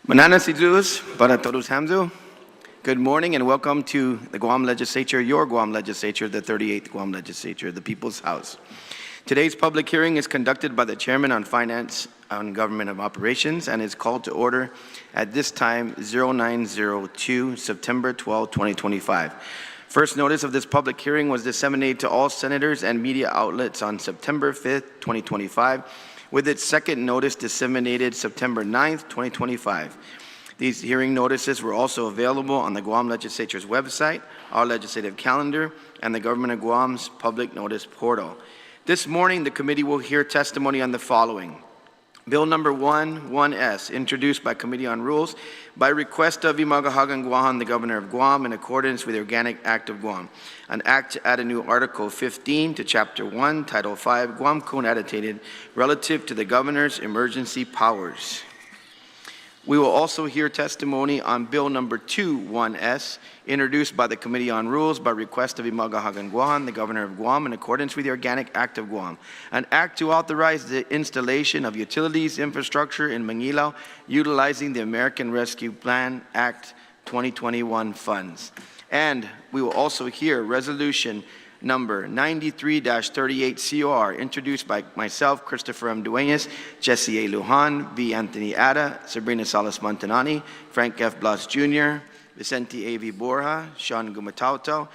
Manana Sidus, para todos hamzu. Good morning and welcome to the Guam Legislature, your Guam Legislature, the 38th Guam Legislature, the People's House. Today's public hearing is conducted by the Chairman on Finance and Government of Operations and is called to order at this time 0902, September 12, 2025. First notice of this public hearing was disseminated to all senators and media outlets on September 5th, 2025, with its second notice disseminated September 9th, 2025. These hearing notices were also available on the Guam Legislature's website, our legislative calendar, and the Government of Guam's public notice portal. This morning, the committee will hear testimony on the following. Bill number 1(1)S, introduced by Committee on Rules, by request of Maga'hågan Guåhan, the Governor of Guam, in accordance with the Organic Act of Guam, an act to add a new Article 15 to Chapter 1, Title 5, Guam Code Annotated, relative to the Governor's emergency powers. We will also hear testimony on Bill number 2(1)S, introduced by the Committee on Rules by request of Maga'hågan Guåhan, the Governor of Guam, in accordance with the Organic Act of Guam, an act to authorize the installation of utilities infrastructure in MANGILAO utilizing the American Rescue Plan Act 2021 funds. And we will also hear resolution number 93-38 COR, introduced by myself, Christopher M. Dueñas, Jesse A. Lujan, V. Anthony Ada, Sabrina Salas Matanane, Frank F. Blas Jr., Vincent A.V. Borja, Shawn Gumataotao,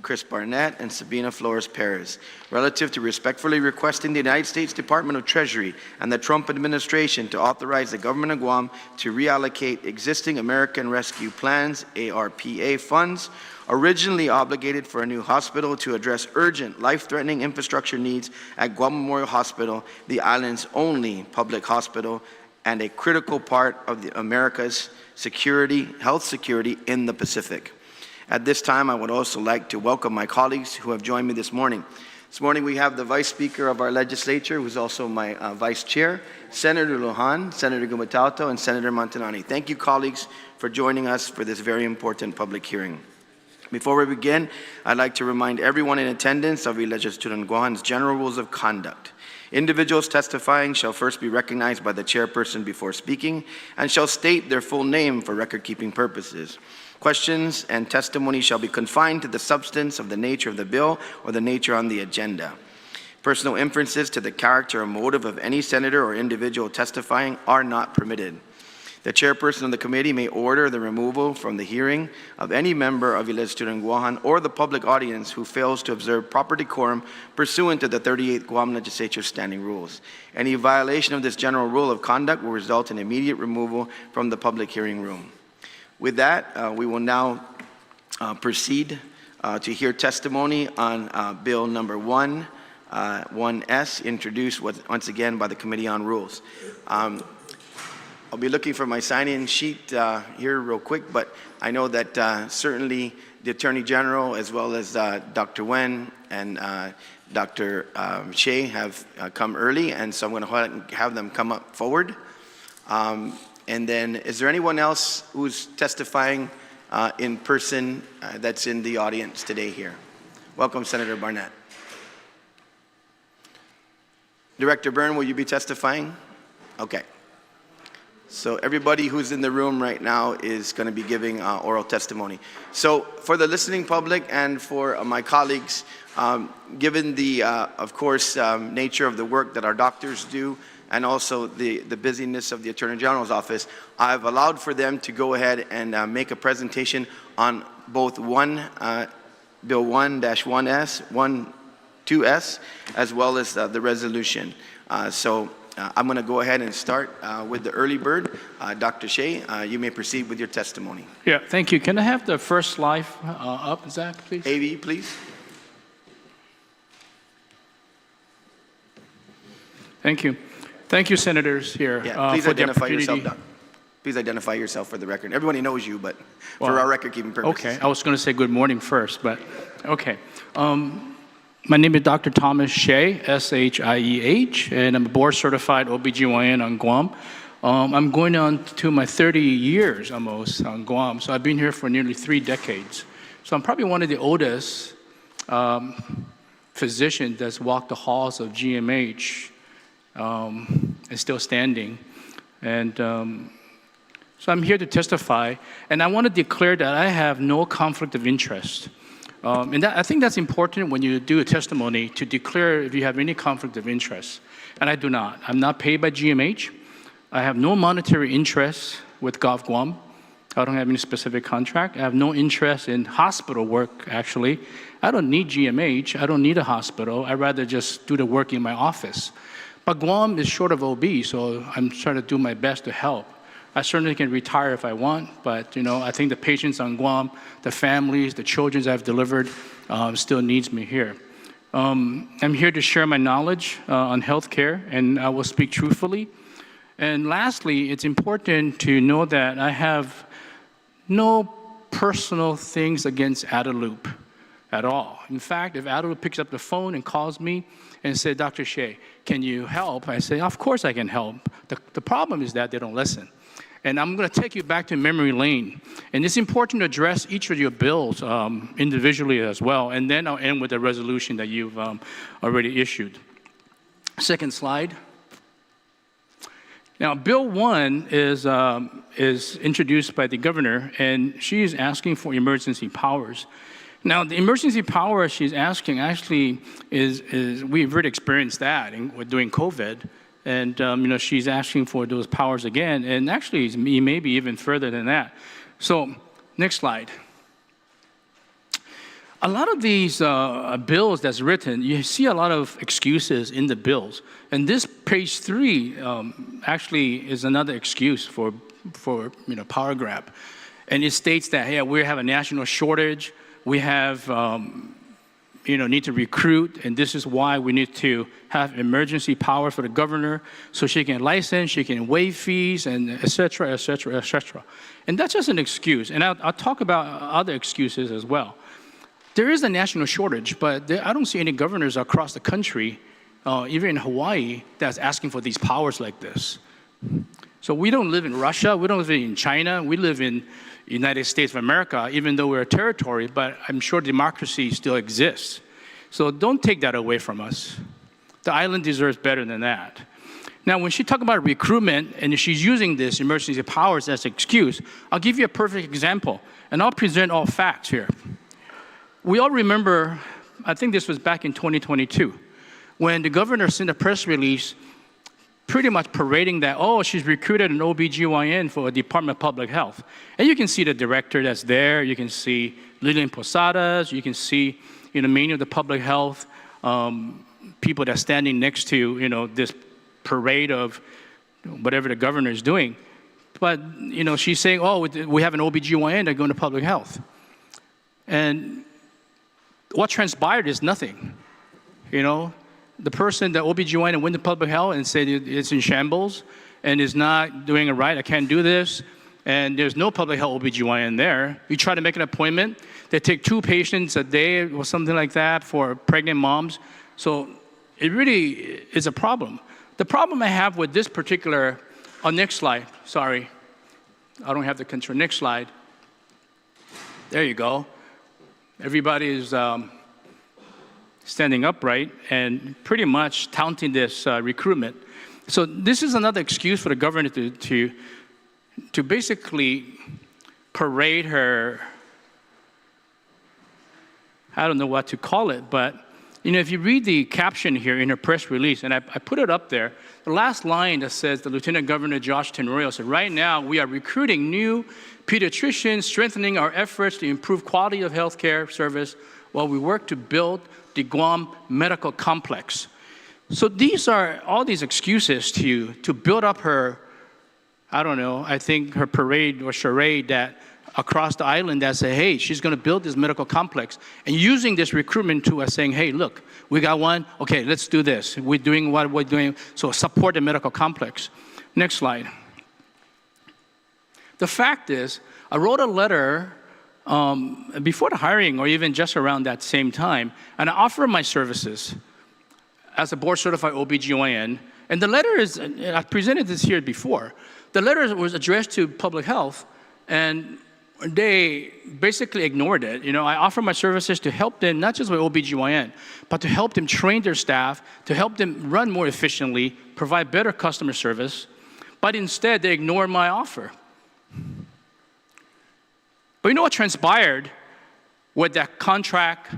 Chris Barnett, and Sabina Flores Perez, relative to respectfully requesting the United States Department of Treasury and the Trump administration to authorize the Government of Guam to reallocate existing American Rescue Plans, ARPA funds, originally obligated for a new hospital to address urgent, life-threatening infrastructure needs at Guam Memorial Hospital, the island's only public hospital, and a critical part of America's health security in the Pacific. At this time, I would also like to welcome my colleagues who have joined me this morning. This morning we have the Vice Speaker of our legislature, who's also my Vice Chair, Senator Lujan, Senator Gumataotao, and Senator Matanane. Thank you, colleagues, for joining us for this very important public hearing. Before we begin, I'd like to remind everyone in attendance of Eulogio Shawn Gumataotao's general rules of conduct. Individuals testifying shall first be recognized by the chairperson before speaking and shall state their full name for record-keeping purposes. Questions and testimony shall be confined to the substance of the nature of the bill or the nature on the agenda. Personal inferences to the character or motive of any senator or individual testifying are not permitted. The chairperson of the committee may order the removal from the hearing of any member of Eulogio Shawn Gumataotao or the public audience who fails to observe proper decorum pursuant to the 38th Guam Legislature standing rules. Any violation of this general rule of conduct will result in immediate removal from the public hearing room. With that, we will now proceed to hear testimony on Bill number 1(1)S, introduced once again by the Committee on Rules. I'll be looking for my sign-in sheet here real quick, but I know that certainly the Attorney General, as well as Dr. Hoen and Dr. Sheay have come early, and so I'm going to have them come up forward. And then, is there anyone else who's testifying in person that's in the audience today here? Welcome, Senator Barnett. Director Byrne, will you be testifying? Okay. So everybody who's in the room right now is going to be giving oral testimony. So for the listening public and for my colleagues, given the, of course, nature of the work that our doctors do, and also the busyness of the Attorney General's office, I've allowed for them to go ahead and make a presentation on both Bill 1(1)S, 1(2)S, as well as the resolution. I'm going to go ahead and start with the early bird. Dr. Sheay, you may proceed with your testimony. Yeah, thank you. Can I have the first slide up, Zach, please? AV, please. Thank you. Thank you, senators here. Yeah, please identify yourself, Doc. Please identify yourself for the record. Everybody knows you, but for our record-keeping purposes. Okay, I was going to say good morning first, but okay. My name is Dr. Thomas Sheay, S-H-I-E-H, and I'm a board-certified OBGYN on Guam. I'm going on to my 30 years almost on Guam, so I've been here for nearly 3 decades. So I'm probably one of the oldest physicians that's walked the halls of GMH. Is still standing. And So I'm here to testify, and I want to declare that I have no conflict of interest. I think that's important when you do a testimony to declare if you have any conflict of interest. And I do not. I'm not paid by GMH. I have no monetary interest with Gov Guam. I don't have any specific contract. I have no interest in hospital work, actually. I don't need GMH. I don't need a hospital. I'd rather just do the work in my office. But Guam is short of OB, so I'm trying to do my best to help. I certainly can retire if I want, but I think the patients on Guam, the families, the children I've delivered still needs me here. I'm here to share my knowledge on healthcare, and I will speak truthfully. And lastly, it's important to know that I have no personal things against Adelup at all. In fact, if Adelup picks up the phone and calls me and says, Dr. Sheay, can you help? I say, of course I can help. The problem is that they don't listen. And I'm going to take you back to memory lane. And it's important to address each of your bills individually as well. And then I'll end with a resolution that you've already issued. Second slide. Now, Bill 1 is introduced by the governor, and she is asking for emergency powers. Now, the emergency power she's asking actually is we've already experienced that during COVID. And she's asking for those powers again, and actually maybe even further than that. So, next slide. A lot of these bills that's written, you see a lot of excuses in the bills, and this page 3 actually is another excuse for power grab, and it states that hey, we have a national shortage, we have need to recruit, and this is why we need to have emergency power for the governor so she can license, she can waive fees, and et cetera, et cetera, et cetera. And that's just an excuse, and I'll talk about other excuses as well. There is a national shortage, but I don't see any governors across the country, even in Hawaii, that's asking for these powers like this. So we don't live in Russia, we don't live in China, we live in United States of America, even though we're a territory, but I'm sure democracy still exists. So don't take that away from us. The island deserves better than that. Now, when she talks about recruitment, and she's using this emergency powers as an excuse, I'll give you a perfect example, and I'll present all facts here. We all remember, I think this was back in 2022, when the governor sent a press release pretty much parading that, oh, she's recruited an OBGYN for a Department of Public Health. And you can see the director that's there, you can see Lilian Posadas, you can see many of the public health people that's standing next to this parade of whatever the governor is doing. But she's saying, oh, we have an OBGYN that go into public health. And what transpired is nothing. The person, the OBGYN, went to public health and said it's in shambles and is not doing it right. I can't do this. And there's no public health OBGYN there. You try to make an appointment. They take 2 patients a day or something like that for pregnant moms. So it really is a problem. The problem I have with this particular, next slide, sorry. I don't have the control. Next slide. There you go. Everybody is standing upright and pretty much touting this recruitment. So this is another excuse for the governor to basically parade her, I don't know what to call it, but if you read the caption here in her press release, and I put it up there, the last line that says the Lieutenant Governor Josh Tenorio said, right now we are recruiting new pediatricians, strengthening our efforts to improve quality of healthcare service while we work to build the Guam Medical Complex. So these are all these excuses to build up her, I don't know, I think her parade or charade that across the island that say, hey, she's going to build this medical complex, and using this recruitment tool as saying, hey, look, we got one, okay, let's do this. We're doing what we're doing, so support the medical complex. Next slide. The fact is, I wrote a letter before the hiring or even just around that same time, and I offered my services as a board-certified OBGYN, and the letter is, I presented this here before, the letter was addressed to public health, and they basically ignored it. I offer my services to help them, not just with OBGYN, but to help them train their staff, to help them run more efficiently, provide better customer service. But instead, they ignored my offer. But you know what transpired with that contract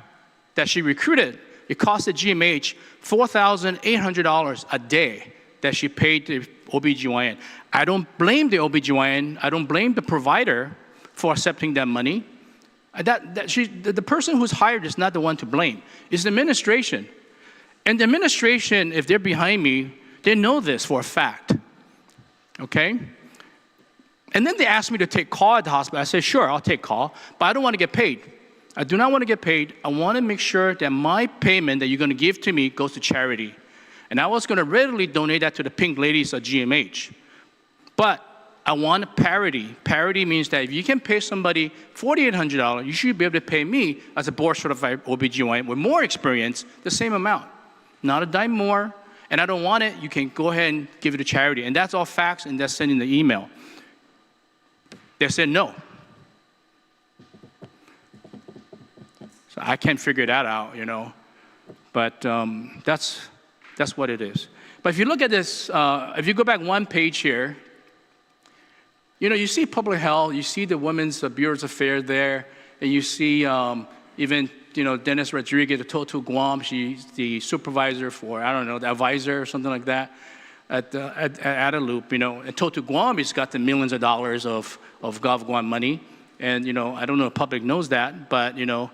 that she recruited? It cost the GMH $4,800 a day that she paid the OBGYN. I don't blame the OBGYN. I don't blame the provider for accepting that money. The person who's hired is not the one to blame. It's the administration. And the administration, if they're behind me, they know this for a fact. Okay? And then they asked me to take call at the hospital. I said, sure, I'll take call, but I don't want to get paid. I do not want to get paid. I want to make sure that my payment that you're going to give to me goes to charity. And I was going to readily donate that to the pink ladies at GMH. But I want parity. Parity means that if you can pay somebody $4,800, you should be able to pay me as a board-certified OBGYN with more experience the same amount. Not a dime more. And I don't want it, you can go ahead and give it to charity. And that's all facts, and that's sending the email. They said no. So I can't figure that out, you know. But that's what it is. But if you look at this, if you go back one page here, you know, you see public health, you see the Women's Bureau's Affairs there, and you see even, you know, Dennis Rodriguez, the Totu Guam, she's the supervisor for, I don't know, the advisor or something like that at ADALOOP, you know. And Totu Guam has got the millions of dollars of Gov Guam money. And, you know, I don't know if the public knows that, but, you know,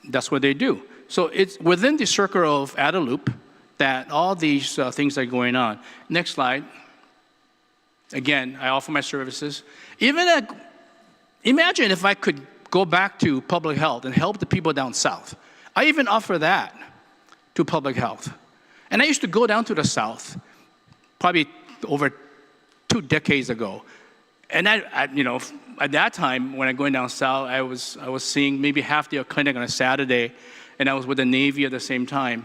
that's what they do. So it's within the circle of ADALOOP that all these things are going on. Next slide. Again, I offer my services. Imagine if I could go back to public health and help the people down south. I even offer that to public health. And I used to go down to the south, probably over 2 decades ago. And you know, at that time, when I'm going down south, I was seeing maybe half the clinic on a Saturday, and I was with the Navy at the same time.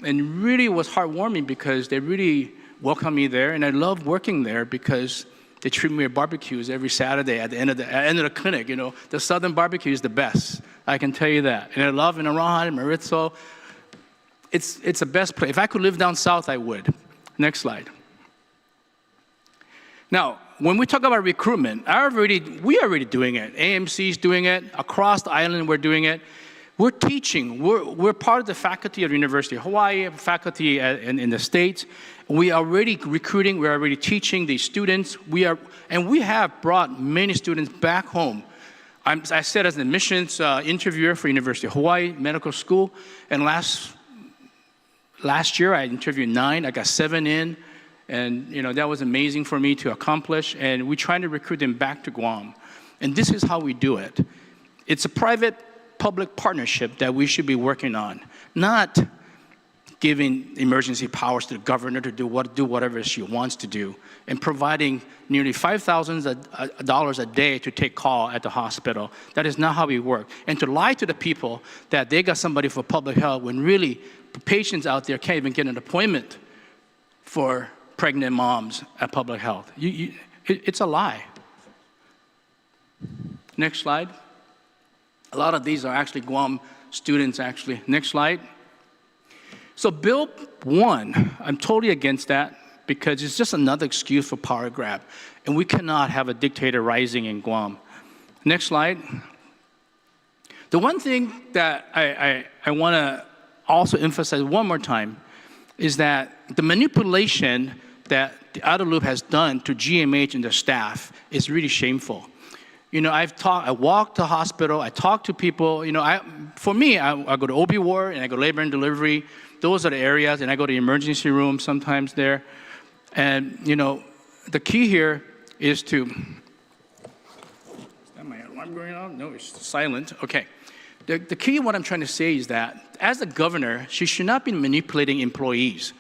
And really was heartwarming because they really welcomed me there, and I love working there because they treat me at barbecues every Saturday at the end of the clinic. You know, the Southern barbecue is the best. I can tell you that. And I love in Iran, Maritzo. It's the best place. If I could live down south, I would. Next slide. Now, when we talk about recruitment, we are already doing it. AMC is doing it. Across the island, we're doing it. We're teaching. We're part of the faculty at the University of Hawaii, faculty in the States. We are already recruiting. We're already teaching these students. And we have brought many students back home. I said as an admissions interviewer for University of Hawaii Medical School, and last year I interviewed 9. I got 7 in, and you know that was amazing for me to accomplish. And we're trying to recruit them back to Guam, and this is how we do it. It's a private-public partnership that we should be working on, not giving emergency powers to the governor to do whatever she wants to do, and providing nearly $5,000 a day to take call at the hospital. That is not how we work. And to lie to the people that they got somebody for public health when really patients out there can't even get an appointment for pregnant moms at public health. It's a lie. Next slide. A lot of these are actually Guam students, actually. Next slide. So Bill 1, I'm totally against that because it's just another excuse for power grab. And we cannot have a dictator rising in Guam. Next slide. The one thing that I want to also emphasize one more time is that the manipulation that the ADALOOP has done to GMH and their staff is really shameful. You know, I walk to hospital, I talk to people. You know, for me, I go to OB ward and I go labor and delivery. Those are the areas, and I go to the emergency room sometimes there. And, you know, the key here is to, is that my alarm going on? No, it's silent. Okay. The key, what I'm trying to say is that as a governor, she should not be manipulating employees.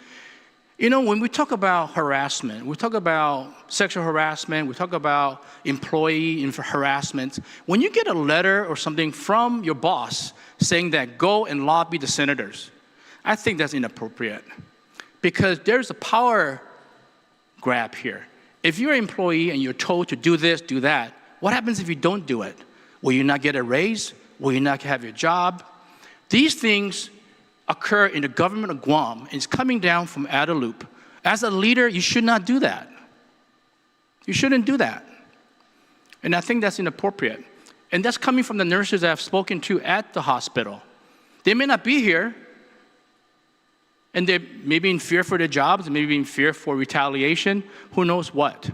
You know, when we talk about harassment, we talk about sexual harassment, we talk about employee harassment. When you get a letter or something from your boss saying that go and lobby the senators, I think that's inappropriate because there's a power grab here. If you're an employee and you're told to do this, do that, what happens if you don't do it? Will you not get a raise? Will you not have your job? These things occur in the government of Guam, and it's coming down from ADALOOP. As a leader, you should not do that. You shouldn't do that. And I think that's inappropriate. And that's coming from the nurses that I've spoken to at the hospital. They may not be here, and they may be in fear for their jobs, maybe in fear for retaliation, who knows what.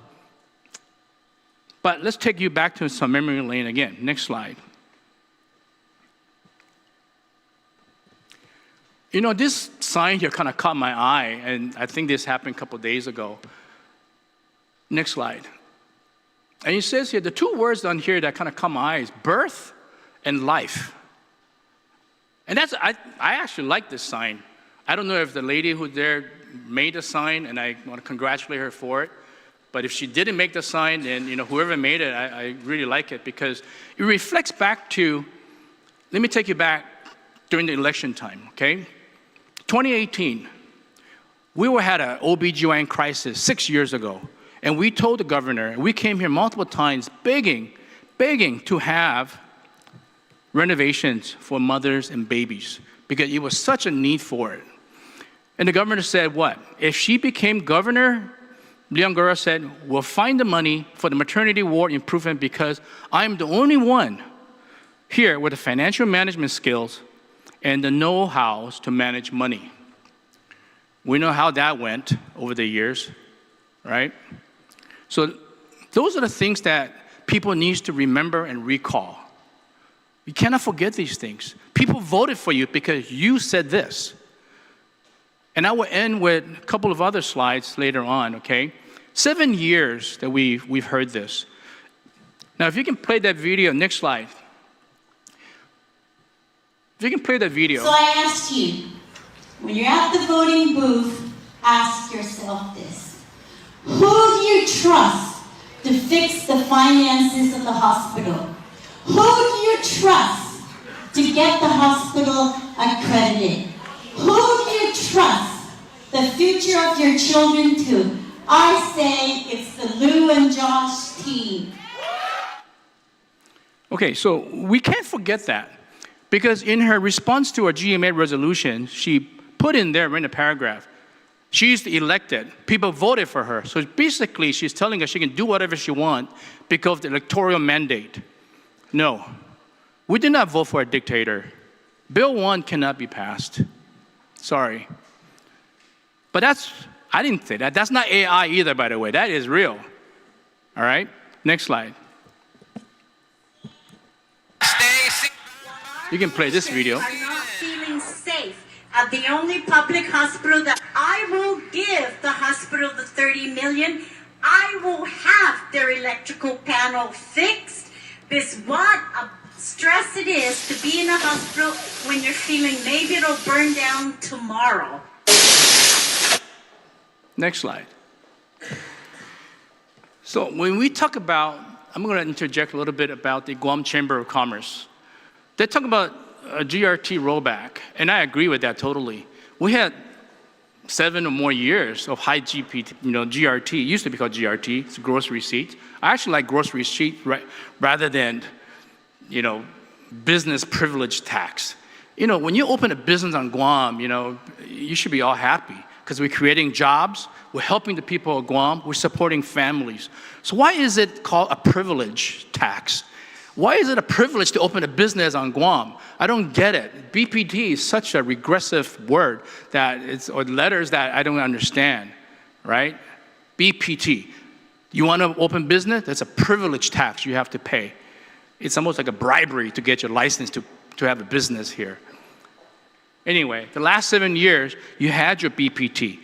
But let's take you back to some memory lane again. Next slide. You know, this sign here kind of caught my eye, and I think this happened a couple days ago. Next slide. And it says here, the two words on here that kind of caught my eye is birth and life. And that's, I actually like this sign. I don't know if the lady who there made the sign, and I want to congratulate her for it. But if she didn't make the sign, then whoever made it, I really like it because it reflects back to, let me take you back during the election time, okay? 2018, we had an OBGYN crisis 6 years ago. And we told the governor, and we came here multiple times begging to have renovations for mothers and babies because it was such a need for it. And the governor said what? If she became governor, Leon Gura said, we'll find the money for the maternity ward improvement because I'm the only one here with the financial management skills and the know-hows to manage money. We know how that went over the years, right? So those are the things that people need to remember and recall. You cannot forget these things. People voted for you because you said this. And I will end with a couple of other slides later on, okay? 7 years that we've heard this. Now, if you can play that video, next slide. If you can play that video. So I asked you, when you're at the voting booth, ask yourself this. Who do you trust to fix the finances of the hospital? Who do you trust to get the hospital accredited? Who do you trust the future of your children to? I say it's the Lou and Josh team. Okay, so we can't forget that because in her response to a GMA resolution, she put in there in a paragraph, she's elected. People voted for her. So basically, she's telling us she can do whatever she wants because of the electoral mandate. No, we did not vote for a dictator. Bill 1 cannot be passed. Sorry. But I didn't say that. That's not AI either, by the way. That is real. All right? Next slide. You can play this video. Are not feeling safe at the only public hospital that I will give the hospital the $30 million. I will have their electrical panel fixed. This what a stress it is to be in a hospital when you're feeling maybe it'll burn down tomorrow. Next slide. So when we talk about, I'm going to interject a little bit about the Guam Chamber of Commerce. They talk about a GRT rollback, and I agree with that totally. We had 7 or more years of high GRT. It used to be called GRT, it's gross receipts. I actually like gross receipt rather than, business privilege tax. When you open a business on Guam, you should be all happy because we're creating jobs, we're helping the people of Guam, we're supporting families. So why is it called a privilege tax? Why is it a privilege to open a business on Guam? I don't get it. BPT is such a regressive word or letters that I don't understand, right? BPT. You want to open business? That's a privilege tax you have to pay. It's almost like a bribery to get your license to have a business here. Anyway, the last 7 years, you had your BPT.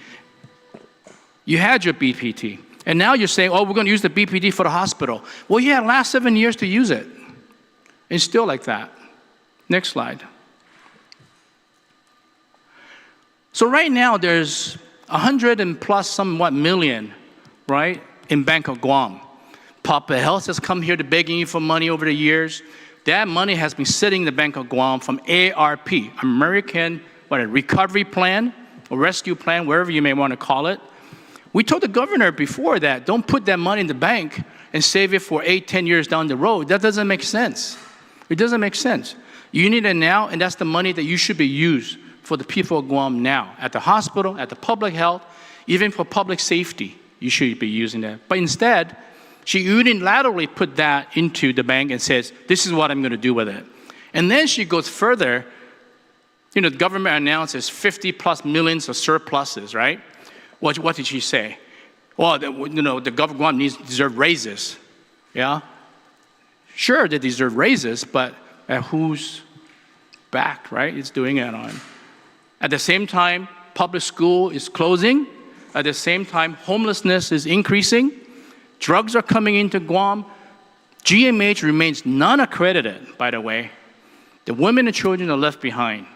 And now you're saying, we're going to use the BPT for the hospital. Well, you had last 7 years to use it. And still like that. Next slide. So right now there's 100 and plus somewhat million, right, in Bank of Guam. Papa Health has come here to begging you for money over the years. That money has been sitting in the Bank of Guam from ARP, American Recovery Plan, or Rescue Plan, wherever you may want to call it. We told the governor before that, don't put that money in the bank and save it for 8-10 years down the road. That doesn't make sense. It doesn't make sense. You need it now, and that's the money that you should be used for the people of Guam now. At the hospital, at the public health, even for public safety, you should be using that. But instead, She unilaterally put that into the bank and says, this is what I'm going to do with it. And then she goes further. You know, the government announces 50+ millions of surpluses, right? What did she say? Well, the government deserve raises. Yeah? Sure, they deserve raises, but at whose back, right? It's doing it on. At the same time, public school is closing. At the same time, homelessness is increasing. Drugs are coming into Guam. GMH remains non-accredited, by the way. The women and children are left behind.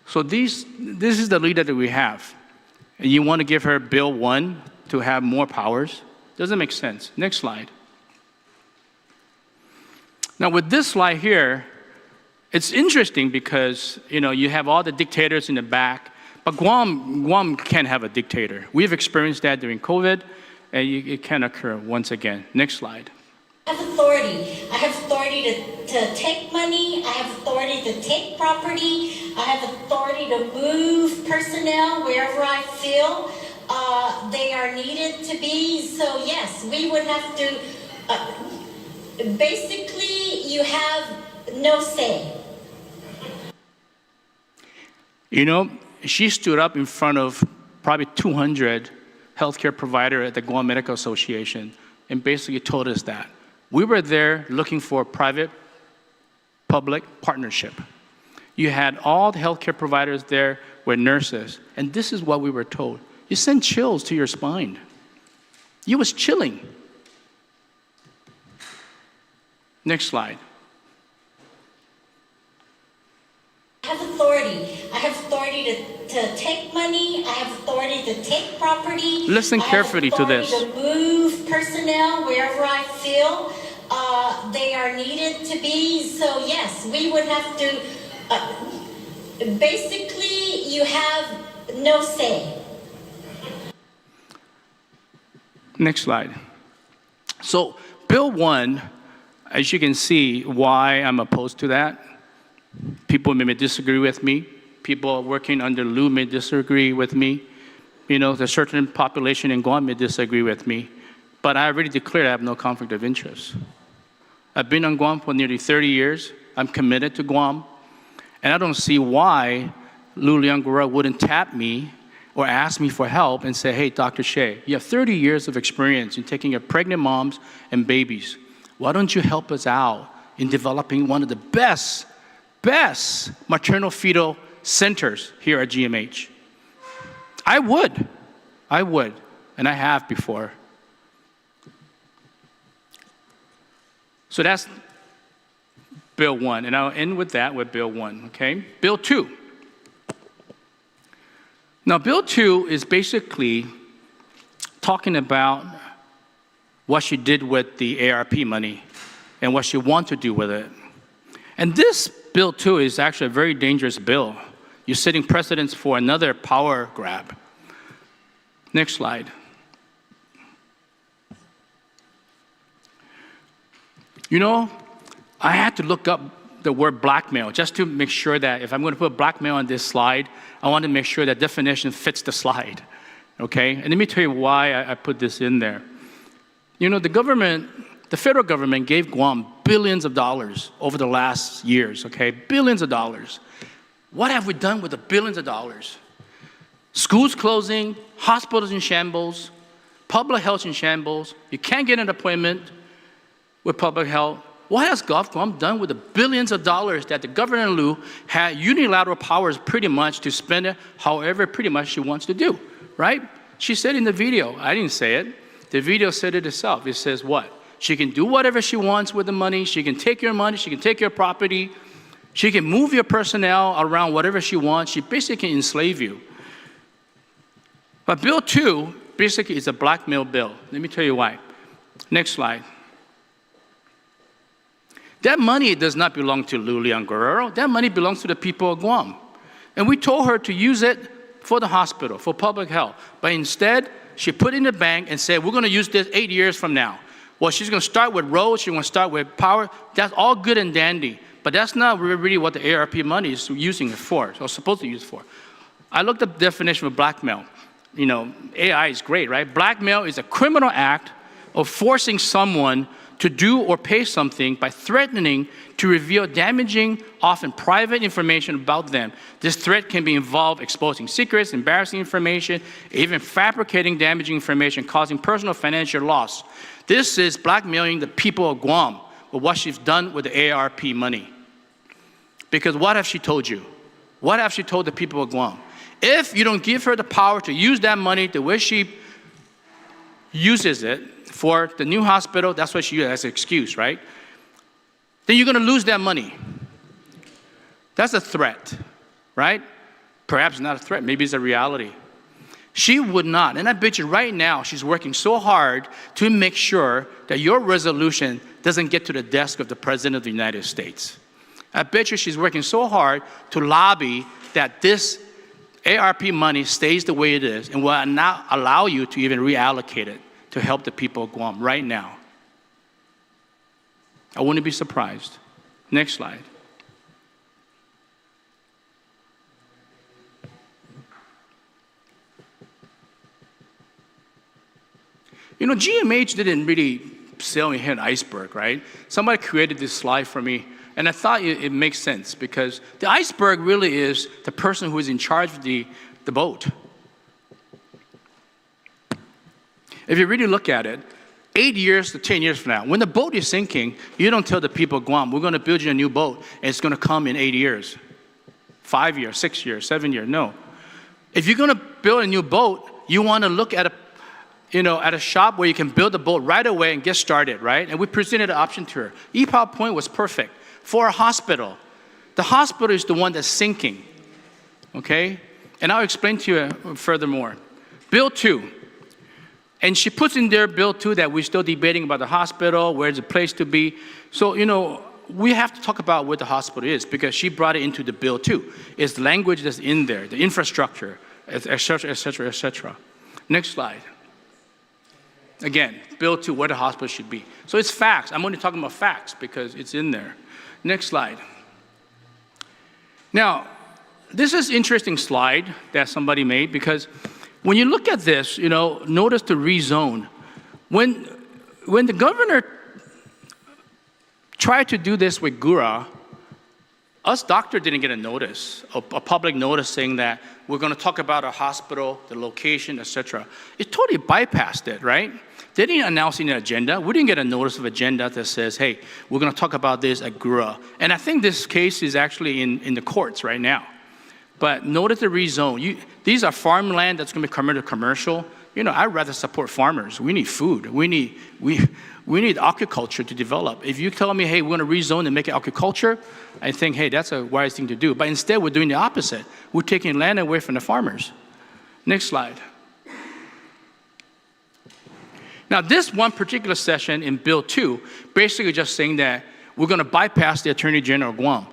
So this is the leader that we have. And you want to give her Bill 1 to have more powers? Doesn't make sense. Next slide. Now with this slide here, it's interesting because you have all the dictators in the back, but Guam can't have a dictator. We've experienced that during COVID, and it can occur once again. Next slide. I have authority. I have authority to take money. I have authority to take property. I have authority to move personnel wherever I feel they are needed to be. So yes, we would have to, basically you have no say. She stood up in front of probably 200 healthcare providers at the Guam Medical Association and basically told us that. We were there looking for private-public partnership. You had all the healthcare providers there were nurses, and this is what we were told. You send chills to your spine. You was chilling. Next slide. I have authority. I have authority to take money. I have authority to take property. Listen carefully to this. I have authority to move personnel wherever I feel they are needed to be. So yes, we would have to, basically you have no say. Next slide. So Bill 1, as you can see why I'm opposed to that. People may disagree with me. People working under Lou may disagree with me. The certain population in Guam may disagree with me. But I already declared I have no conflict of interest. I've been on Guam for nearly 30 years. I'm committed to Guam. And I don't see why Lujan Gura wouldn't tap me or ask me for help and say, hey, Dr. Sheay, you have 30 years of experience in taking care of pregnant moms and babies. Why don't you help us out in developing one of the best maternal fetal centers here at GMH? I would, and I have before. So that's Bill 1, and I'll end with that with Bill 1, okay? Bill 2. Now, Bill 2 is basically talking about what she did with the ARP money and what she wants to do with it. And this Bill 2 is actually a very dangerous bill. You're setting precedents for another power grab. Next slide. I had to look up the word blackmail just to make sure that if I'm going to put blackmail on this slide, I want to make sure that definition fits the slide, okay? And let me tell you why I put this in there. The federal government gave Guam billions of dollars over the last years, okay? Billions of dollars. What have we done with the billions of dollars? Schools closing, hospitals in shambles, public health in shambles. You can't get an appointment with public health. What has Guam done with the billions of dollars that the governor Liu had unilateral powers pretty much to spend it however pretty much she wants to do, right? She said in the video, I didn't say it, the video said it itself. It says what? She can do whatever she wants with the money. She can take your money. She can take your property. She can move your personnel around whatever she wants. She basically can enslave you. But Bill 2 basically is a blackmail bill. Let me tell you why. Next slide. That money does not belong to Lujan Gura. That money belongs to the people of Guam. And we told her to use it for the hospital, for public health. But instead, she put it in the bank and said, we're going to use this 8 years from now. Well, she's going to start with roads. She's going to start with power. That's all good and dandy. But that's not really what the ARP money is using it for, or supposed to use it for. I looked up the definition of blackmail. AI is great, right? Blackmail is a criminal act of forcing someone to do or pay something by threatening to reveal damaging, often private information about them. This threat can involve exposing secrets, embarrassing information, even fabricating damaging information, causing personal financial loss. This is blackmailing the people of Guam with what she's done with the ARP money. Because what has she told you? What has she told the people of Guam? If you don't give her the power to use that money the way she uses it for the new hospital, that's what she uses as an excuse, right? Then you're going to lose that money. That's a threat, right? Perhaps not a threat, maybe it's a reality. She would not, and I bet you right now she's working so hard to make sure that your resolution doesn't get to the desk of the President of the United States. I bet you she's working so hard to lobby that this ARP money stays the way it is and will not allow you to even reallocate it to help the people of Guam right now. I wouldn't be surprised. Next slide. You know, GMH didn't really sail me here an iceberg, right? Somebody created this slide for me, and I thought it makes sense because the iceberg really is the person who is in charge of the boat. If you really look at it, 8 years to 10 years from now, when the boat is sinking, you don't tell the people of Guam, we're going to build you a new boat, and it's going to come in 8 years, 5 years, 6 years, 7 years. No. If you're going to build a new boat, you want to look at a shop where you can build a boat right away and get started, right? And we presented an option to her. EPOW point was perfect for a hospital. The hospital is the one that's sinking, okay? And I'll explain to you furthermore. Bill 2. And she puts in there Bill 2 that we're still debating about the hospital, where's the place to be. So, we have to talk about where the hospital is because she brought it into the Bill 2. It's the language that's in there, the infrastructure, et cetera, et cetera, et cetera. Next slide. Again, Bill 2, where the hospital should be. So it's facts. I'm only talking about facts because it's in there. Next slide. Now, this is an interesting slide that somebody made because when you look at this, notice the rezone. When the governor tried to do this with Gura, us doctors didn't get a notice, a public notice saying that we're going to talk about a hospital, the location, etc. It totally bypassed it, right? They didn't announce any agenda. We didn't get a notice of agenda that says, hey, we're going to talk about this at Gura. And I think this case is actually in the courts right now. But notice the rezone. These are farmland that's going to be converted to commercial. I'd rather support farmers. We need food. We need agriculture to develop. If you tell me, hey, we're going to rezone and make it agriculture, I think, hey, that's a wise thing to do. But instead, we're doing the opposite. We're taking land away from the farmers. Next slide. Now, this one particular session in Bill 2, basically just saying that we're going to bypass the Attorney General of Guam.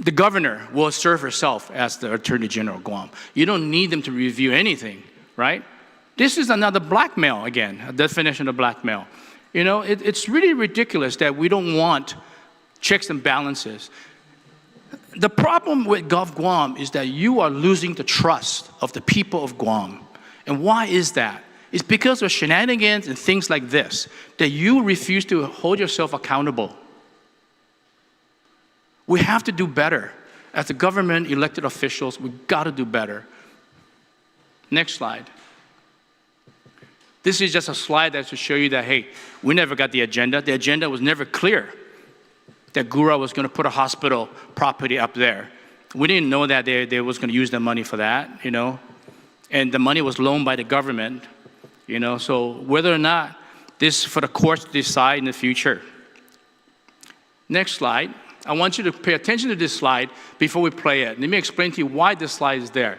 The governor will serve herself as the Attorney General of Guam. You don't need them to review anything, right? This is another blackmail again, a definition of blackmail. It's really ridiculous that we don't want checks and balances. The problem with Gov Guam is that you are losing the trust of the people of Guam. And why is that? It's because of shenanigans and things like this that you refuse to hold yourself accountable. We have to do better. As the government elected officials, we've got to do better. Next slide. This is just a slide that to show you that, hey, we never got the agenda. The agenda was never clear that Gura was going to put a hospital property up there. We didn't know that they was going to use the money for that, And the money was loaned by the government, So whether or not this for the courts to decide in the future. Next slide. I want you to pay attention to this slide before we play it. Let me explain to you why this slide is there.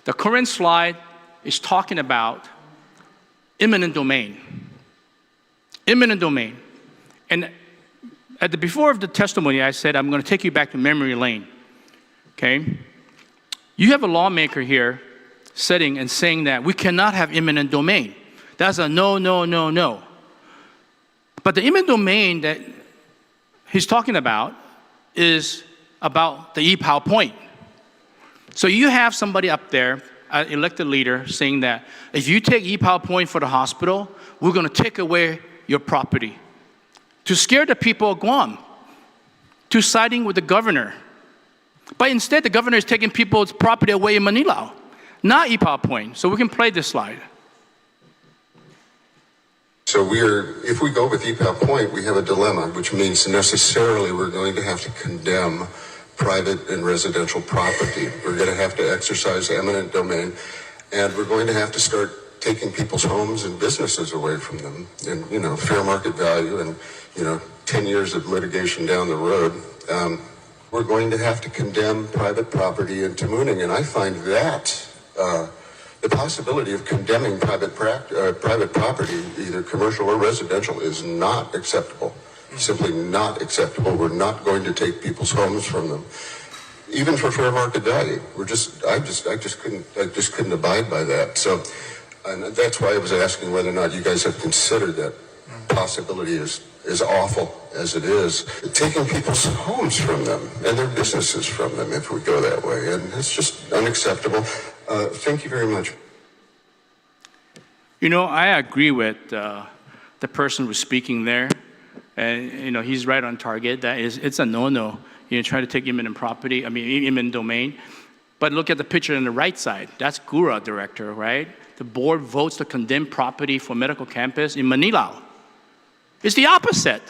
The current slide is talking about eminent domain. Eminent domain. And before of the testimony, I said, I'm going to take you back to memory lane. Okay? You have a lawmaker here sitting and saying that we cannot have eminent domain. That's a no, no, no, no. But the eminent domain that he's talking about is about the EPOW point. So you have somebody up there an elected leader saying that if you take EPAL point for the hospital, we're going to take away your property. To scare the people of Guam, to siding with the governor. But instead, the governor is taking people's property away in Manilao, not EPAL point. So we can play this slide. So if we go with EPAL point, we have a dilemma, which means necessarily we're going to have to condemn private and residential property. We're going to have to exercise eminent domain, and we're going to have to start taking people's homes and businesses away from them. And, fair market value and, 10 years of litigation down the road, we're going to have to condemn private property in Tamuning. And I find that the possibility of condemning private property, either commercial or residential, is not acceptable. Simply not acceptable. We're not going to take people's homes from them, even for fair market value. I just couldn't abide by that. So, and that's why I was asking whether or not you guys have considered that possibility as awful as it is, taking people's homes from them and their businesses from them if we go that way. And it's just unacceptable. Thank you very much. I agree with the person who's speaking there. And, he's right on target. It's a no-no. Try to take eminent domain. But look at the picture on the right side. That's Gura director, right? The board votes to condemn property for medical campus in Manilao. It's the opposite.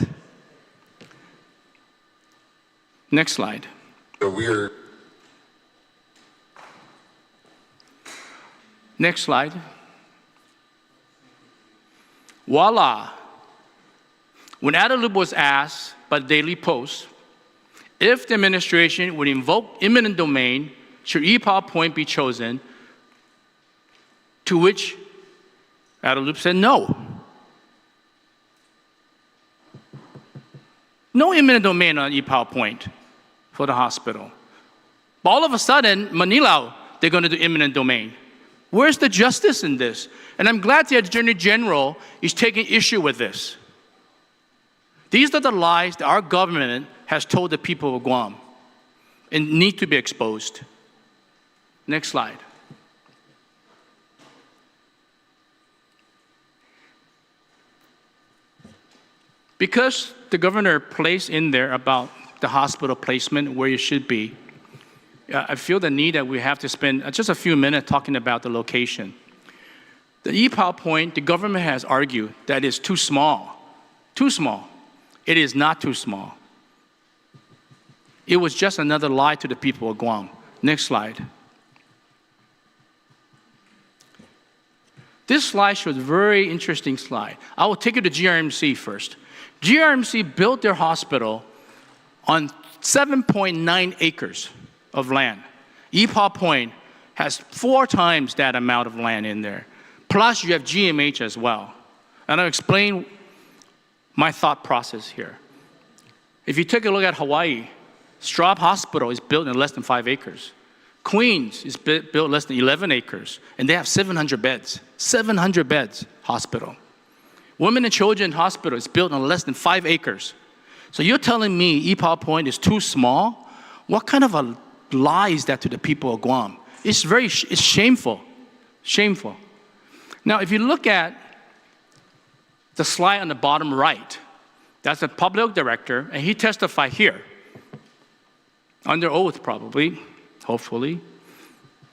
Next slide. So Next slide. Voila. When Adelup was asked by the Daily Post if the administration would invoke eminent domain should EPAL point be chosen, to which Adelup said no. No eminent domain on EPAL point for the hospital. But all of a sudden, Manilao, they're going to do eminent domain. Where's the justice in this? And I'm glad the Attorney General is taking issue with this. These are the lies that our government has told the people of Guam and need to be exposed. Next slide. Because the governor placed in there about the hospital placement where it should be, I feel the need that we have to spend just a few minutes talking about the location. The EPAL point, the government has argued that it's too small. Too small. It is not too small. It was just another lie to the people of Guam. Next slide. This slide shows a very interesting slide. I will take you to GRMC first. GRMC built their hospital on 7.9 acres of land. EPAL Point has 4 times that amount of land in there. Plus, you have GMH as well. And I'll explain my thought process here. If you take a look at Hawaii, Straub Hospital is built in less than 5 acres. Queens is built less than 11 acres, and they have 700 beds. 700 beds hospital. Women and Children Hospital is built on less than 5 acres. So you're telling me EPAL Point is too small? What kind of a lie is that to the people of Guam? It's shameful. Shameful. Now, if you look at the slide on the bottom right, that's the public director, and he testified here, under oath probably, hopefully.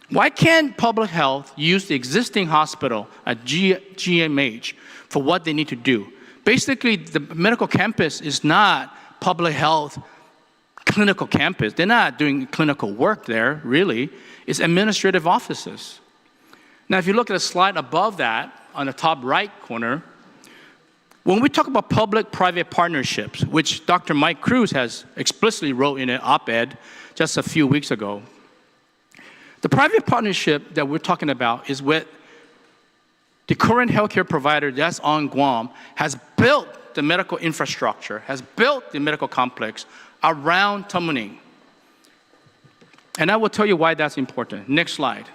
Why can't public health use the existing hospital at GMH for what they need to do? Basically, the medical campus is not public health clinical campus. They're not doing clinical work there, really. It's administrative offices. Now, if you look at a slide above that, on the top right corner, when we talk about public-private partnerships, which Dr. Mike Cruz has explicitly wrote in an op-ed just a few weeks ago, the private partnership that we're talking about is with the current healthcare provider that's on Guam has built the medical infrastructure, has built the medical complex around Tamuning. And I will tell you why that's important. Next slide.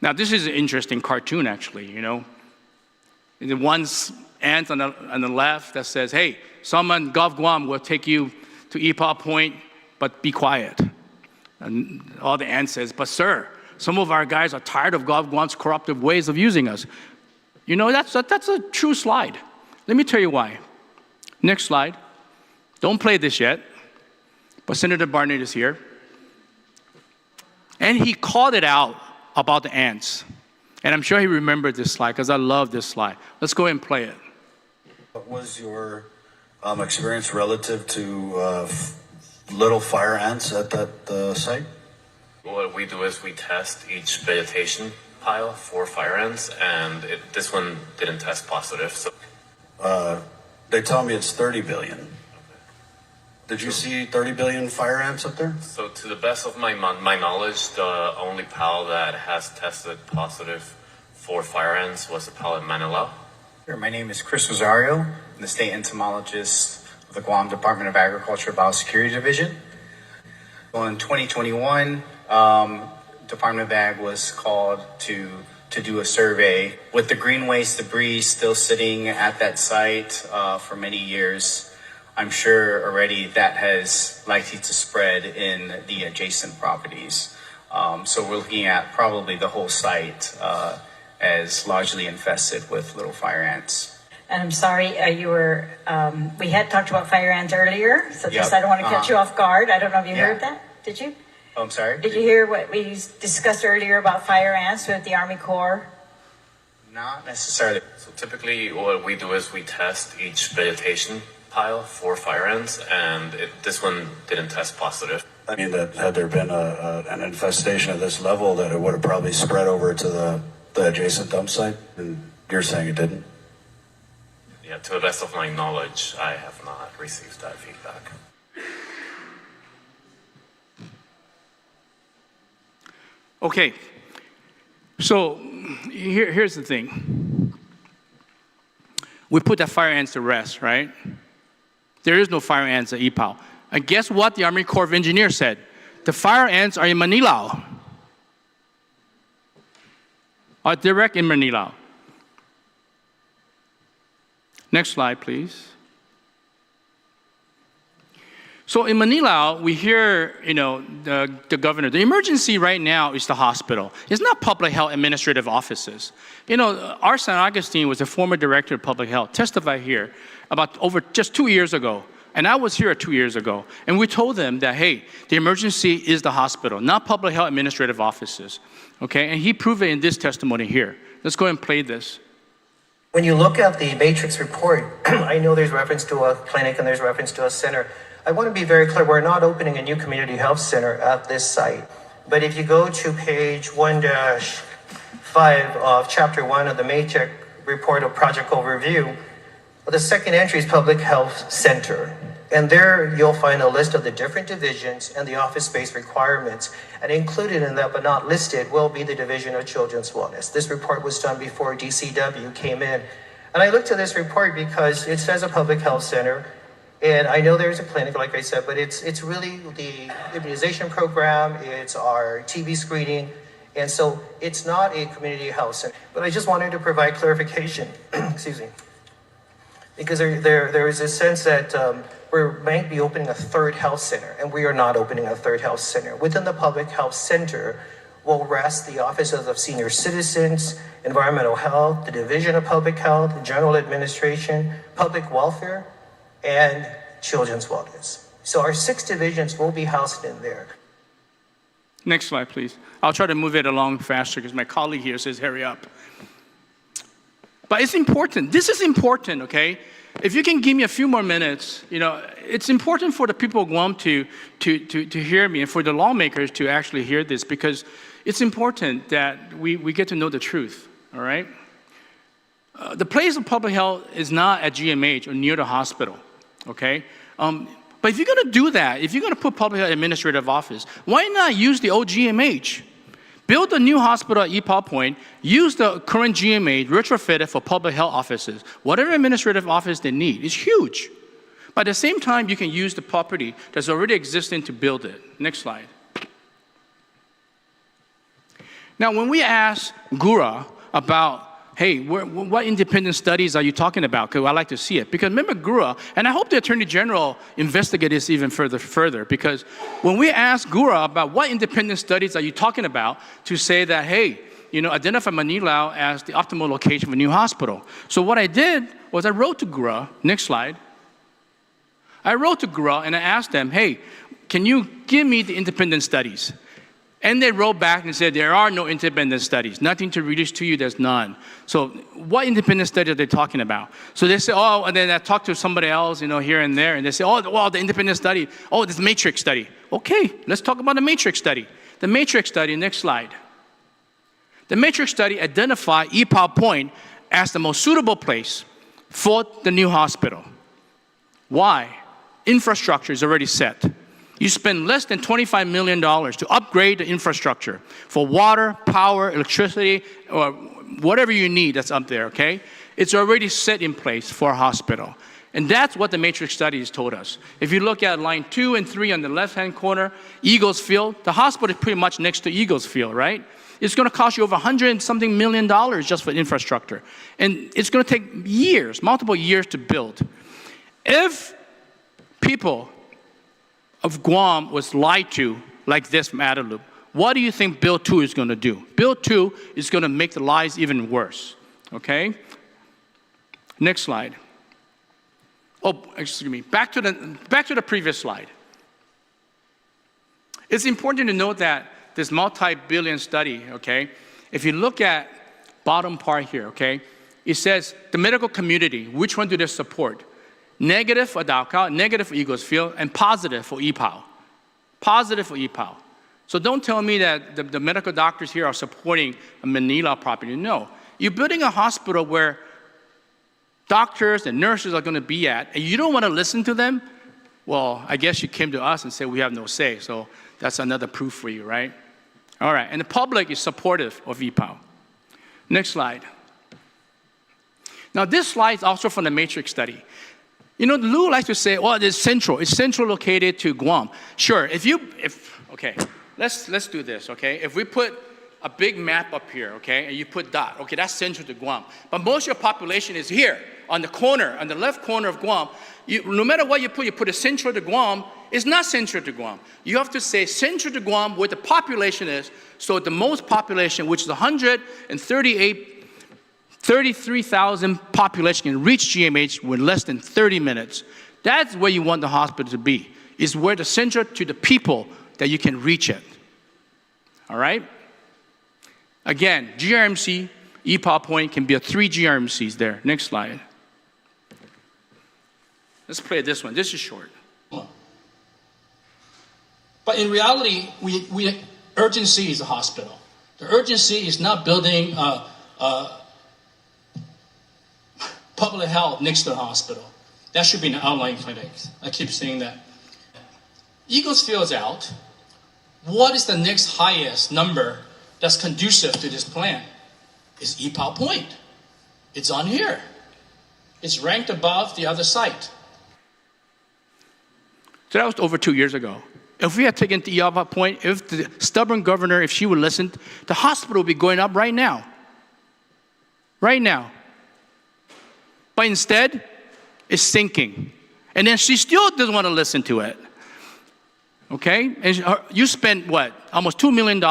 Now, this is an interesting cartoon, actually, you know. The one's ant on the left that says, hey, someone, Gov Guam, will take you to EPAL Point, but be quiet. And all the ant says, but sir, some of our guys are tired of Guam's corruptive ways of using us. You know, that's a true slide. Let me tell you why. Next slide. Don't play this yet, but Senator Barnett is here. And he called it out about the ants. And I'm sure he remembered this slide because I love this slide. Let's go ahead and play it. What was your experience relative to little fire ants at that site? What we do is we test each vegetation pile for fire ants, and this one didn't test positive. So They tell me it's 30 billion. Did you see 30 billion fire ants up there? So to the best of my knowledge, the only pile that has tested positive for fire ants was the pile at MANGILAO. My name is Chris Rosario. I'm the state entomologist of the Guam Department of Agriculture Biosecurity Division. Well, in 2021, Department of Ag was called to do a survey with the green waste debris still sitting at that site for many years. I'm sure already that has likely to spread in the adjacent properties. So we're looking at probably the whole site as largely infested with little fire ants. And I'm sorry, we had talked about fire ants earlier, so just Yep. I don't want to catch you off guard. I don't know if you Yeah. heard that. Did you? Oh, I'm sorry? Did you hear what we discussed earlier about fire ants with the Army Corps? Not necessarily. So typically what we do is we test each vegetation pile for fire ants, and this one didn't test positive. I mean, that had there been an infestation at this level, that it would have probably spread over to the adjacent dump site, and you're saying it didn't? Yeah, to the best of my knowledge, I have not received that feedback. Okay, so here's the thing. We put the fire ants to rest, right? There is no fire ants at IPAO. And guess what the Army Corps of Engineers said? The fire ants are in MANGILAO. Are direct in MANGILAO. Next slide, please. So in MANGILAO, we hear, the governor, the emergency right now is the hospital. It's not public health administrative offices. Our San Augustine was a former director of public health, testified here about just 2 years ago. And I was here 2 years ago. And we told them that, hey, the emergency is the hospital, not public health administrative offices. Okay, and he proved it in this testimony here. Let's go ahead and play this. When you look at the matrix report, I know there's reference to a clinic and there's reference to a center. I want to be very clear, we're not opening a new community health center at this site. But if you go to page 1-5 of chapter 1 of the matrix report of project overview, the second entry is public health center. And there you'll find a list of the different divisions and the office space requirements. And included in that, but not listed, will be the Division of Children's Wellness. This report was done before DCW came in. And I looked at this report because it says a public health center. And I know there's a clinic, like I said, but it's really the immunization program, it's our TB screening, and so it's not a community health center. But I just wanted to provide clarification, excuse me, because there is a sense that we might be opening a third health center, and we are not opening a third health center. Within the public health center will rest the offices of senior citizens, environmental health, the Division of Public Health, general administration, public welfare, and children's wellness. So our 6 divisions will be housed in there. Next slide, please. I'll try to move it along faster because my colleague here says hurry up. But it's important. This is important, okay? If you can give me a few more minutes, it's important for the people of Guam to hear me and for the lawmakers to actually hear this, because it's important that we get to know the truth, all right? The place of public health is not at GMH or near the hospital, okay? But if you're going to do that, if you're going to put public health administrative office, why not use the old GMH? Build a new hospital at IPAO Point, use the current GMH, retrofit it for public health offices. Whatever administrative office they need, it's huge. But at the same time, you can use the property that's already existing to build it. Next slide. Now, when we asked Gura about hey, what independent studies are you talking about? Because I'd like to see it. Because remember Gura, and I hope the Attorney General investigate this even further, because when we asked Gura about what independent studies are you talking about to say that, hey, identify MANGILAO as the optimal location for a new hospital. So what I did was I wrote to Gura, next slide. I wrote to Gura and I asked them, hey, can you give me the independent studies? And they wrote back and said, there are no independent studies. Nothing to release to you, there's none. So what independent study are they talking about? So they say, oh, and then I talked to somebody else, here and there, and they say, oh, well, the independent study, oh, this matrix study. Okay, let's talk about the matrix study. The matrix study, next slide. The matrix study identified EPAL Point as the most suitable place for the new hospital. Why? Infrastructure is already set. You spend less than $25 million to upgrade the infrastructure for water, power, electricity, or whatever you need that's up there, okay? It's already set in place for a hospital. And that's what the matrix studies told us. If you look at line 2 and 3 on the left-hand corner, Eagles Field, the hospital is pretty much next to Eagles Field, right? It's going to cost you over $100-something million just for infrastructure. And it's going to take years, multiple years to build. If people of Guam was lied to like this from Adelup, what do you think Bill 2 is going to do? Bill 2 is going to make the lies even worse, okay? Next slide. Oh, excuse me, back to the previous slide. It's important to note that this multi-billion study, okay, if you look at bottom part here, okay, it says the medical community, which one do they support? Negative for DAOCA, negative for Eagles Field, and positive for EPAL. Positive for EPAL. So don't tell me that the medical doctors here are supporting a MANGILAO property. No. You're building a hospital where doctors and nurses are going to be at, and you don't want to listen to them? Well, I guess you came to us and said we have no say. So that's another proof for you, right? All right. And the public is supportive of EPAL. Next slide. Now, this slide is also from the matrix study. Lou likes to say, well, it's central located to Guam. Sure, okay, let's do this, okay? If we put a big map up here, okay, and you put dot, okay, that's central to Guam. But most of your population is here, on the corner, on the left corner of Guam. No matter what you put a central to Guam, it's not central to Guam. You have to say central to Guam where the population is, so the most population, which is 33,000 population can reach GMH with less than 30 minutes. That's where you want the hospital to be, is where the center to the people that you can reach it. All right? Again, GRMC, EPAL Point can be 3 GRMCs there. Next slide. Let's play this one. This is short. But in reality, urgency is a hospital. The urgency is not building public health next to the hospital. That should be an outlying clinic. I keep saying that. Eagles Field is out. What is the next highest number that's conducive to this plan? It's EPAL Point. It's on here. It's ranked above the other site. So that was over 2 years ago. If we had taken the EPAL Point, if the stubborn governor, if she would listen, the hospital would be going up right now. Right now. But instead, it's sinking. And then she still doesn't want to listen to it. Okay? And you spent, what? Almost $2 million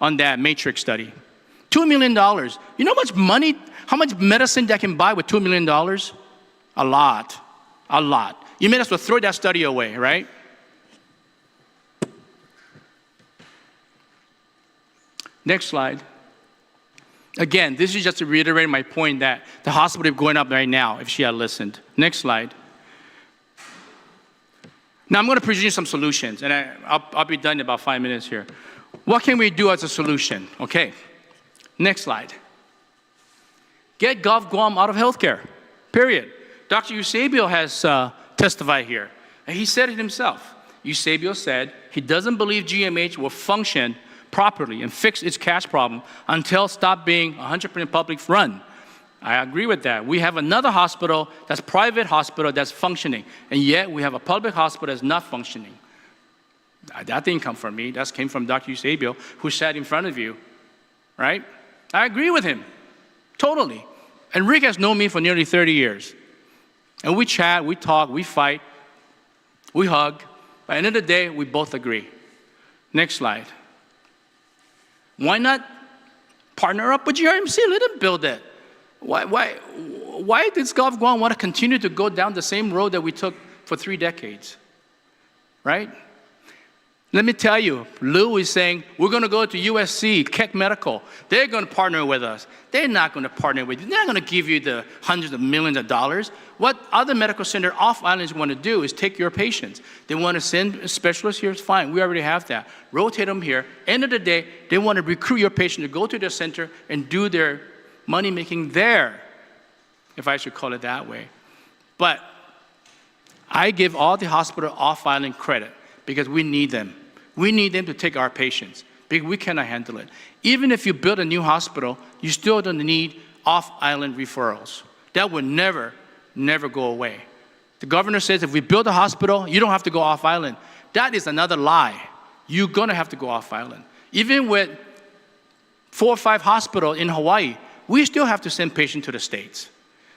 on that matrix study. $2 million. You know how much money, how much medicine that can buy with $2 million? A lot. A lot. You may as well throw that study away, right? Next slide. Again, this is just to reiterate my point that the hospital is going up right now if she had listened. Next slide. Now I'm going to present you some solutions, and I'll be done in about 5 minutes here. What can we do as a solution? Okay. Next slide. Get Gov Guam out of healthcare, period. Dr. Eusebio has testified here, and he said it himself. Eusebio said he doesn't believe GMH will function properly and fix its cash problem until stop being 100% public run. I agree with that. We have another hospital that's private hospital that's functioning, and yet we have a public hospital that's not functioning. That didn't come from me. That came from Dr. Eusebio, who sat in front of you, right? I agree with him. Totally. And Rick has known me for nearly 30 years. And we chat, we talk, we fight, we hug. By the end of the day, we both agree. Next slide. Why not partner up with GRMC? Let them build it. Why does Gov Guam want to continue to go down the same road that we took for 3 decades? Right? Let me tell you, Lou is saying, we're going to go to USC, Keck Medical. They're going to partner with us. They're not going to partner with you. They're not going to give you the hundreds of millions of dollars. What other medical center off islands want to do is take your patients. They want to send a specialist here, it's fine. We already have that. Rotate them here. End of the day, they want to recruit your patient to go to their center and do their money making there, if I should call it that way. But I give all the hospital off island credit because we need them. We need them to take our patients because we cannot handle it. Even if you build a new hospital, you still don't need off-island referrals. That would never go away. The governor says if we build a hospital, you don't have to go off-island. That is another lie. You're going to have to go off-island. Even with 4 or 5 hospitals in Hawaii, we still have to send patients to the States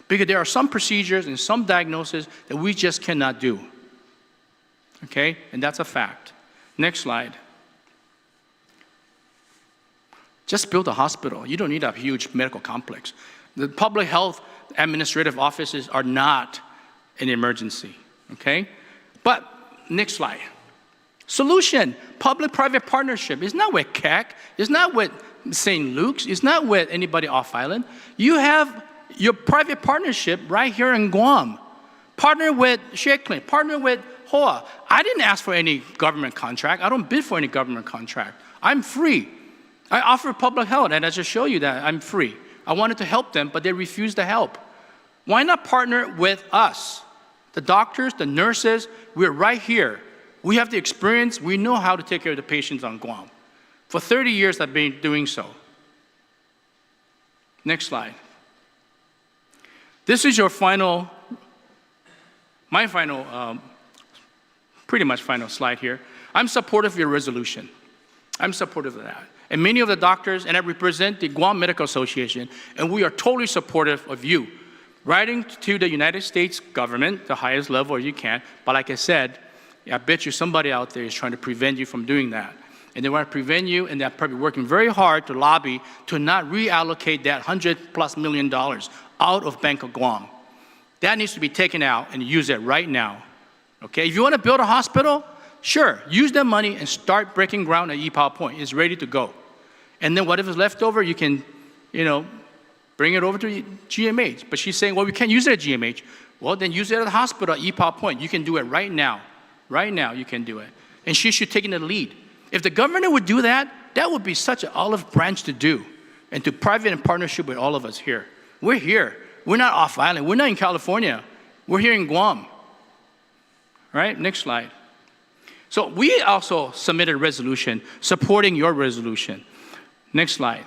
because there are some procedures and some diagnoses that we just cannot do. Okay? And that's a fact. Next slide. Just build a hospital. You don't need a huge medical complex. The public health administrative offices are not an emergency, okay? But next slide. Solution, public-private partnership. It's not with Keck. It's not with St. Luke's. It's not with anybody off-island. You have your private partnership right here in Guam. Partner with Sheay, partner with Hoen. I didn't ask for any government contract. I don't bid for any government contract. I'm free. I offer public health, and I just show you that I'm free. I wanted to help them, but they refused to help. Why not partner with us? The doctors, the nurses, we're right here. We have the experience. We know how to take care of the patients on Guam. For 30 years, I've been doing so. Next slide. This is your final, pretty much final slide here. I'm supportive of your resolution. I'm supportive of that. And many of the doctors, and I represent the Guam Medical Association, and we are totally supportive of you. Writing to the United States government, the highest level you can, but like I said, I bet you somebody out there is trying to prevent you from doing that. And they want to prevent you, and they're probably working very hard to lobby to not reallocate that $100+ million out of Bank of Guam. That needs to be taken out and use it right now. Okay, if you want to build a hospital, sure, use that money and start breaking ground at EPAL Point. It's ready to go. And then whatever's left over, you can, bring it over to GMH. But she's saying, well, we can't use it at GMH. Well, then use it at the hospital at EPAL Point. You can do it right now. Right now, you can do it. And she should take in the lead. If the governor would do that, that would be such an olive branch to do. And to private in partnership with all of us here. We're here. We're not off island. We're not in California. We're here in Guam. All right, next slide. So we also submitted a resolution supporting your resolution. Next slide.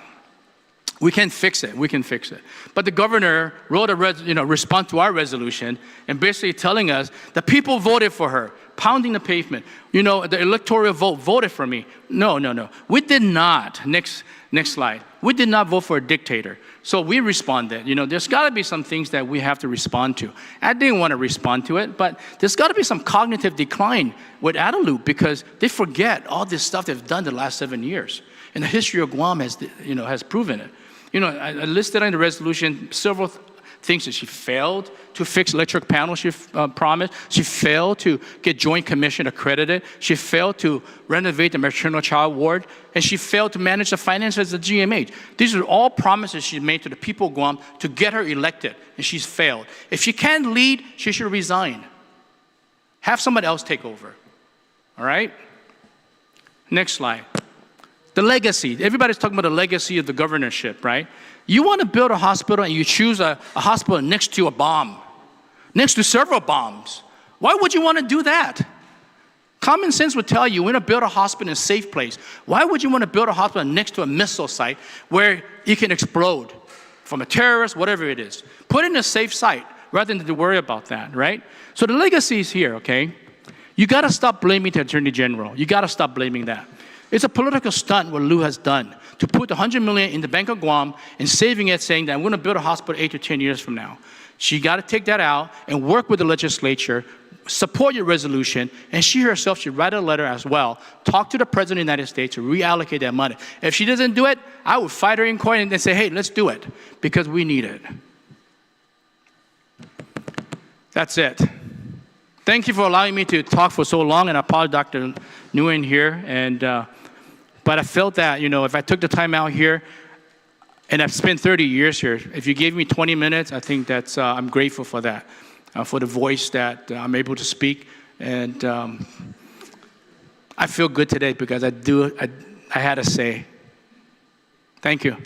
We can fix it. We can fix it. But the governor wrote a response to our resolution and basically telling us the people voted for her, pounding the pavement. The electoral vote voted for me. No. We did not. Next slide. We did not vote for a dictator. So we responded. There's got to be some things that we have to respond to. I didn't want to respond to it, but there's got to be some cognitive decline with Adelup because they forget all this stuff they've done the last 7 years. And the history of Guam has proven it. I listed in the resolution several things that she failed to fix electric panels she promised. She failed to get Joint Commission accredited. She failed to renovate the maternal child ward. And she failed to manage the finances of the GMH. These are all promises she made to the people of Guam to get her elected, and she's failed. If she can't lead, she should resign. Have somebody else take over. All right? Next slide. The legacy. Everybody's talking about the legacy of the governorship, right? You want to build a hospital and you choose a hospital next to a bomb, next to several bombs. Why would you want to do that? Common sense would tell you want to build a hospital in a safe place. Why would you want to build a hospital next to a missile site where it can explode from a terrorist, whatever it is? Put it in a safe site rather than to worry about that, right? So the legacy is here, okay? You got to stop blaming the Attorney General. You got to stop blaming that. It's a political stunt what Lou has done to put $100 million in the Bank of Guam and saving it, saying that I'm going to build a hospital 8 to 10 years from now. She got to take that out and work with the legislature, support your resolution, and she herself should write a letter as well, talk to the President of the United States to reallocate that money. If she doesn't do it, I would fight her in court and then say, hey, let's do it, because we need it. That's it. Thank you for allowing me to talk for so long, and I apologize, Dr. Nguyen here. But I felt that, if I took the time out here, and I've spent 30 years here, if you gave me 20 minutes, I think that's, I'm grateful for that, for the voice that I'm able to speak. And I feel good today because I had a say. Thank you.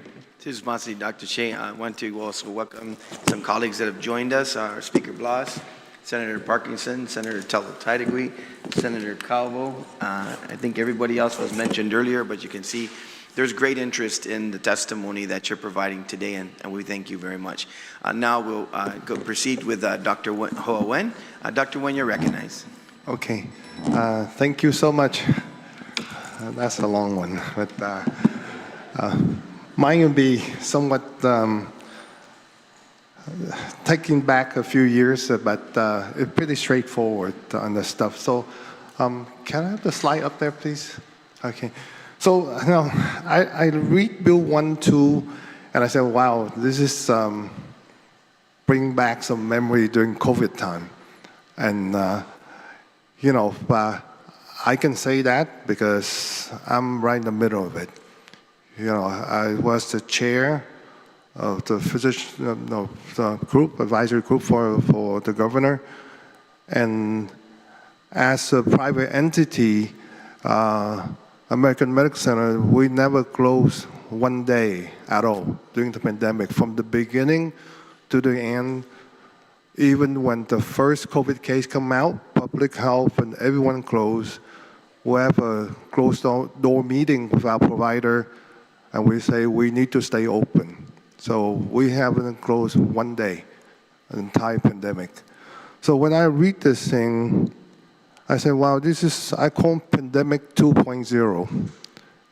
This is Masi, Dr. Sheay. I want to also welcome some colleagues that have joined us, our Speaker Blas, Senator Parkinson, Senator Talataitigui, Senator Calvo. I think everybody else was mentioned earlier, but you can see there's great interest in the testimony that you're providing today, and we thank you very much. Now we'll proceed with Dr. Hoen. Dr. Nguyen, you're recognized. Okay. Thank you so much. That's a long one, but mine will be somewhat taking back a few years, but it's pretty straightforward on the stuff. So can I have the slide up there, please? Okay. So now I read Bill 1-2, and I said, wow, this is bring back some memory during COVID time. And, I can say that because I'm right in the middle of it. I was the chair of the the group, advisory group for the governor. And as a private entity, American Medical Center, we never closed one day at all during the pandemic. From the beginning to the end, even when the first COVID case came out, public health and everyone closed, we have a closed door meeting with our provider, and we say we need to stay open. So we haven't closed one day, the entire pandemic. So when I read this thing, I say, wow, I call pandemic 2.0.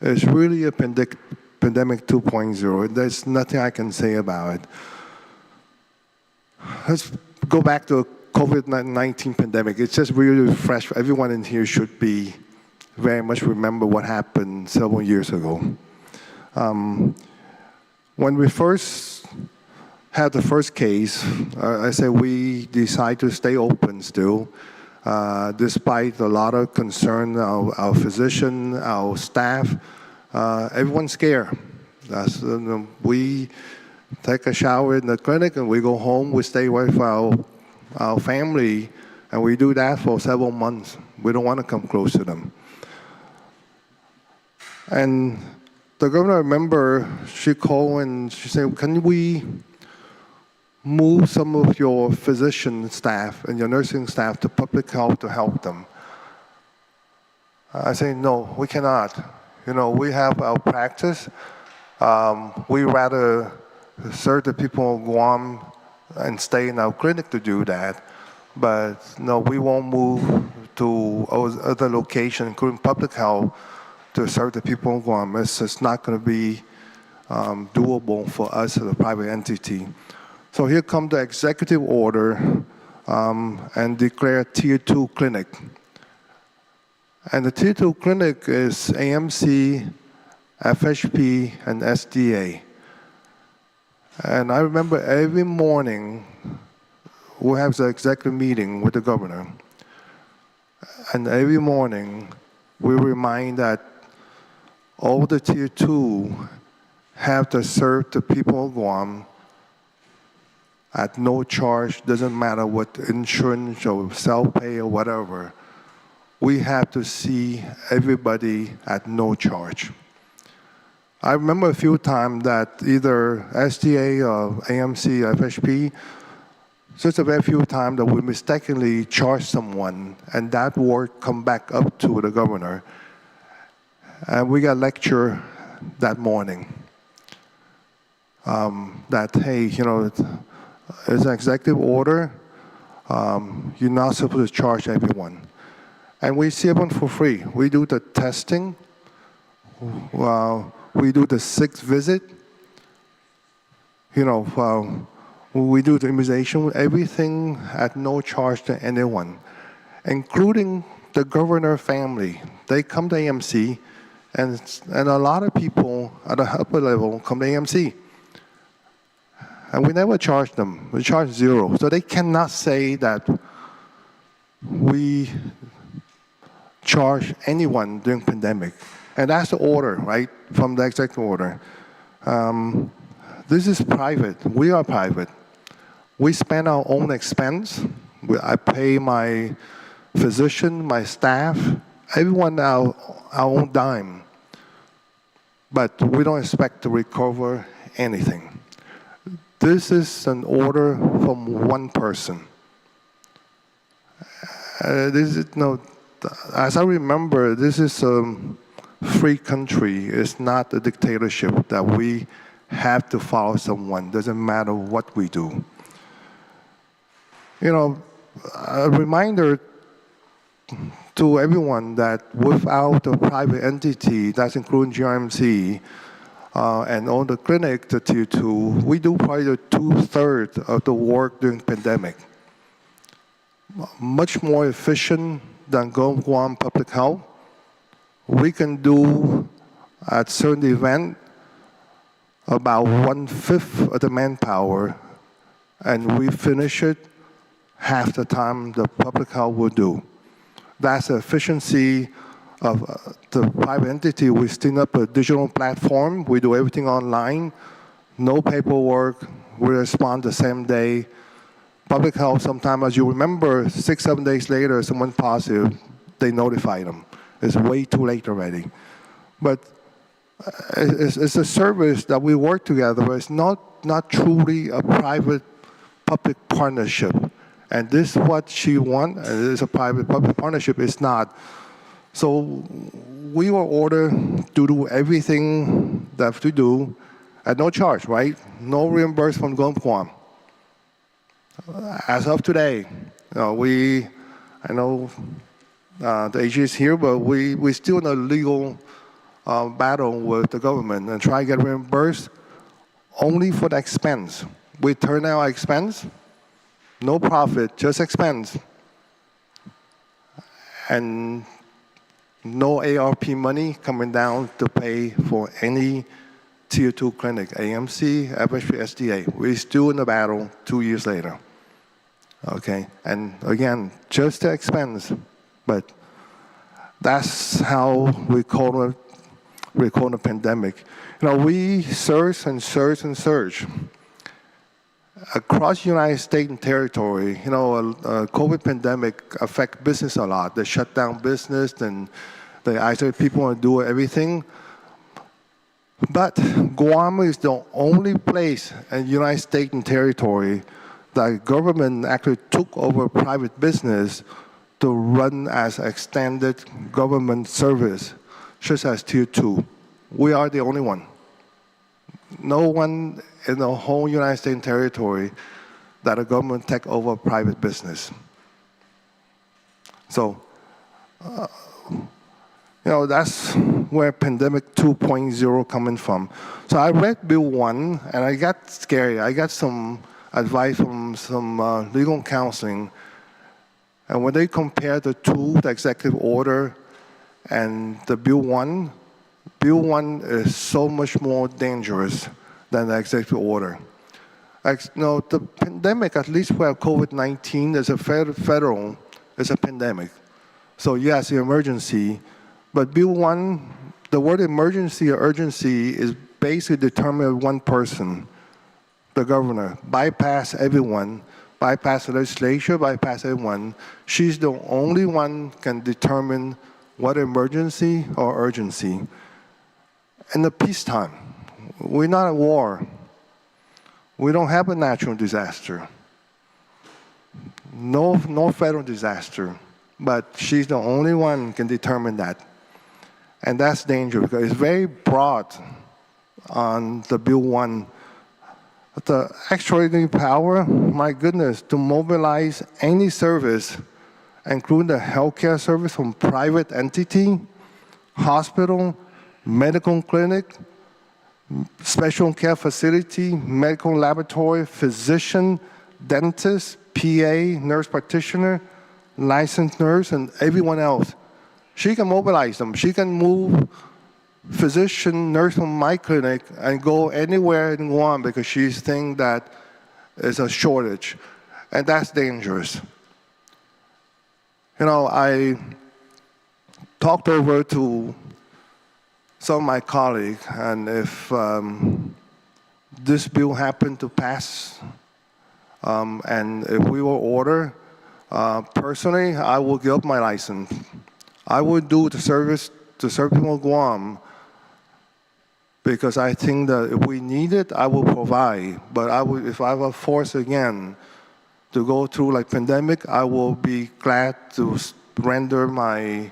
It's really a pandemic 2.0. There's nothing I can say about it. Let's go back to COVID-19 pandemic. It's just really fresh. Everyone in here should be very much remember what happened several years ago. When we first had the first case, I said we decided to stay open still, despite a lot of concern, our physician, our staff, everyone's scared. We take a shower in the clinic and we go home, we stay with our family, and we do that for several months. We don't want to come close to them. And the governor, I remember, she called and she said, can we move some of your physician staff and your nursing staff to public health to help them? I say, no, we cannot. We have our practice. We rather serve the people of Guam and stay in our clinic to do that. But no, we won't move to other locations, including public health, to serve the people of Guam. It's just not going to be doable for us as a private entity. So here comes the executive order and declare Tier 2 clinic. And the Tier 2 clinic is AMC, FHP, and SDA. And I remember every morning we have the executive meeting with the governor. And every morning we remind that all the Tier 2 have to serve the people of Guam at no charge, doesn't matter what insurance or self-pay or whatever. We have to see everybody at no charge. I remember a few times that either SDA or AMC, FHP, just a very few times that we mistakenly charged someone, and that word come back up to the governor. And we got a lecture that morning that, hey, it's an executive order. You're not supposed to charge everyone. And we see everyone for free. We do the testing. we do the 6th visit. You know, we do the immunization, everything at no charge to anyone, including the governor family. They come to AMC, and a lot of people at the upper level come to AMC. And we never charge them. We charge zero. So they cannot say that we charge anyone during pandemic. And that's the order, right, from the executive order. This is private. We are private. We spend our own expense. I pay my physician, my staff, everyone our own dime. But we don't expect to recover anything. This is an order from one person. This is, no, as I remember, this is a free country. It's not a dictatorship that we have to follow someone. Doesn't matter what we do. You know, a reminder to everyone that without a private entity, that's including GRMC, and all the clinic, the Tier 2, we do probably 2/3 of the work during pandemic. Much more efficient than Guam Public Health. We can do at certain event about 1/5 of the manpower, and we finish it half the time the public health will do. That's the efficiency of the private entity. We stand up a digital platform. We do everything online. No paperwork. We respond the same day. Public health, sometimes, as you remember, 6-7 days later, someone positive, they notify them. It's way too late already. But it's a service that we work together. It's not truly a private-public partnership. And this is what she wants, and it is a private-public partnership. It's not. So we were ordered to do everything that to do at no charge, right? No reimbursement from Guam. As of today, I know the AG is here, but we're still in a legal battle with the government and try to get reimbursed only for the expense. We turn our expense, no profit, just expense. And no ARP money coming down to pay for any Tier 2 clinic, AMC, FHP, SDA. We're still in the battle 2 years later. Okay, and again, just the expense, but that's how we call the pandemic. You know, we search and search and search. Across the United States and territory, you know, a COVID pandemic affect business a lot. They shut down business and they isolate people and do everything. But Guam is the only place in the United States and territory that government actually took over private business to run as extended government service, such as Tier 2. We are the only one. No one in the whole United States and territory that the government take over private business. So, you know, that's where pandemic 2.0 coming from. So I read Bill 1 and I got scary. I got some advice from some legal counseling. And when they compare the two, the executive order and the Bill 1 is so much more dangerous than the executive order. No, the pandemic, at least for COVID-19, is a federal, it's a pandemic. So yes, the emergency, but Bill 1, the word emergency or urgency is basically determined by one person, the governor. Bypass everyone, bypass the legislature, bypass everyone. She's the only one can determine what emergency or urgency. In the peacetime, we're not at war. We don't have a natural disaster. No federal disaster. But she's the only one who can determine that. And that's dangerous because it's very broad on the Bill 1. The extraordinary power, my goodness, to mobilize any service, including the healthcare service from private entity, hospital, medical clinic, special care facility, medical laboratory, physician, dentist, PA, nurse practitioner, licensed nurse, and everyone else. She can mobilize them. She can move physician, nurse from my clinic and go anywhere in Guam because she's thinking that is a shortage. And that's dangerous. You know, I talked over to some of my colleagues, and if this bill happened to pass, and if we were ordered, personally, I will give up my license. I would do the service to serve people in Guam because I think that if we need it, I will provide. But I would, if I were forced again to go through like pandemic, I will be glad to render my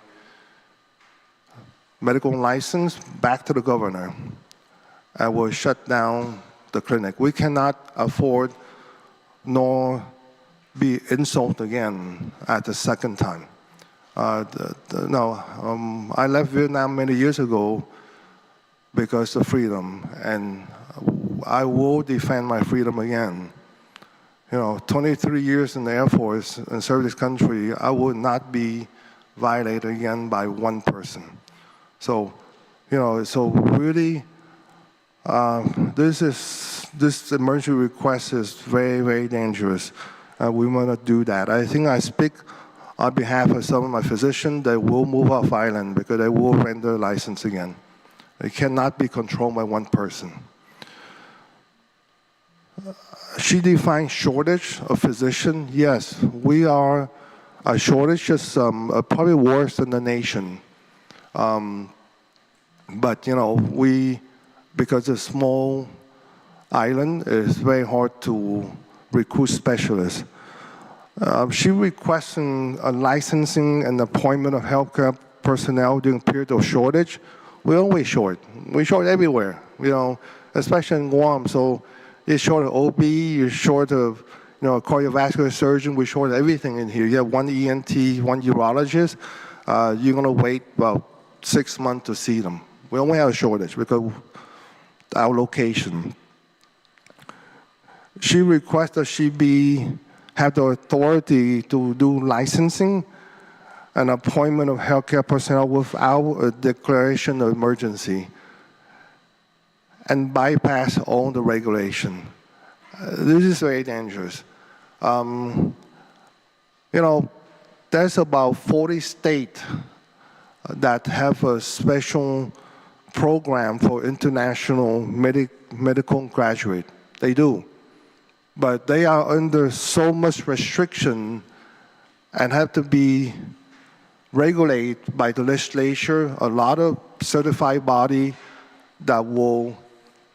medical license back to the governor. I will shut down the clinic. We cannot afford nor be insulted again at the second time. I left Vietnam many years ago because of freedom, and I will defend my freedom again. You know, 23 years in the Air Force and serve this country, I would not be violated again by one person. So, you know, so really, this emergency request is very, very dangerous. We want to do that. I think I speak on behalf of some of my physicians that will move off island because they will render license again. It cannot be controlled by one person. She defines shortage of physicians. Yes, we are a shortage, just probably worse than the nation. But you know, because it's a small island, it's very hard to recruit specialists. She requesting a licensing and appointment of healthcare personnel during a period of shortage. We're always short. We're short everywhere, you know, especially in Guam. So you're short of OB, you're short of, you know, a cardiovascular surgeon. We're short of everything in here. You have one ENT, one urologist. You're going to wait about 6 months to see them. We only have a shortage because of our location. She requests that she have the authority to do licensing and appointment of healthcare personnel without a declaration of emergency and bypass all the regulation. This is very dangerous. You know, there's about 40 states that have a special program for international medical graduate. They do. But they are under so much restriction and have to be regulated by the legislature, a lot of certified body that will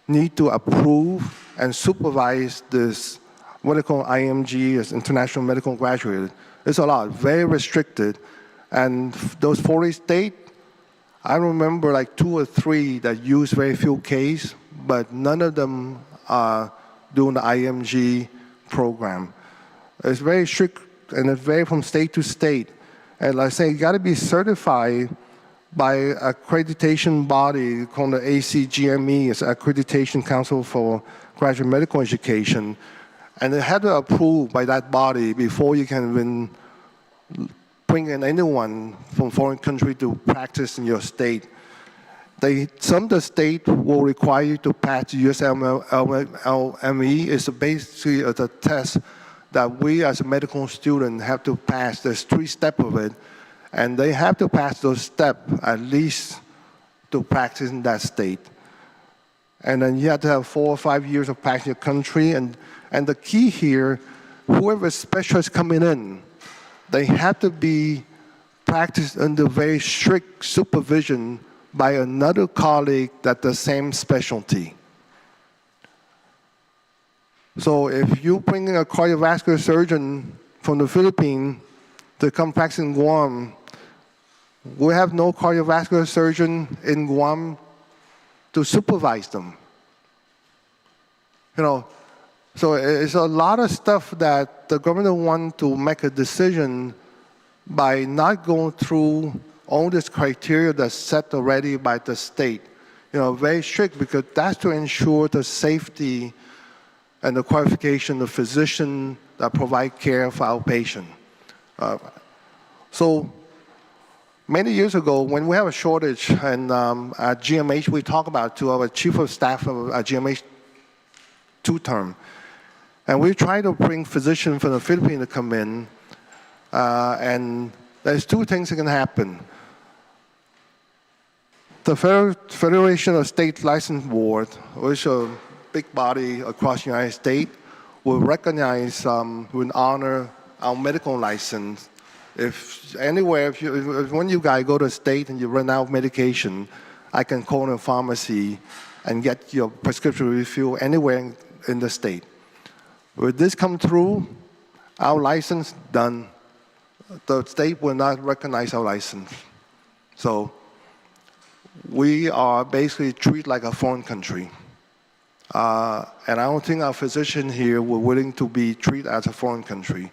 need to approve and supervise this, what they call IMG, as International Medical Graduate. It's a lot, very restricted. And those 40 states, I remember like 2 or 3 that use very few cases, but none of them are doing the IMG program. It's very strict, and it varies from state to state. And like I say, you got to be certified by accreditation body called the ACGME, it's Accreditation Council for Graduate Medical Education, and it had to approve by that body before you can even bring in anyone from foreign country to practice in your state. Some of the states will require you to pass USLME. It's basically a test that we as a medical student have to pass. There's 3 steps of it, and they have to pass those steps at least to practice in that state. And then you have to have 4 or 5 years of practice in your country, and the key here, whoever specialist coming in, they have to be practiced under very strict supervision by another colleague that the same specialty. So if you bring in a cardiovascular surgeon from the Philippines to come practice in Guam, we have no cardiovascular surgeon in Guam to supervise them. You know, so it's a lot of stuff that the government wants to make a decision by not going through all this criteria that's set already by the state. very strict, because that's to ensure the safety and the qualification of physician that provide care for our patient. So many years ago, when we have a shortage, and at GMH, we talk about to our chief of staff of GMH two-term, and we try to bring physicians from the Philippines to come in, and there's two things that can happen. The Federation of State License Board, which is a big body across the United States, will recognize, will honor our medical license. If anywhere, if when you guys go to a state and you run out of medication, I can call a pharmacy and get your prescription refilled anywhere in the state. Will this come through, our license done, the state will not recognize our license. So we are basically treated like a foreign country. And I don't think our physicians here were willing to be treated as a foreign country.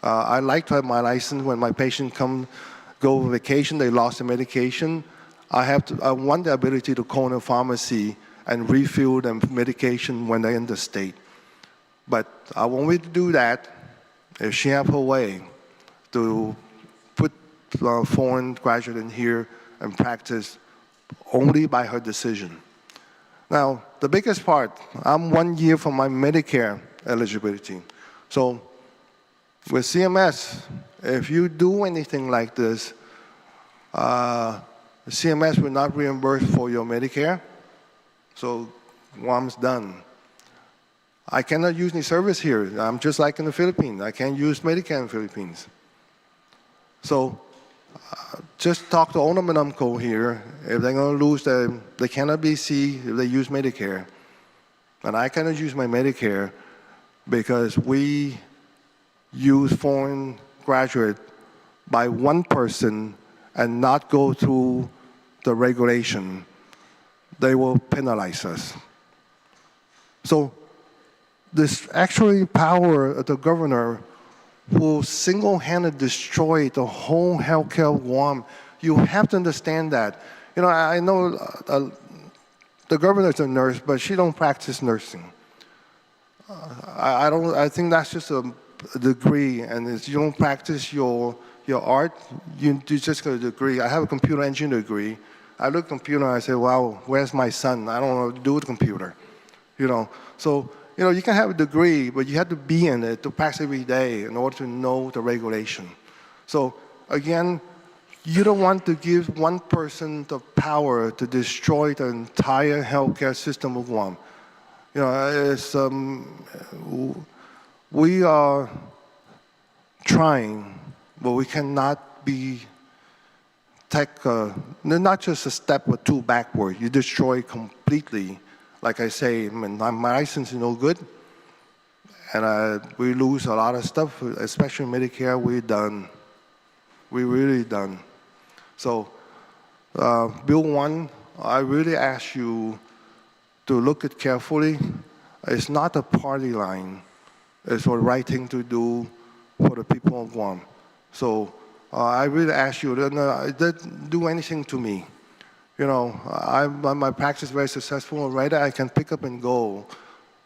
I like to have my license when my patient go on vacation, they lost their medication. I want the ability to call a pharmacy and refill them medication when they're in the state. But I want me to do that if she have her way to put a foreign graduate in here and practice only by her decision. Now, the biggest part, I'm 1 year from my Medicare eligibility. So with CMS, if you do anything like this, CMS will not reimburse for your Medicare. So Guam's done. I cannot use any service here. I'm just like in the Philippines. I can't use Medicare in the Philippines. So just talk to Onam and Umco here. If they're going to lose, they cannot be C if they use Medicare. And I cannot use my Medicare because we use foreign graduate by one person and not go through the regulation. They will penalize us. So this actually power of the governor will single-handedly destroy the whole healthcare of Guam. You have to understand that. I know the governor's a nurse, but she don't practice nursing. I think that's just a degree, and if you don't practice your art, you just get a degree. I have a computer engineering degree. I look at the computer and I say, wow, where's my son? I don't know what to do with the computer. So you can have a degree, but you have to be in it to practice every day in order to know the regulation. So again, you don't want to give one person the power to destroy the entire healthcare system of Guam. We are trying, but we cannot take not just a step or two backward. You destroy completely. Like I say, my license is no good, and we lose a lot of stuff, especially Medicare. We're done. We're really done. So, Bill 1, I really ask you to look at carefully. It's not a party line. It's the right thing to do for the people of Guam. So, I really ask you, it didn't do anything to me. My practice is very successful already. I can pick up and go,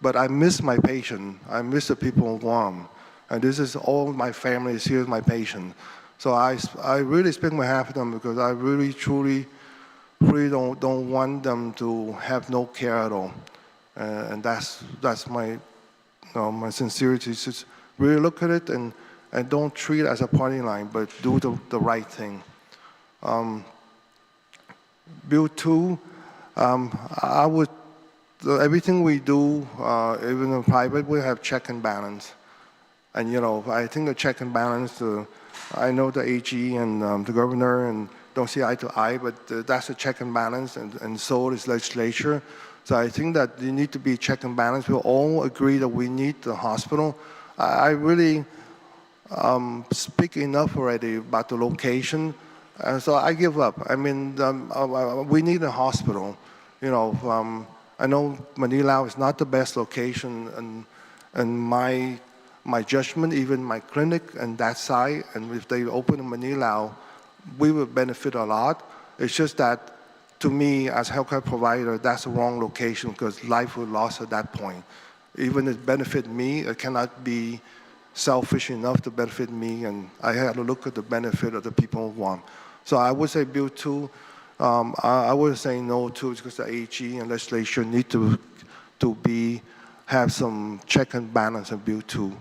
but I miss my patient. I miss the people of Guam, and this is all my family is here, my patient. So I really speak on behalf of them because I really, truly don't want them to have no care at all, and that's my my sincerity. Just really look at it and don't treat it as a party line, but do the right thing. Bill 2, everything we do, even in private, we have check and balance. And I think the check and balance, I know the AG and the governor and don't see eye to eye, but that's a check and balance, and so is legislature. So I think that you need to be check and balance. We all agree that we need the hospital. I really speak enough already about the location. So I give up. I mean, we need a hospital. I know Manilao is not the best location, and my judgment, even my clinic and that side, and if they open in Manilao, we would benefit a lot. It's just that to me, as a healthcare provider, that's the wrong location because life was lost at that point. Even if it benefit me, it cannot be selfish enough to benefit me, and I had to look at the benefit of the people of Guam. So I would say Bill 2, I would say no to it because the AG and legislation need to have some check and balance in Bill 2.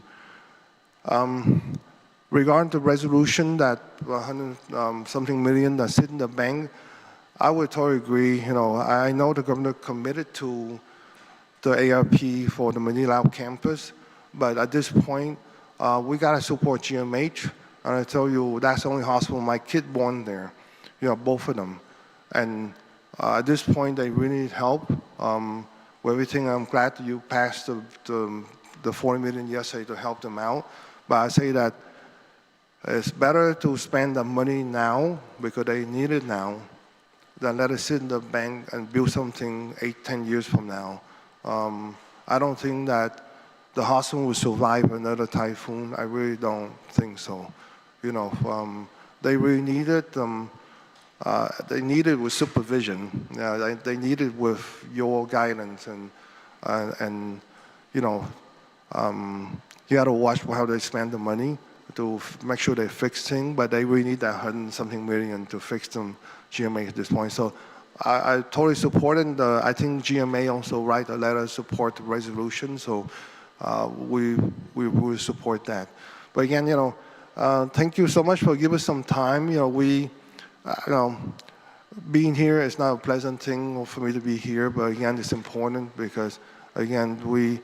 Regarding the resolution that 100 something million that's sitting in the bank, I would totally agree. You know, I know the governor committed to the ARP for the Maga'hågan campus, but at this point, we gotta support GMH, and I tell you, that's the only hospital my kid born there, you know, both of them. And at this point, they really need help. With everything, I'm glad that you passed the 40 million yesterday to help them out, but I say that it's better to spend the money now because they need it now than let it sit in the bank and build something 8-10 years from now. I don't think that the hospital will survive another typhoon. I really don't think so. You know, they really need it. They need it with supervision. They need it with your guidance, and you know, you got to watch how they spend the money to make sure they fix things. But they really need that 100-something million to fix them. GMA at this point. So I totally support it. I think GMA also write a letter support the resolution. So we will support that. But again, you know, thank you so much for giving us some time. You know, you know, being here is not a pleasant thing for me to be here, but again, it's important because again, we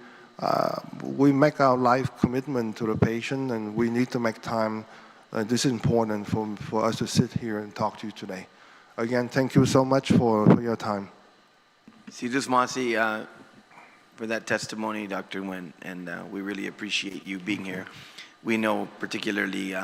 make our life commitment to the patient, and we need to make time. This is important for us to sit here and talk to you today. Again, thank you so much for your time. Sidus Masi, for that testimony, Dr. Nguyen, and we really appreciate you being here. We know particularly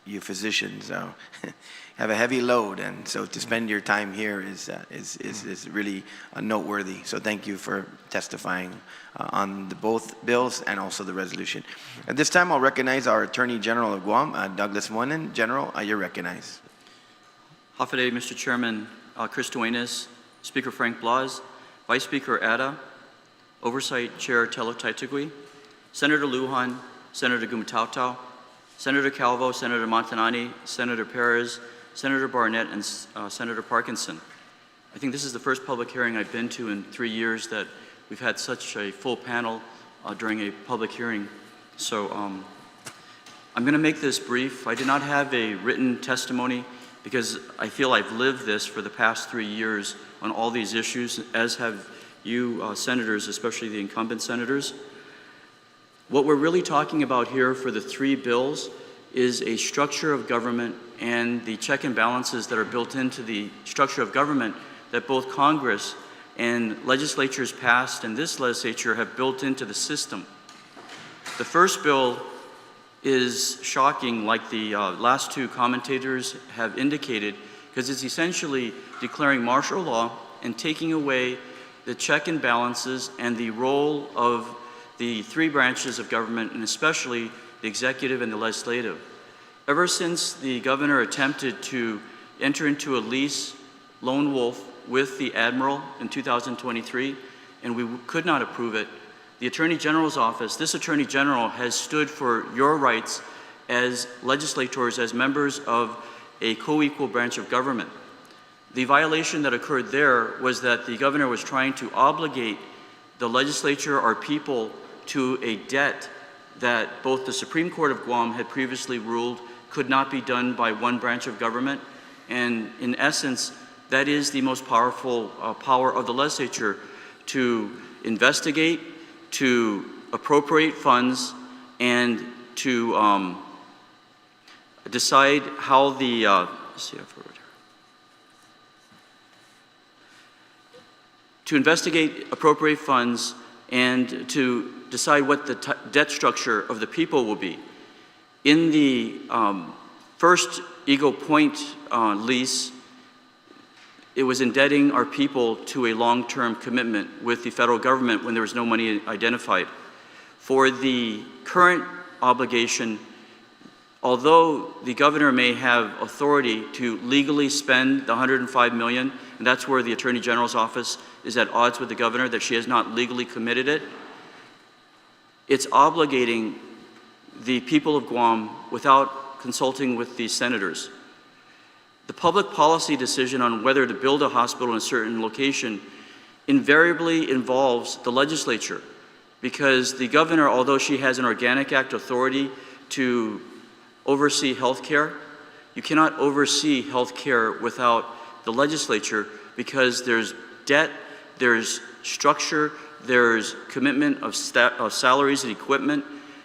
you physicians have a heavy load, and so to spend your time here is really noteworthy. So thank you for testifying on both bills and also the resolution. At this time, I'll recognize our Attorney General of Guam, Douglas Moenen. General, you're recognized. Hafaday, Mr. Chairman, Chris Dueñas, Speaker Frank Blas, Vice Speaker Ada, Oversight Chair Telo Taitigui, Senator Lujan, Senator Gumataotao, Senator Calvo, Senator Matanane, Senator Perez, Senator Barnett, and Senator Parkinson. I think this is the first public hearing I've been to in 3 years that we've had such a full panel during a public hearing. So I'm going to make this brief. I did not have a written testimony because I feel I've lived this for the past 3 years on all these issues, as have you senators, especially the incumbent senators. What we're really talking about here for the 3 bills is a structure of government and the check and balances that are built into the structure of government that both Congress and legislatures past and this legislature have built into the system. The first bill is shocking, like the last 2 commentators have indicated, because it's essentially declaring martial law and taking away the check and balances and the role of the 3 branches of government, and especially the executive and the legislative. Ever since the governor attempted to enter into a lease, lone wolf, with the Admiral in 2023, and we could not approve it, the Attorney General's office, this Attorney General has stood for your rights as legislators, as members of a co-equal branch of government. The violation that occurred there was that the governor was trying to obligate the legislature or people to a debt that both the Supreme Court of Guam had previously ruled could not be done by one branch of government. And in essence, that is the most powerful power of the legislature, to investigate, to appropriate funds, and to decide how the, to investigate, appropriate funds, and to decide what the debt structure of the people will be. In the first Eagle Point lease, it was indebting our people to a long-term commitment with the federal government when there was no money identified. For the current obligation, although the governor may have authority to legally spend the $105 million, and that's where the Attorney General's office is at odds with the governor, that she has not legally committed it, it's obligating the people of Guam without consulting with the senators. The public policy decision on whether to build a hospital in a certain location invariably involves the legislature, because the governor, although she has an Organic Act authority to oversee health care, you cannot oversee health care without the legislature, because there's debt, there's structure, there's commitment of salaries and equipment.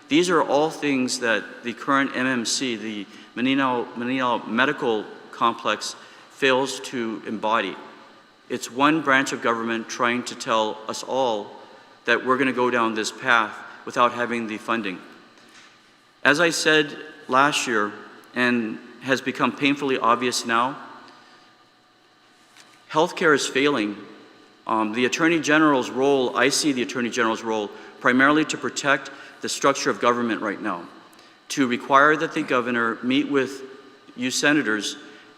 These are all things that the current MMC, the Maga'hågan Medical Complex, fails to embody. It's one branch of government trying to tell us all that we're going to go down this path without having the funding. As I said last year, and has become painfully obvious now, healthcare is failing. The Attorney General's role, I see the Attorney General's role primarily to protect the structure of government right now, to require that the governor meet with you senators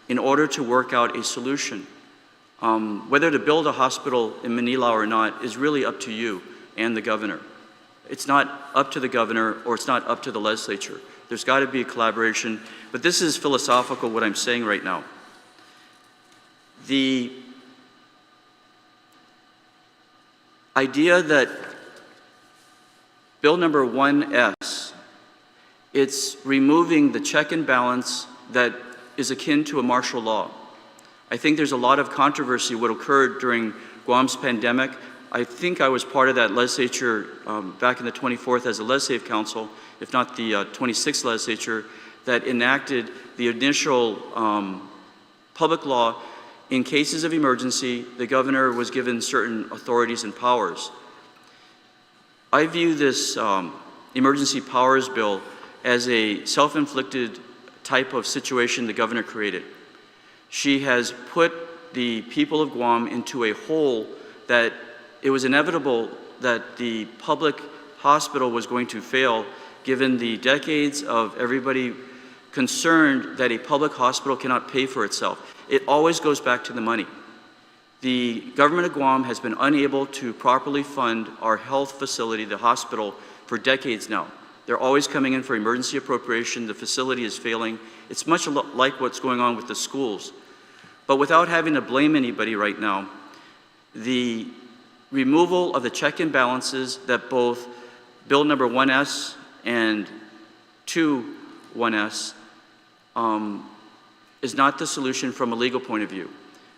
in order to work out a solution. Whether to build a hospital in Manila or not is really up to you and the governor. It's not up to the governor, or it's not up to the legislature. There's got to be a collaboration, but this is philosophical, what I'm saying right now. The idea that Bill number 1S, it's removing the check and balance that is akin to a martial law. I think there's a lot of controversy what occurred during Guam's pandemic. I think I was part of that legislature back in the 24th as a legislative council, if not the 26th legislature, that enacted the initial public law. In cases of emergency, the governor was given certain authorities and powers. I view this emergency powers bill as a self-inflicted type of situation the governor created. She has put the people of Guam into a hole that it was inevitable that the public hospital was going to fail, given the decades of everybody concerned that a public hospital cannot pay for itself. It always goes back to the money. The government of Guam has been unable to properly fund our health facility, the hospital, for decades now. They're always coming in for emergency appropriation. The facility is failing. It's much like what's going on with the schools. But without having to blame anybody right now, the removal of the check and balances that both Bill number 1S and 2-1S is not the solution from a legal point of view,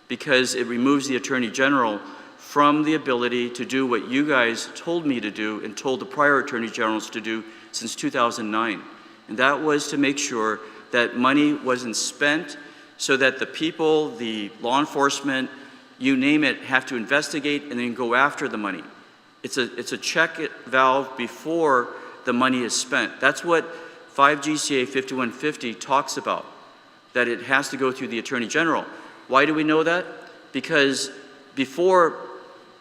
because it removes the Attorney General from the ability to do what you guys told me to do and told the prior Attorney Generals to do since 2009. And that was to make sure that money wasn't spent so that the people, the law enforcement, you name it, have to investigate and then go after the money. It's a check valve before the money is spent. That's what 5 GCA 5150 talks about, that it has to go through the Attorney General. Why do we know that? Because before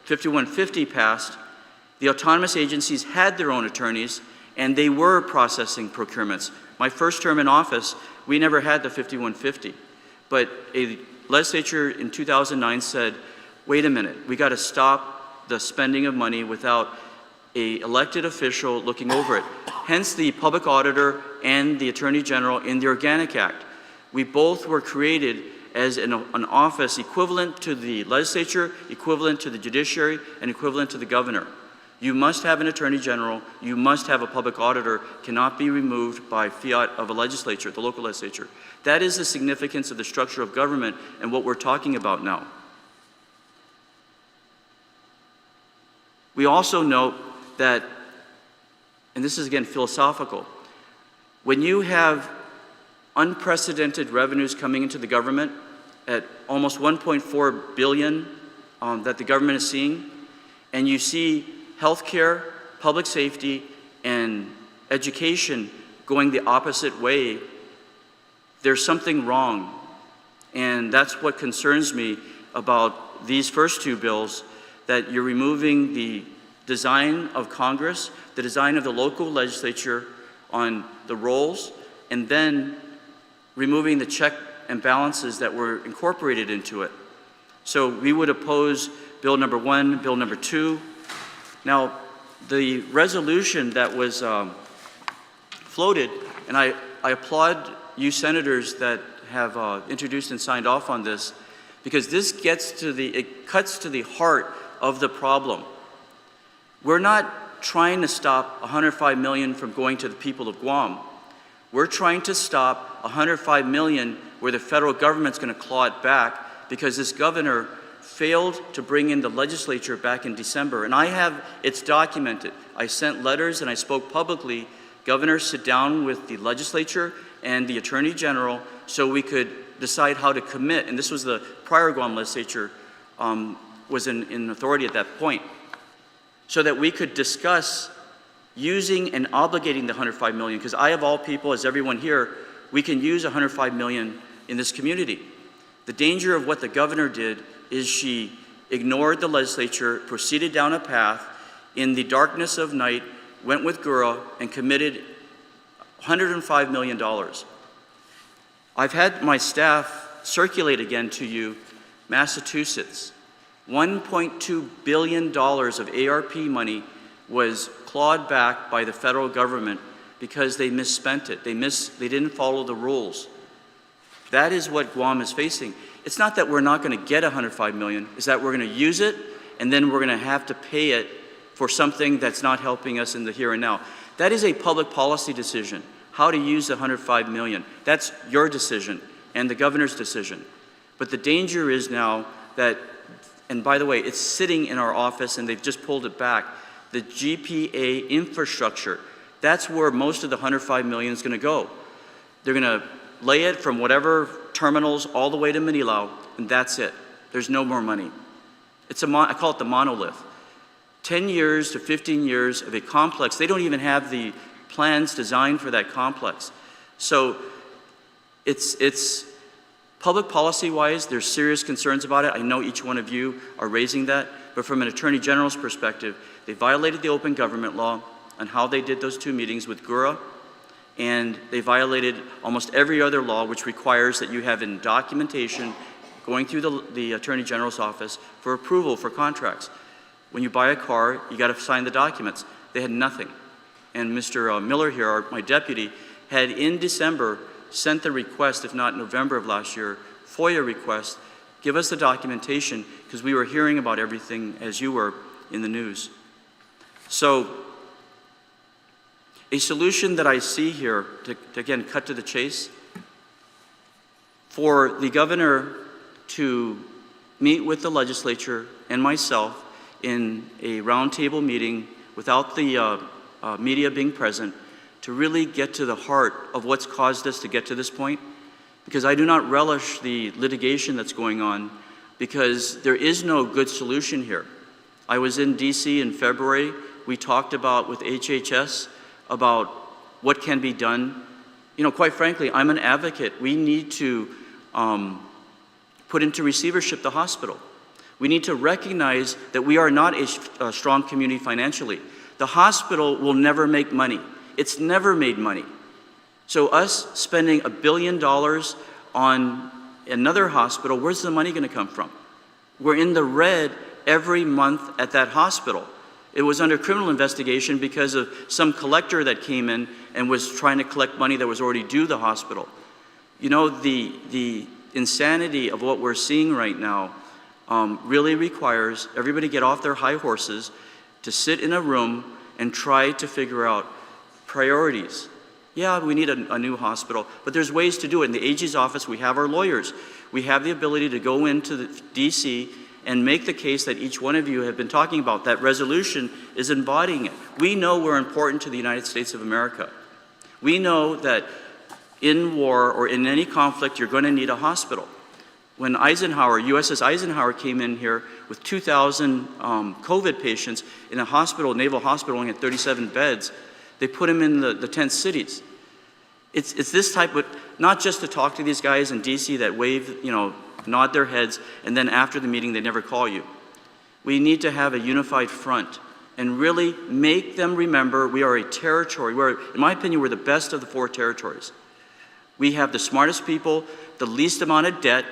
5150 passed, the autonomous agencies had their own attorneys and they were processing procurements. My first term in office, we never had the 5150. But a legislature in 2009 said, wait a minute, we got to stop the spending of money without an elected official looking over it. Hence the public auditor and the Attorney General in the Organic Act. We both were created as an office equivalent to the legislature, equivalent to the judiciary, and equivalent to the governor. You must have an Attorney General, you must have a public auditor, cannot be removed by fiat of a legislature, the local legislature. That is the significance of the structure of government and what we're talking about now. We also note that, and this is again philosophical, when you have unprecedented revenues coming into the government at almost 1.4 billion that the government is seeing, and you see healthcare, public safety, and education going the opposite way, there's something wrong. And that's what concerns me about these first two bills, that you're removing the design of Congress, the design of the local legislature on the roles, and then removing the check and balances that were incorporated into it. So we would oppose Bill number 1, Bill number 2. Now, the resolution that was floated, and I applaud you senators that have introduced and signed off on this, because this it cuts to the heart of the problem. We're not trying to stop $105 million from going to the people of Guam. We're trying to stop $105 million where the federal government's going to claw it back because this governor failed to bring in the legislature back in December. And it's documented. I sent letters and I spoke publicly. Governor, sit down with the legislature and the Attorney General so we could decide how to commit. And this was the prior Guam legislature was in authority at that point. So that we could discuss using and obligating the $105 million, because I, of all people, as everyone here, we can use $105 million in this community. The danger of what the governor did is she ignored the legislature, proceeded down a path, in the darkness of night, went with Gura and committed $105 million. I've had my staff circulate again to you Massachusetts. $1.2 billion of ARP money was clawed back by the federal government because they misspent it. They didn't follow the rules. That is what Guam is facing. It's not that we're not going to get $105 million, it's that we're going to use it and then we're going to have to pay it for something that's not helping us in the here and now. That is a public policy decision, how to use the $105 million. That's your decision and the governor's decision. But the danger is now that, and by the way, it's sitting in our office and they've just pulled it back, the GPA infrastructure, that's where most of the $105 million is going to go. They're going to lay it from whatever terminals all the way to MANGILAO, and that's it. There's no more money. I call it the monolith. 10 years to 15 years of a complex. They don't even have the plans designed for that complex. So it's public policy-wise, there's serious concerns about it. I know each one of you are raising that, but from an Attorney General's perspective, they violated the open government law on how they did those 2 meetings with Gura, and they violated almost every other law which requires that you have in documentation going through the Attorney General's office for approval for contracts. When you buy a car, you got to sign the documents. They had nothing. And Mr. Miller here, my deputy, had in December sent the request, if not November of last year, FOIA request, give us the documentation, because we were hearing about everything as you were in the news. So a solution that I see here, to again cut to the chase, for the governor to meet with the legislature and myself in a roundtable meeting without the media being present, to really get to the heart of what's caused us to get to this point, because I do not relish the litigation that's going on, because there is no good solution here. I was in DC in February. We talked about with HHS about what can be done. You know, quite frankly, I'm an advocate. We need to put into receivership the hospital. We need to recognize that we are not a strong community financially. The hospital will never make money. It's never made money. So us spending $1 billion on another hospital, where's the money going to come from? We're in the red every month at that hospital. It was under criminal investigation because of some collector that came in and was trying to collect money that was already due the hospital. You know, the insanity of what we're seeing right now really requires everybody get off their high horses to sit in a room and try to figure out priorities. Yeah, we need a new hospital, but there's ways to do it. In the AG's office, we have our lawyers. We have the ability to go into the DC and make the case that each one of you have been talking about. That resolution is embodying it. We know we're important to the United States of America. We know that in war or in any conflict, you're going to need a hospital. When Eisenhower, USS Eisenhower came in here with 2,000 COVID patients in a hospital, Naval Hospital, only had 37 beds, they put them in the tent cities. It's this type of, not just to talk to these guys in DC that wave, you know, nod their heads, and then after the meeting, they never call you. We need to have a unified front and really make them remember we are a territory. In my opinion, we're the best of the 4 territories. We have the smartest people, the least amount of debt,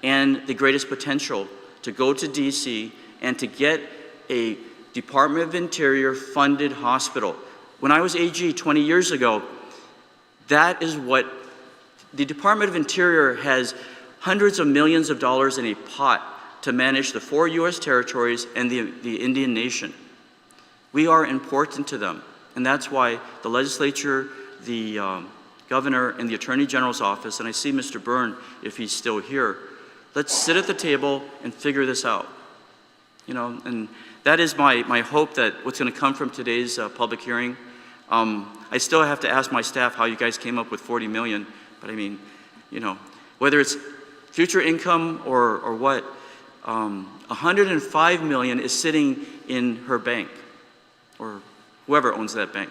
and the greatest potential to go to DC and to get a Department of Interior funded hospital. When I was AG 20 years ago, that is what the Department of Interior has hundreds of millions of dollars in a pot to manage the 4 U.S. territories and the Indian nation. We are important to them, and that's why the legislature, the governor, and the Attorney General's office, and I see Mr. Byrne if he's still here, let's sit at the table and figure this out. You know, and that is my hope that what's going to come from today's public hearing. I still have to ask my staff how you guys came up with 40 million, but I mean, you know, whether it's future income or what, 105 million is sitting in her bank, or whoever owns that bank.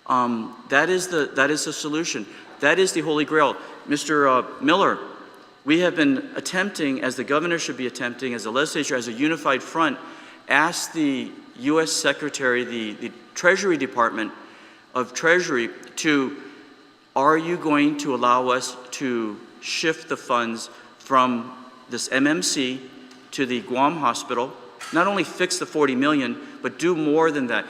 That is the solution. That is the Holy Grail. Mr. Miller, we have been attempting, as the governor should be attempting, as the legislature, as a unified front, ask the U.S. Secretary, the Treasury Department of Treasury are you going to allow us to shift the funds from this MMC to the Guam Hospital, not only fix the 40 million, but do more than that.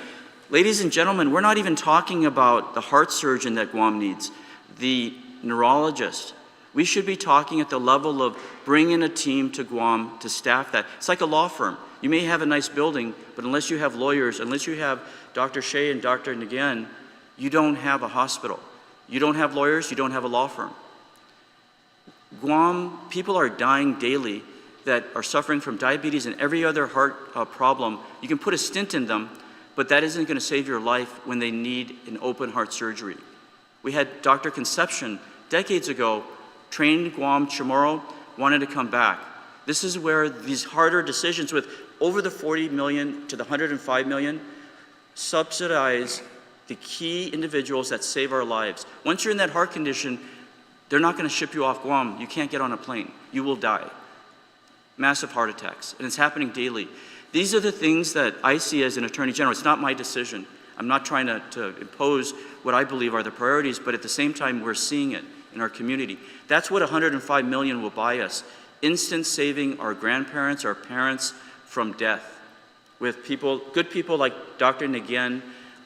Ladies and gentlemen, we're not even talking about the heart surgeon that Guam needs, the neurologist. We should be talking at the level of bringing a team to Guam to staff that. It's like a law firm. You may have a nice building, but unless you have lawyers, unless you have Dr. Sheay and Dr. Nguyen, you don't have a hospital. You don't have lawyers, you don't have a law firm. Guam, people are dying daily that are suffering from diabetes and every other heart problem. You can put a stent in them, but that isn't going to save your life when they need an open heart surgery. We had Dr. Concepcion decades ago, trained Guam Chamorro, wanted to come back. This is where these harder decisions with over the 40 million to the 105 million subsidize the key individuals that save our lives. Once you're in that heart condition, they're not going to ship you off Guam. You can't get on a plane. You will die. Massive heart attacks, and it's happening daily. These are the things that I see as an Attorney General. It's not my decision. I'm not trying to impose what I believe are the priorities, but at the same time, we're seeing it in our community. That's what 105 million will buy us. Instant saving our grandparents, our parents from death with people, good people like Dr. Nguyen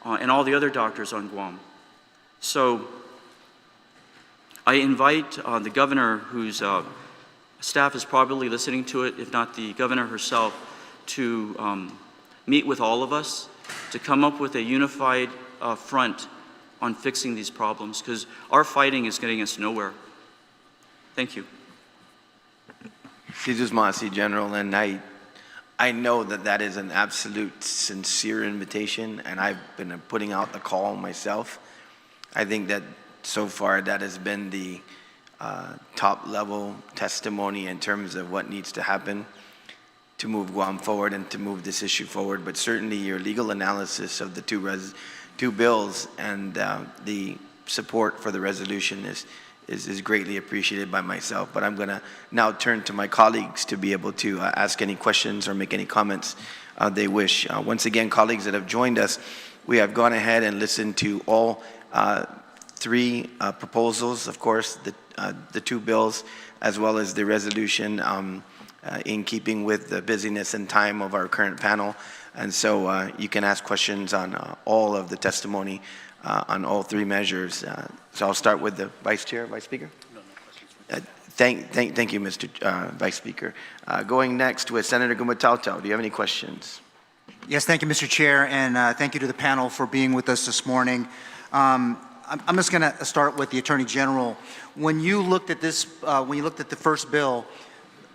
and all the other doctors on Guam. So I invite the governor, whose staff is probably listening to it, if not the governor herself, to meet with all of us to come up with a unified front on fixing these problems, because our fighting is getting us nowhere. Thank you. Jesus Masi, General, and I know that that is an absolute sincere invitation, and I've been putting out the call myself. I think that so far that has been the top level testimony in terms of what needs to happen to move Guam forward and to move this issue forward. But certainly your legal analysis of the two bills and the support for the resolution is greatly appreciated by myself. But I'm going to now turn to my colleagues to be able to ask any questions or make any comments they wish. Once again, colleagues that have joined us, we have gone ahead and listened to all three proposals, of course, the two bills, as well as the resolution in keeping with the busyness and time of our current panel. And so you can ask questions on all of the testimony on all three measures. So I'll start with the Vice Speaker. No questions. Thank you, Mr. Vice Speaker. Going next with Senator Gumataotao. Do you have any questions? Yes, thank you, Mr. Chair, and thank you to the panel for being with us this morning. I'm just going to start with the Attorney General. When you looked at this, when you looked at the first bill,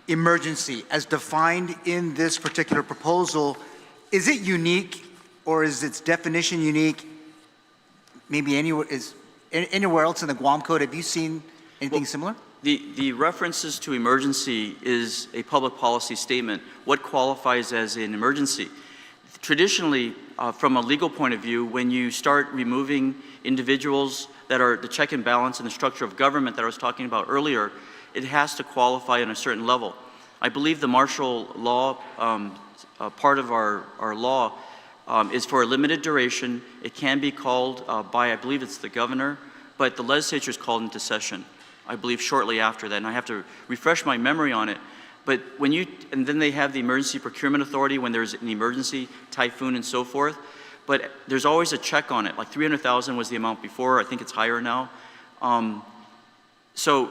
emergency, as defined in this particular proposal, is it unique, or is its definition unique? Maybe anywhere else in the Guam Code? Have you seen anything similar? The references to emergency is a public policy statement. What qualifies as an emergency? Traditionally, from a legal point of view, when you start removing individuals that are the check and balance in the structure of government that I was talking about earlier, it has to qualify on a certain level. I believe the martial law, part of our law, is for a limited duration. It can be called by, I believe it's the governor, but the legislature is called into session. I believe, shortly after that, and I have to refresh my memory on it. But and then they have the Emergency Procurement Authority when there's an emergency, typhoon and so forth. But there's always a check on it. Like 300,000 was the amount before. I think it's higher now. So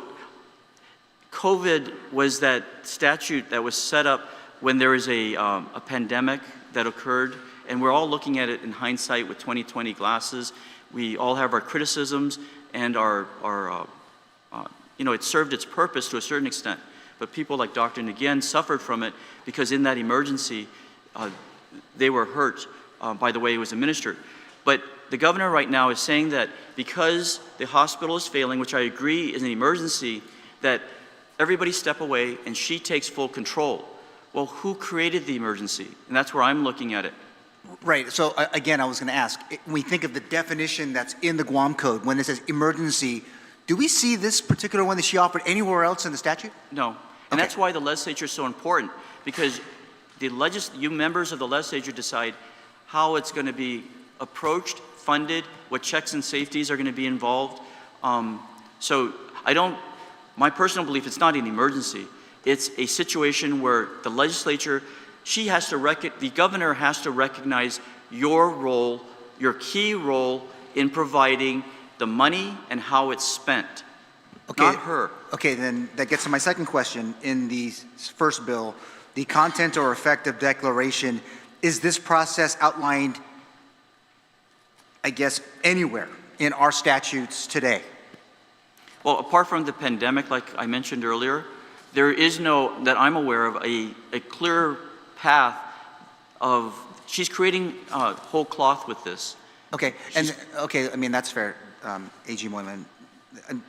COVID was that statute that was set up when there was a pandemic that occurred, and we're all looking at it in hindsight with 20/20 glasses. We all have our criticisms, and it served its purpose to a certain extent. But people like Dr. Nguyen suffered from it because in that emergency, they were hurt by the way it was administered. But the governor right now is saying that because the hospital is failing, which I agree is an emergency, that everybody step away and she takes full control. Well, who created the emergency? And that's where I'm looking at it. Right. So again, I was going to ask, when we think of the definition that's in the Guam Code, when it says emergency, do we see this particular one that she offered anywhere else in the statute? No. And that's why the legislature is so important, because you members of the legislature decide how it's going to be approached, funded, what checks and safeties are going to be involved. So my personal belief, it's not an emergency. It's a situation where the legislature, the governor has to recognize your role, your key role in providing the money and how it's spent, not her. Okay, then that gets to my second question. In the first bill, the content or effect of declaration, is this process outlined, I guess, anywhere in our statutes today? Well, apart from the pandemic, like I mentioned earlier, there is no, that I'm aware of, a clear path of, she's creating whole cloth with this. Okay, I mean, that's fair, AG Moylan,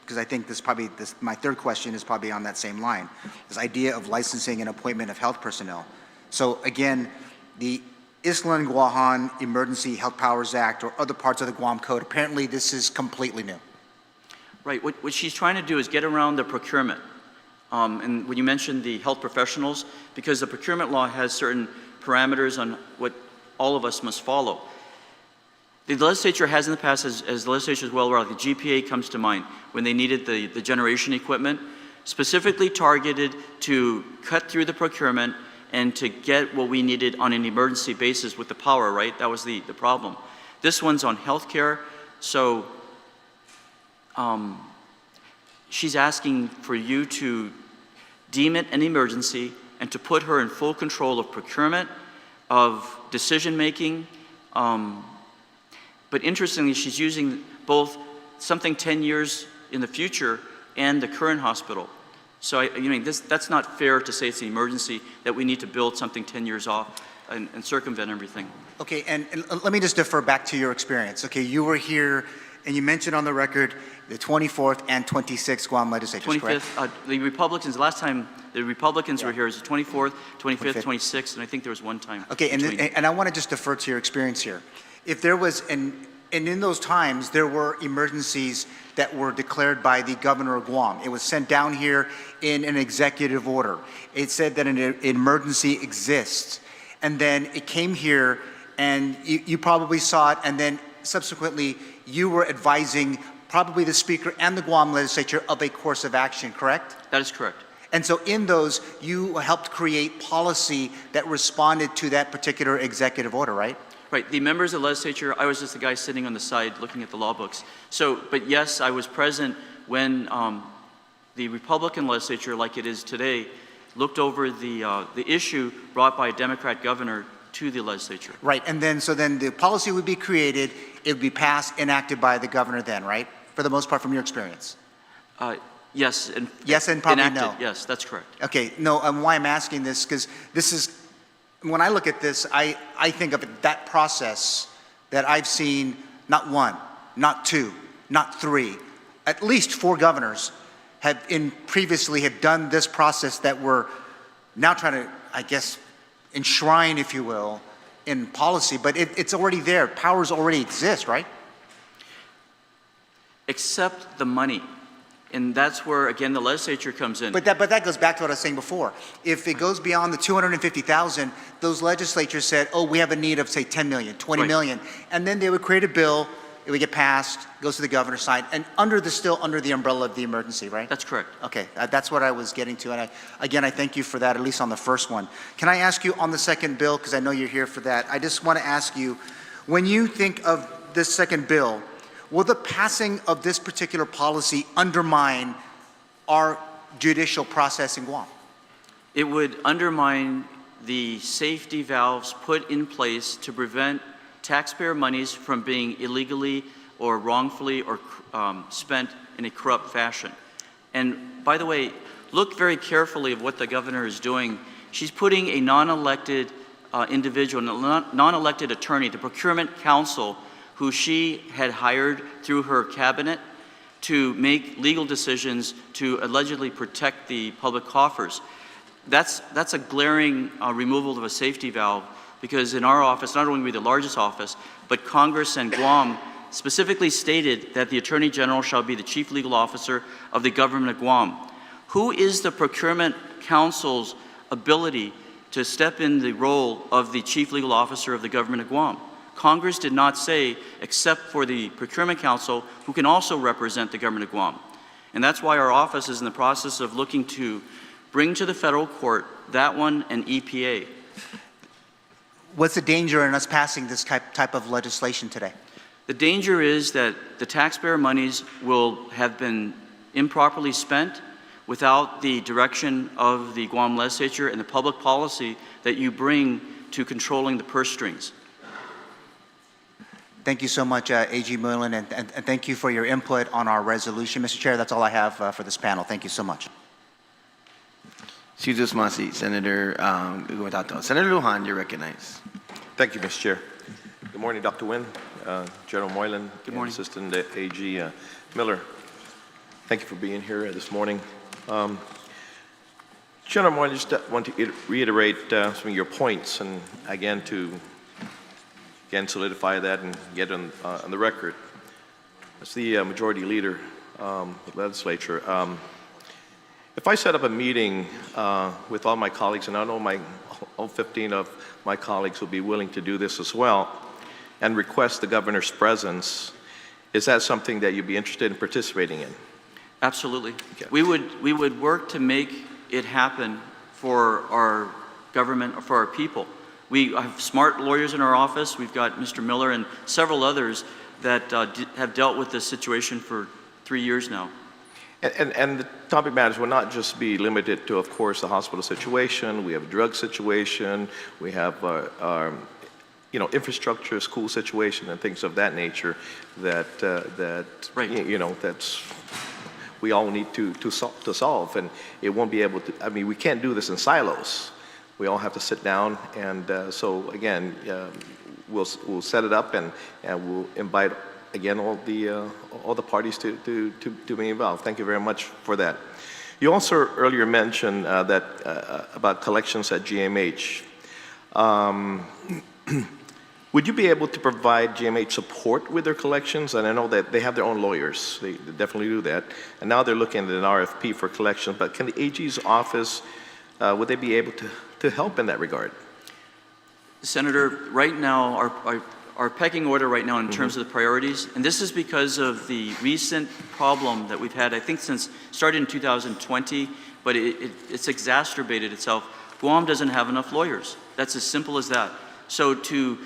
because I think my third question is probably on that same line, this idea of licensing and appointment of health personnel. So again, the Island Guåhan Emergency Health Powers Act or other parts of the Guam Code, apparently this is completely new. Right, what she's trying to do is get around the procurement. And when you mentioned the health professionals, because the procurement law has certain parameters on what all of us must follow. The legislature has in the past, as the legislature is well aware, the GPA comes to mind, when they needed the generation equipment, specifically targeted to cut through the procurement and to get what we needed on an emergency basis with the power, right? That was the problem. This one's on healthcare, so she's asking for you to deem it an emergency and to put her in full control of procurement, of decision-making. But interestingly, she's using both something 10 years in the future and the current hospital. So that's not fair to say it's an emergency, that we need to build something 10 years off and circumvent everything. Okay, and let me just defer back to your experience. Okay, you were here and you mentioned on the record the 24th and 26th Guam legislatures, 25th, correct? the Republicans, last time the Republicans were here, it was the 24th, 25th, 26th, and I think there was one time. Okay, and I want to just defer to your experience here. If there was, and in those times, there were emergencies that were declared by the governor of Guam. It was sent down here in an executive order. It said that an emergency exists. And then it came here, and you probably saw it, and then subsequently you were advising probably the Speaker and the Guam legislature of a course of action, correct? That is correct. And so in those, you helped create policy that responded to that particular executive order, right? Right, the members of the legislature, I was just the guy sitting on the side looking at the law books. So, but yes, I was present when the Republican legislature, like it is today, looked over the issue brought by a Democrat governor to the legislature. Right, and then, so then the policy would be created, it would be passed, enacted by the governor then, right? For the most part from your experience? Yes. Yes, and probably enacted, no. yes, that's correct. Okay, no, and why I'm asking this, because this is, when I look at this, I think of it, that process that I've seen, not one, not two, not three, at least 4 governors previously have done this process that we're now trying to, I guess, enshrine, if you will, in policy, but it's already there. Powers already exist, right? Except the money. And that's where, again, the legislature comes in. But that goes back to what I was saying before. If it goes beyond the 250,000, those legislatures said, oh, we have a need of, say, 10 million, 20 million. And then they would create a bill it would get passed, goes to the governor's side, and still under the umbrella of the emergency, right? That's correct. Okay, that's what I was getting to, and I thank you for that, at least on the first one. Can I ask you on the second bill, because I know you're here for that, I just want to ask you, when you think of this second bill, will the passing of this particular policy undermine our judicial process in Guam? It would undermine the safety valves put in place to prevent taxpayer monies from being illegally or wrongfully or spent in a corrupt fashion. And by the way, look very carefully at what the governor is doing. She's putting a non-elected individual, non-elected attorney, the procurement counsel, who she had hired through her cabinet to make legal decisions to allegedly protect the public coffers. That's a glaring removal of a safety valve, because in our office, not only are we the largest office, but Congress and Guam specifically stated that the Attorney General shall be the chief legal officer of the government of Guam. Who is the procurement counsel's ability to step in the role of the chief legal officer of the government of Guam? Congress did not say, except for the procurement counsel, who can also represent the government of Guam. And that's why our office is in the process of looking to bring to the federal court that one and EPA. What's the danger in us passing this type of legislation today? The danger is that the taxpayer monies will have been improperly spent without the direction of the Guam legislature and the public policy that you bring to controlling the purse strings. Thank you so much, AG Moylan, and thank you for your input on our resolution. Mr. Chair, that's all I have for this panel. Thank you so much. Excuse Masi, Senator Gumataotao. Senator Lujan, you're recognized. Thank you, Mr. Chair. Good morning, Dr. Nguyen, General Moylan, good morning. Assistant AG Miller. Thank you for being here this morning. General Moylan, just want to reiterate some of your points, and again solidify that and get on the record. As the majority leader of the legislature, if I set up a meeting with all my colleagues, and I know all 15 of my colleagues will be willing to do this as well, and request the governor's presence, is that something that you'd be interested in participating in? Absolutely. Okay. We would work to make it happen for our government, for our people. We have smart lawyers in our office. We've got Mr. Miller and several others that have dealt with this situation for 3 years now. And the topic matters will not just be limited to, of course, the hospital situation. We have a drug situation. We have our infrastructure, school situation, and things of that nature that right. That's we all need to solve. And it won't be able to. I mean, we can't do this in silos. We all have to sit down, and so again, we'll set it up, and we'll invite again all the parties to be involved. Thank you very much for that. You also earlier mentioned that about collections at GMH. Would you be able to provide GMH support with their collections? And I know that they have their own lawyers. They definitely do that. And now they're looking at an RFP for collections. But can the AG's office, would they be able to help in that regard? Senator, right now, our pecking order right now in terms of the priorities, and this is because of the recent problem that we've had, I think started in 2020, but it's exacerbated itself. Guam doesn't have enough lawyers. That's as simple as that. So to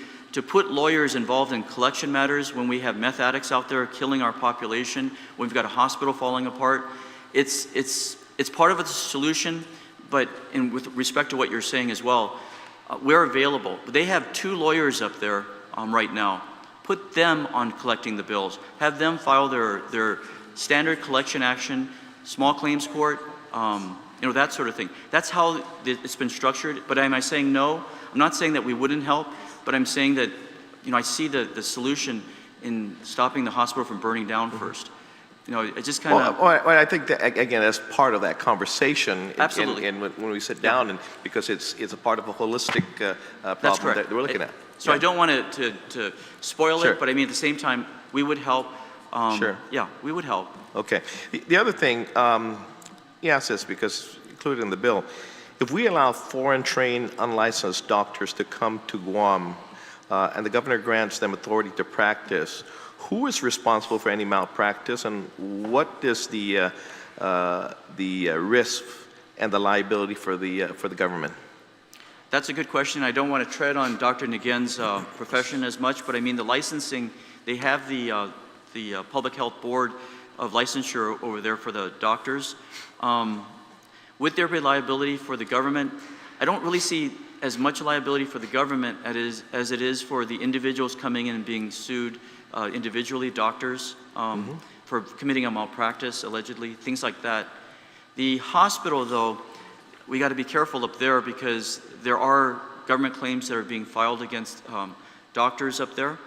put lawyers involved in collection matters when we have meth addicts out there killing our population, when we've got a hospital falling apart, it's part of the solution, but with respect to what you're saying as well, we're available. They have 2 lawyers up there right now. Put them on collecting the bills. Have them file their standard collection action, small claims court, that sort of thing. That's how it's been structured. But am I saying no? I'm not saying that we wouldn't help, but I'm saying that, I see the solution in stopping the hospital from burning down first. It just kind of... Well, I think that, again, as part of that conversation, absolutely. And when we sit down, and because it's a part of a holistic problem that we're looking at. So I don't want to spoil it, but I mean, at the same time, we would help. Sure. Yeah, we would help. Okay. The other thing, yes, is because included in the bill, if we allow foreign-trained, unlicensed doctors to come to Guam, and the governor grants them authority to practice, who is responsible for any malpractice, and what is the risk and the liability for the government? That's a good question. I don't want to tread on Dr. Nguyen's profession as much, but I mean the licensing, they have the Public Health Board of Licensure over there for the doctors. Would there be liability for the government? I don't really see as much liability for the government as it is for the individuals coming in and being sued individually, doctors, for committing a malpractice, allegedly, things like that. The hospital, though, we got to be careful up there because there are government claims that are being filed against doctors up there.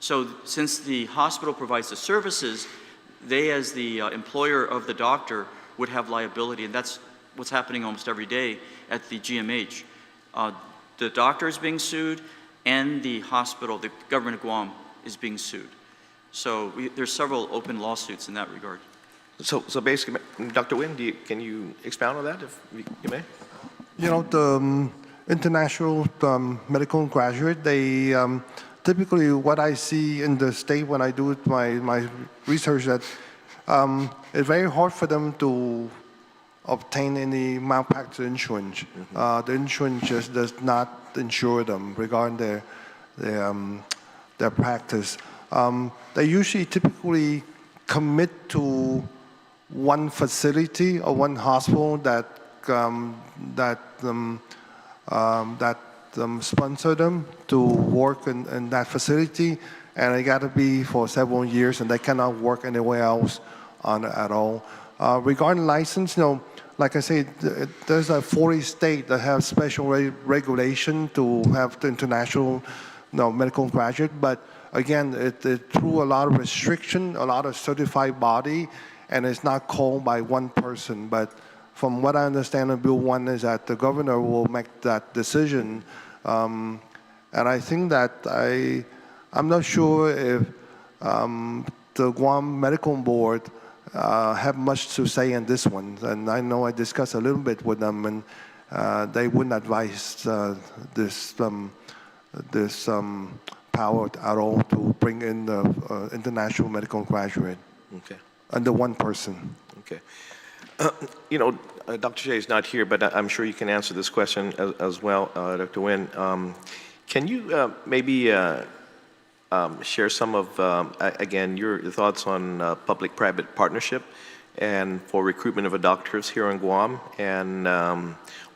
So since the hospital provides the services, they as the employer of the doctor would have liability, and that's what's happening almost every day at the GMH. The doctor is being sued, and the hospital, the government of Guam, is being sued. So there's several open lawsuits in that regard. So basically, Dr. Nguyen, can you expound on that, if you may? You know, the international medical graduate, they typically what I see in the state when I do my research, that it's very hard for them to obtain any malpractice insurance. The insurance just does not insure them regarding their practice. They usually typically commit to one facility or one hospital that sponsor them to work in that facility, and they got to be for several years, and they cannot work anywhere else at all. Regarding license, you know, like I said, there's 40 states that have special regulation to have the international medical graduate, but again, it through a lot of restriction, a lot of certified body, and it's not called by one person. But from what I understand of Bill 1 is that the governor will make that decision. And I think that I'm not sure if the Guam Medical Board have much to say in this one. And I know I discussed a little bit with them, and they wouldn't advise this power at all to bring in the international medical graduate. Okay. Under one person. Okay. You know, Dr. Sheay is not here, but I'm sure you can answer this question as well, Dr. Nguyen. Can you maybe share some of, again, your thoughts on public-private partnership and for recruitment of doctors here in Guam, and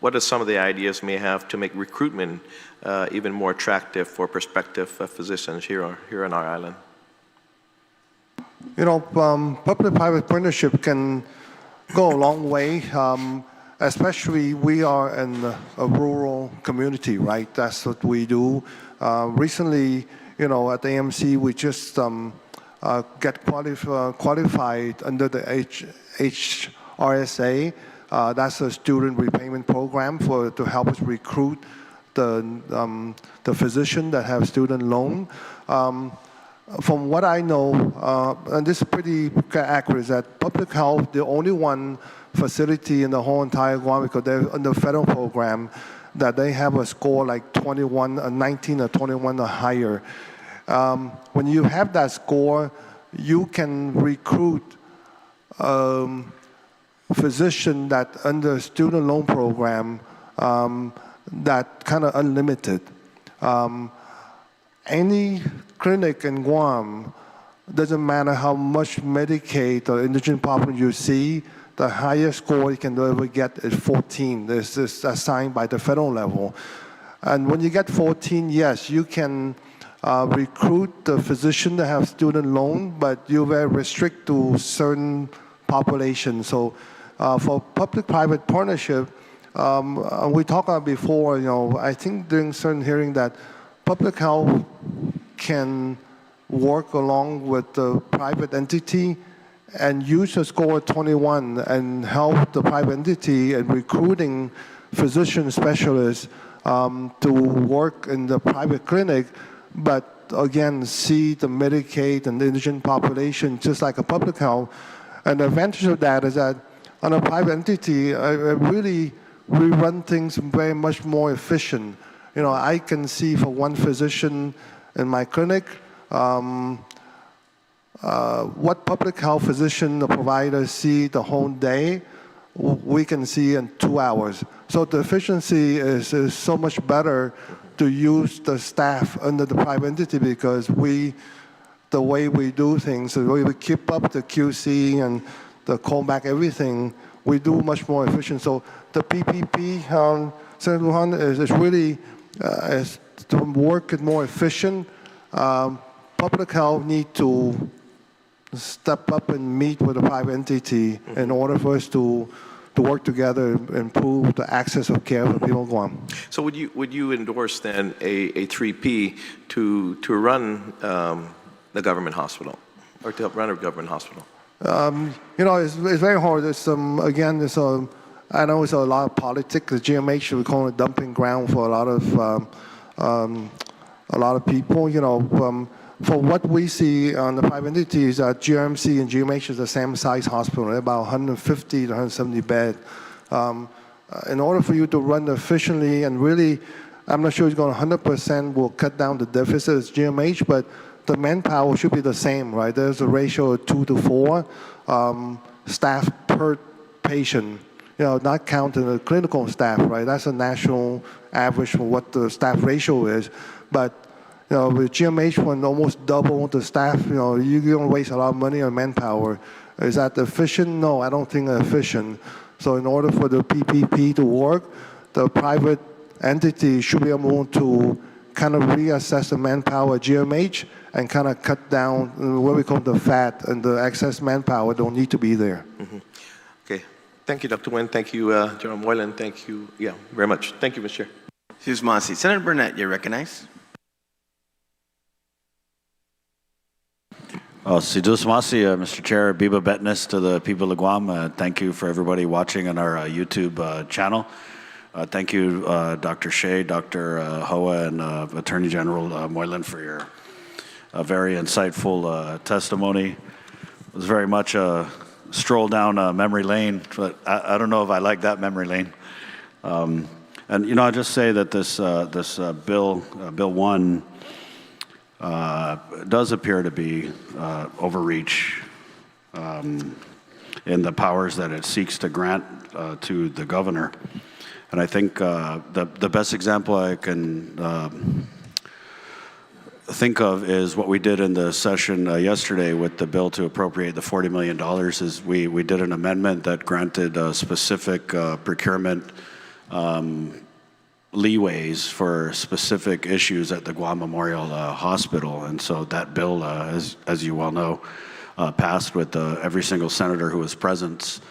what are some of the ideas may have to make recruitment even more attractive for prospective physicians here on our island? You know, public-private partnership can go a long way, especially we are in a rural community, right? That's what we do. Recently, you know, at AMC, we just get qualified under the HRSA. That's a student repayment program to help us recruit the physician that have student loan. From what I know, and this is pretty accurate, is that public health, the only one facility in the whole entire Guam, because they're under federal program, that they have a score like 19 or 21 or higher. When you have that score, you can recruit physician that under student loan program that kind of unlimited. Any clinic in Guam, doesn't matter how much Medicaid or indigent population you see, the highest score you can ever get is 14. This is assigned by the federal level. And when you get 14, yes, you can recruit the physician that have student loan, but you're very restrict to certain populations. So for public-private partnership, we talked about before, you know, I think during certain hearing that public health can work along with the private entity and use a score 21 and help the private entity in recruiting physician specialists to work in the private clinic, but again, see the Medicaid and the indigent population just like a public health. And the advantage of that is that on a private entity, we run things very much more efficient. You know, I can see for one physician in my clinic, what public health physician or provider see the whole day, we can see in 2 hours. So the efficiency is so much better to use the staff under the private entity because the way we do things, the way we keep up the QC and the callback, everything, we do much more efficient. So the PPP, Senator Lujan, is really is to work it more efficient. Public health need to step up and meet with the private entity in order for us to work together and improve the access of care for people in Guam. So would you endorse then a 3P to run the government hospital, or to help run a government hospital? You know, it's very hard. It's again, I know it's a lot of politics. The GMH, we call it a dumping ground for a lot of people. You know, for what we see on the private entities, GRMC and GMH is the same size hospital, they're about 150 to 170 bed. In order for you to run efficiently and really, I'm not sure it's going to 100% will cut down the deficit as GMH, but the manpower should be the same, right? There's a ratio of 2 to 4 staff per patient. You know, not counting the clinical staff, right? That's a national average for what the staff ratio is. But, you know, with GMH, when almost double the staff, you know, you're going to waste a lot of money on manpower. Is that efficient? No, I don't think they're efficient. So in order for the PPP to work, the private entity should be able to kind of reassess the manpower at GMH and kind of cut down what we call the fat and the excess manpower don't need to be there. Mm-hmm. Okay. Thank you, Dr. Nguyen. Thank you, General Moylan. Thank you, very much. Thank you, Mr. Chair. Excuse me, Senator Barnett, you're recognized. Sidus Masi, Mr. Chair, Biba Betness to the people of Guam. Thank you for everybody watching on our YouTube channel. Thank you, Dr. Sheay, Dr. Hoen, and Attorney General Moylan for your very insightful testimony. It was very much a stroll down memory lane, but I don't know if I like that memory lane. And you know, I'll just say that this bill 1, does appear to be overreach in the powers that it seeks to grant to the governor. And I think the best example I can think of is what we did in the session yesterday with the bill to appropriate the $40 million is we did an amendment that granted specific procurement leeways for specific issues at the Guam Memorial Hospital. And so that bill, as you well know, passed with every single senator who was present's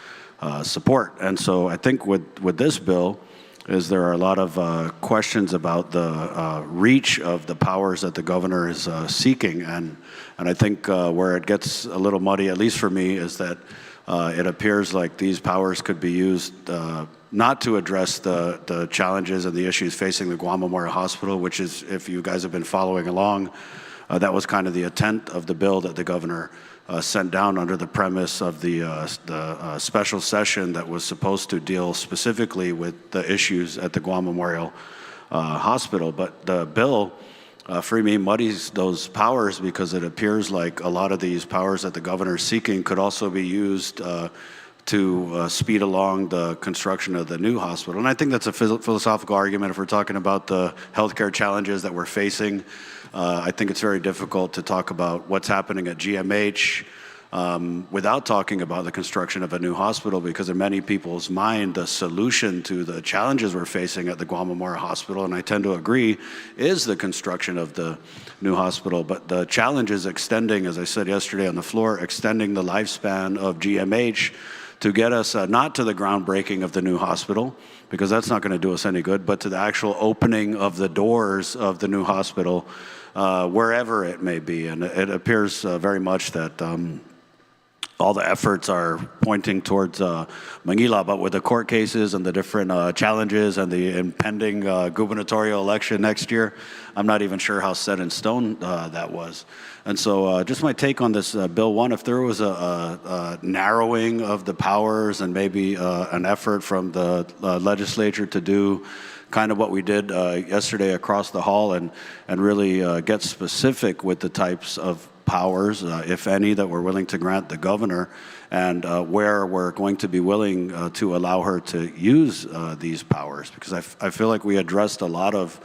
support. And so I think with this bill is there are a lot of questions about the reach of the powers that the governor is seeking. And I think where it gets a little muddy, at least for me, is that it appears like these powers could be used not to address the challenges and the issues facing the Guam Memorial Hospital, which is, if you guys have been following along, that was kind of the intent of the bill that the governor sent down under the premise of the special session that was supposed to deal specifically with the issues at the Guam Memorial Hospital. But the bill, for me, muddies those powers because it appears like a lot of these powers that the governor is seeking could also be used to speed along the construction of the new hospital. And I think that's a philosophical argument if we're talking about the healthcare challenges that we're facing. I think it's very difficult to talk about what's happening at GMH without talking about the construction of a new hospital, because in many people's mind, the solution to the challenges we're facing at the Guam Memorial Hospital, and I tend to agree, is the construction of the new hospital. But the challenge is extending, as I said yesterday on the floor, extending the lifespan of GMH to get us not to the groundbreaking of the new hospital, because that's not going to do us any good, but to the actual opening of the doors of the new hospital, wherever it may be. And it appears very much that all the efforts are pointing towards MANGILAO, but with the court cases and the different challenges and the impending gubernatorial election next year, I'm not even sure how set in stone that was. And so just my take on this Bill 1, if there was a narrowing of the powers and maybe an effort from the legislature to do kind of what we did yesterday across the hall and really get specific with the types of powers, if any, that we're willing to grant the governor, and where we're going to be willing to allow her to use these powers. Because I feel like we addressed a lot of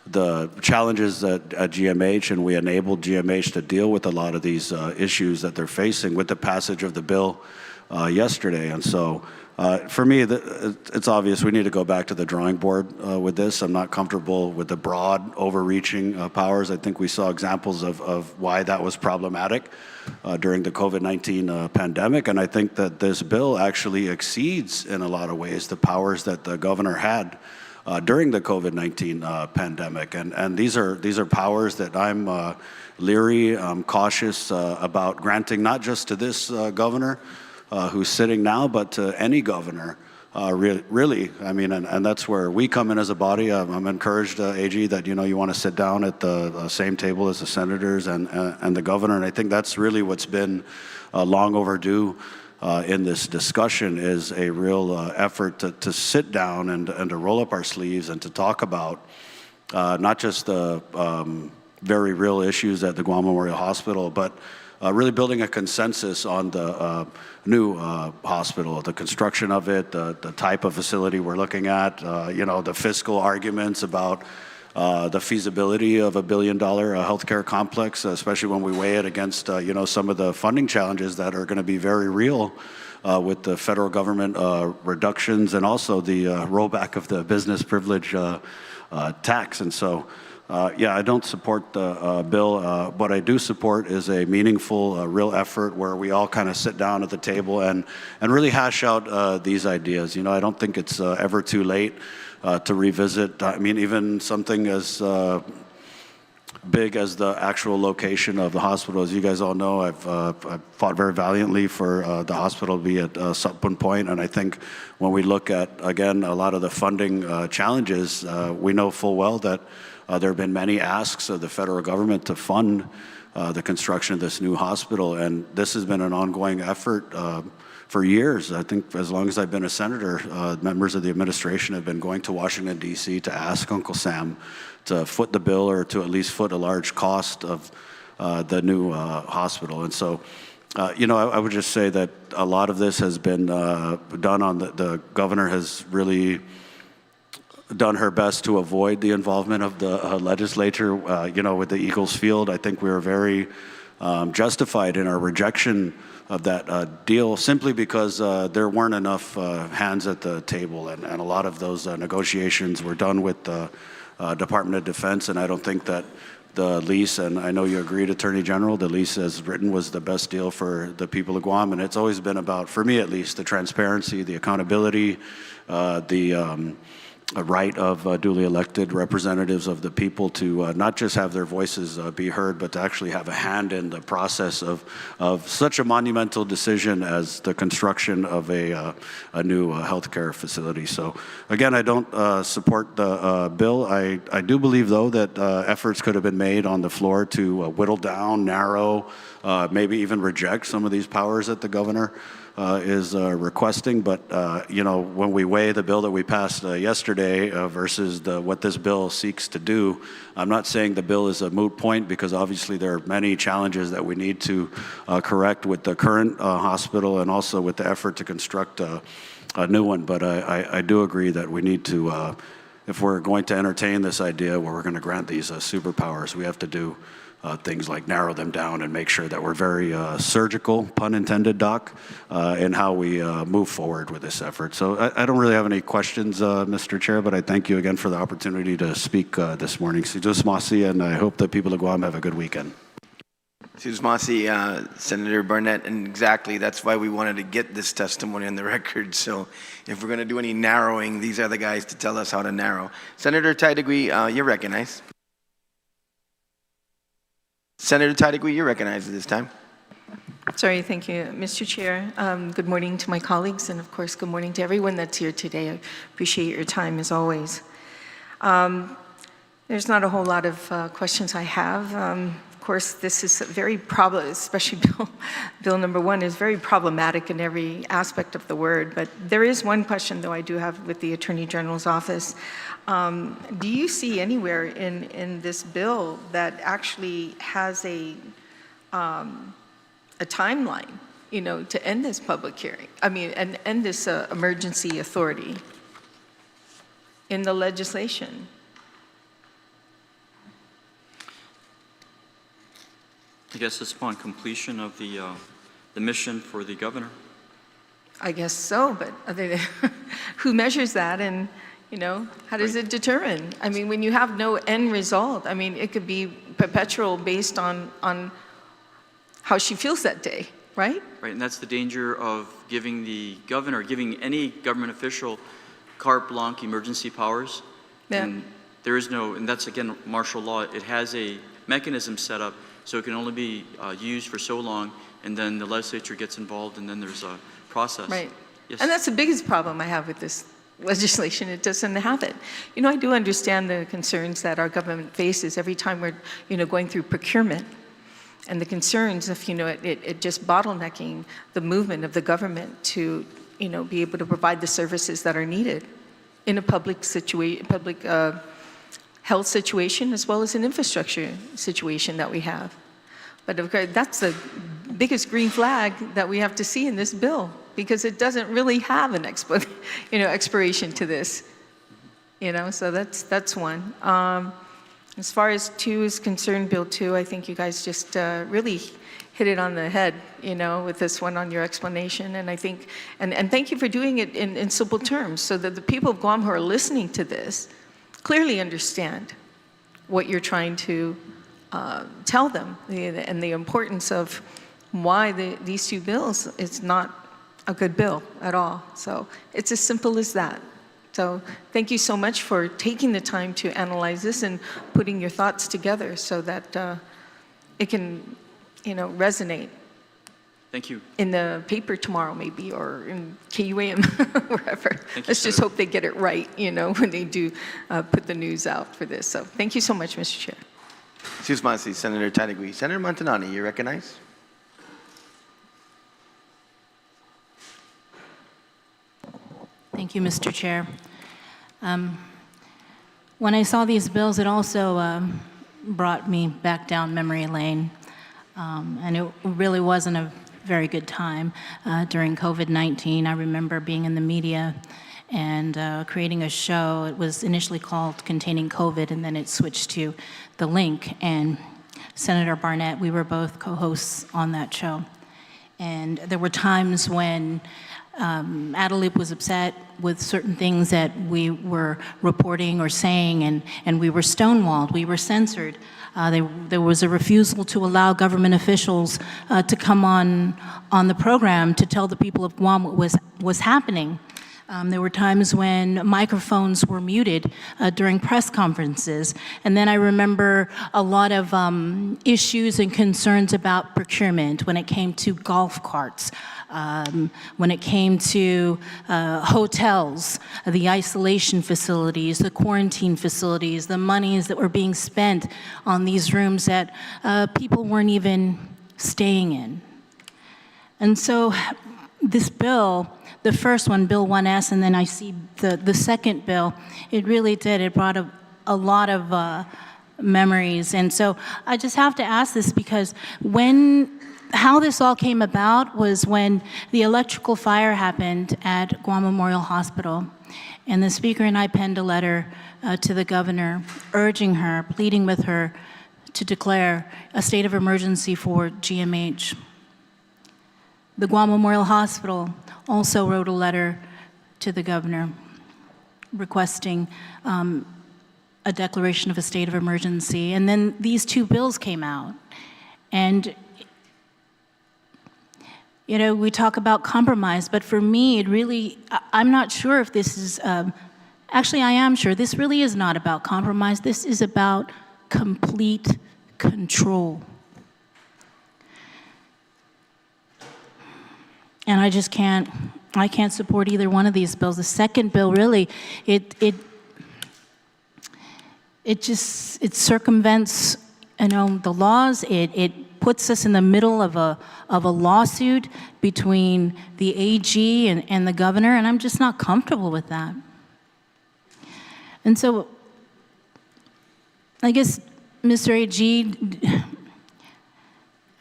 the challenges at GMH, and we enabled GMH to deal with a lot of these issues that they're facing with the passage of the bill yesterday. And so for me, it's obvious we need to go back to the drawing board with this. I'm not comfortable with the broad, overreaching powers. I think we saw examples of why that was problematic during the COVID-19 pandemic, and I think that this bill actually exceeds in a lot of ways the powers that the governor had during the COVID-19 pandemic. And these are powers that I'm leery, cautious about granting, not just to this governor who's sitting now, but to any governor, really. I mean, and that's where we come in as a body. I'm encouraged, AG, that you want to sit down at the same table as the senators and the governor, and I think that's really what's been long overdue in this discussion, is a real effort to sit down and to roll up our sleeves and to talk about not just the very real issues at the Guam Memorial Hospital, but really building a consensus on the new hospital, the construction of it, the type of facility we're looking at, the fiscal arguments about the feasibility of $1 billion healthcare complex, especially when we weigh it against, some of the funding challenges that are going to be very real with the federal government reductions and also the rollback of the business privilege tax. And so, I don't support the bill. What I do support is a meaningful, real effort where we all kind of sit down at the table and really hash out these ideas. I don't think it's ever too late to revisit. I mean, even something as big as the actual location of the hospital. As you guys all know, I've fought very valiantly for the hospital to be at Sapun Point, and I think when we look at, again, a lot of the funding challenges, we know full well that there have been many asks of the federal government to fund the construction of this new hospital, and this has been an ongoing effort for years. I think as long as I've been a senator, members of the administration have been going to Washington, D.C. to ask Uncle Sam to foot the bill or to at least foot a large cost of the new hospital. And so, I would just say that a lot of this has been done on the governor has really done her best to avoid the involvement of the legislature, with the Eagles Field. I think we were very justified in our rejection of that deal simply because there weren't enough hands at the table, and a lot of those negotiations were done with the Department of Defense, and I don't think that the lease, and I know you agreed, Attorney General, the lease as written was the best deal for the people of Guam, and it's always been about, for me at least, the transparency, the accountability, the right of duly elected representatives of the people to not just have their voices be heard, but to actually have a hand in the process of such a monumental decision as the construction of a new healthcare facility. So again, I don't support the bill. I do believe, though, that efforts could have been made on the floor to whittle down, narrow, maybe even reject some of these powers that the governor is requesting. But when we weigh the bill that we passed yesterday versus what this bill seeks to do, I'm not saying the bill is a moot point, because obviously there are many challenges that we need to correct with the current hospital and also with the effort to construct a new one. But I do agree that we need to, if we're going to entertain this idea where we're going to grant these superpowers, we have to do things like narrow them down and make sure that we're very surgical, pun intended, Doc, in how we move forward with this effort. So I don't really have any questions, Mr. Chair, but I thank you again for the opportunity to speak this morning. Sidus Masi, and I hope that people of Guam have a good weekend. Sidus Masi, Senator Barnett, and exactly that's why we wanted to get this testimony on the record. So if we're going to do any narrowing, these are the guys to tell us how to narrow. Senator Taidagui, you're recognized. Senator Taidagui, you're recognized at this time. Sorry, thank you, Mr. Chair. Good morning to my colleagues, and of course, good morning to everyone that's here today. I appreciate your time, as always. There's not a whole lot of questions I have. Of course, this is very especially Bill number 1 is very problematic in every aspect of the word. But there is one question, though, I do have with the Attorney General's office. Do you see anywhere in this bill that actually has a timeline, you know, to end this public hearing? I mean, and end this emergency authority in the legislation? I guess it's upon completion of the mission for the governor. I guess so, but who measures that, and, you know, how does it determine? I mean, when you have no end result, I mean, it could be perpetual based on how she feels that day, right? Right, and that's the danger of giving the governor, giving any government official carte blanche emergency powers. Yeah. And there is no, and that's again martial law. It has a mechanism set up so it can only be used for so long, and then the legislature gets involved, and then there's a process. Right. Yes. And that's the biggest problem I have with this legislation. It doesn't have it. You know, I do understand the concerns that our government faces every time we're, you know, going through procurement, and the concerns of, you know, it just bottlenecking the movement of the government to, you know, be able to provide the services that are needed in a public health situation as well as an infrastructure situation that we have. But of course, that's the biggest green flag that we have to see in this bill, because it doesn't really have an expiration to this. You know, so that's one. As far as 2 is concerned, Bill 2, I think you guys just really hit it on the head, you know, with this one on your explanation. And I think, and thank you for doing it in simple terms so that the people of Guam who are listening to this clearly understand what you're trying to tell them, and the importance of why these 2 bills, it's not a good bill at all. So it's as simple as that. So thank you so much for taking the time to analyze this and putting your thoughts together so that it can, you know, resonate. Thank you. In the paper tomorrow, maybe, or in KUAM, wherever. Let's just Senator. hope they get it right, you know, when they do put the news out for this. So thank you so much, Mr. Chair. Susmasi, Senator Tadigui. Senator Matanane, you recognize? Thank you, Mr. Chair. When I saw these bills, it also brought me back down memory lane. And it really wasn't a very good time during COVID-19. I remember being in the media and creating a show. It was initially called Containing COVID, and then it switched to The Link. And Senator Barnett, we were both co-hosts on that show. And there were times when Adelup was upset with certain things that we were reporting or saying, and we were stonewalled, we were censored. There was a refusal to allow government officials to come on the program to tell the people of Guam what was happening. There were times when microphones were muted during press conferences. And then I remember a lot of issues and concerns about procurement when it came to golf carts, when it came to hotels, the isolation facilities, the quarantine facilities, the monies that were being spent on these rooms that people weren't even staying in. And so this bill, the first one, Bill 1S, and then I see the second bill, it really did. It brought a lot of memories. And so I just have to ask this because how this all came about was when the electrical fire happened at Guam Memorial Hospital. And the speaker and I penned a letter to the governor urging her, pleading with her to declare a state of emergency for GMH. The Guam Memorial Hospital also wrote a letter to the governor requesting a declaration of a state of emergency. And then these 2 bills came out. And, you know, we talk about compromise, but for me, it really, I'm not sure if this is, actually I am sure, this really is not about compromise. This is about complete control. And I just can't support either one of these bills. The second bill, really, it circumvents you know, the laws, it puts us in the middle of a lawsuit between the AG and the governor, and I'm just not comfortable with that. And so, I guess, Mr. AG,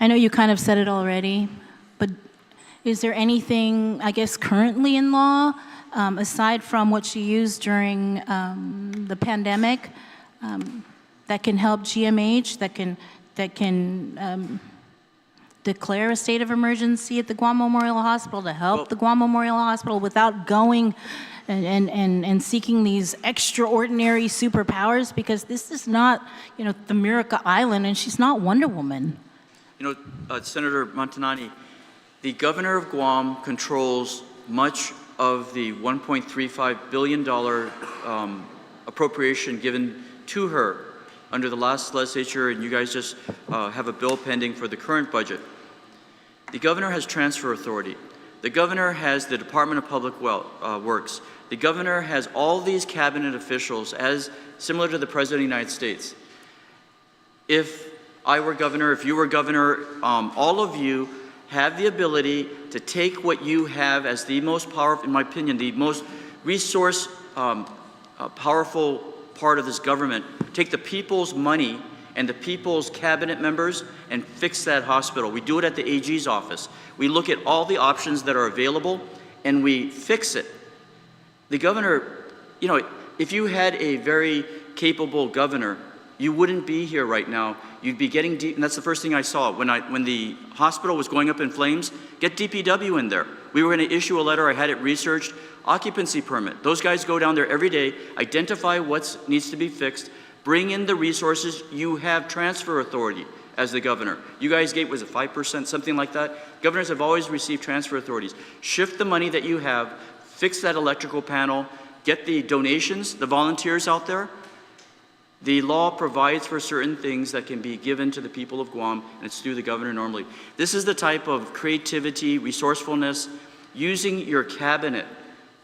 I know you kind of said it already, but is there anything, I guess, currently in law, aside from what you used during the pandemic, that can help GMH, that can declare a state of emergency at the Guam Memorial Hospital, to help the Guam Memorial Hospital without going and seeking these extraordinary superpowers? Because this is not, you know, the Miracle Island, and she's not Wonder Woman. You know, Senator Matanane, the governor of Guam controls much of the $1.35 billion appropriation given to her under the last legislature, and you guys just have a bill pending for the current budget. The governor has transfer authority. The governor has the Department of Public Works. The governor has all these cabinet officials as similar to the President of the United States. If I were governor, if you were governor, all of you have the ability to take what you have as the most powerful, in my opinion, the most resource powerful part of this government, take the people's money and the people's cabinet members and fix that hospital. We do it at the AG's office. We look at all the options that are available and we fix it. The governor, you know, if you had a very capable governor, you wouldn't be here right now. You'd be getting deep, and that's the first thing I saw when the hospital was going up in flames. Get DPW in there. We were going to issue a letter. I had it researched. Occupancy permit. Those guys go down there every day, identify what needs to be fixed, bring in the resources. You have transfer authority as the governor. You guys gave, was it 5%, something like that? Governors have always received transfer authorities. Shift the money that you have, fix that electrical panel, get the donations, the volunteers out there. The law provides for certain things that can be given to the people of Guam, and it's through the governor normally. This is the type of creativity, resourcefulness, using your cabinet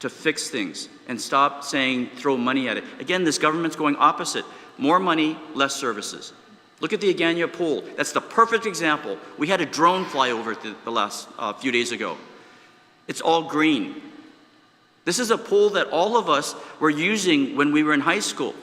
to fix things and stop saying throw money at it. Again, this government's going opposite. More money, less services. Look at the Agana pool. That's the perfect example. We had a drone fly over it the last few days ago. It's all green. This is a pool that all of us were using when we were in high school.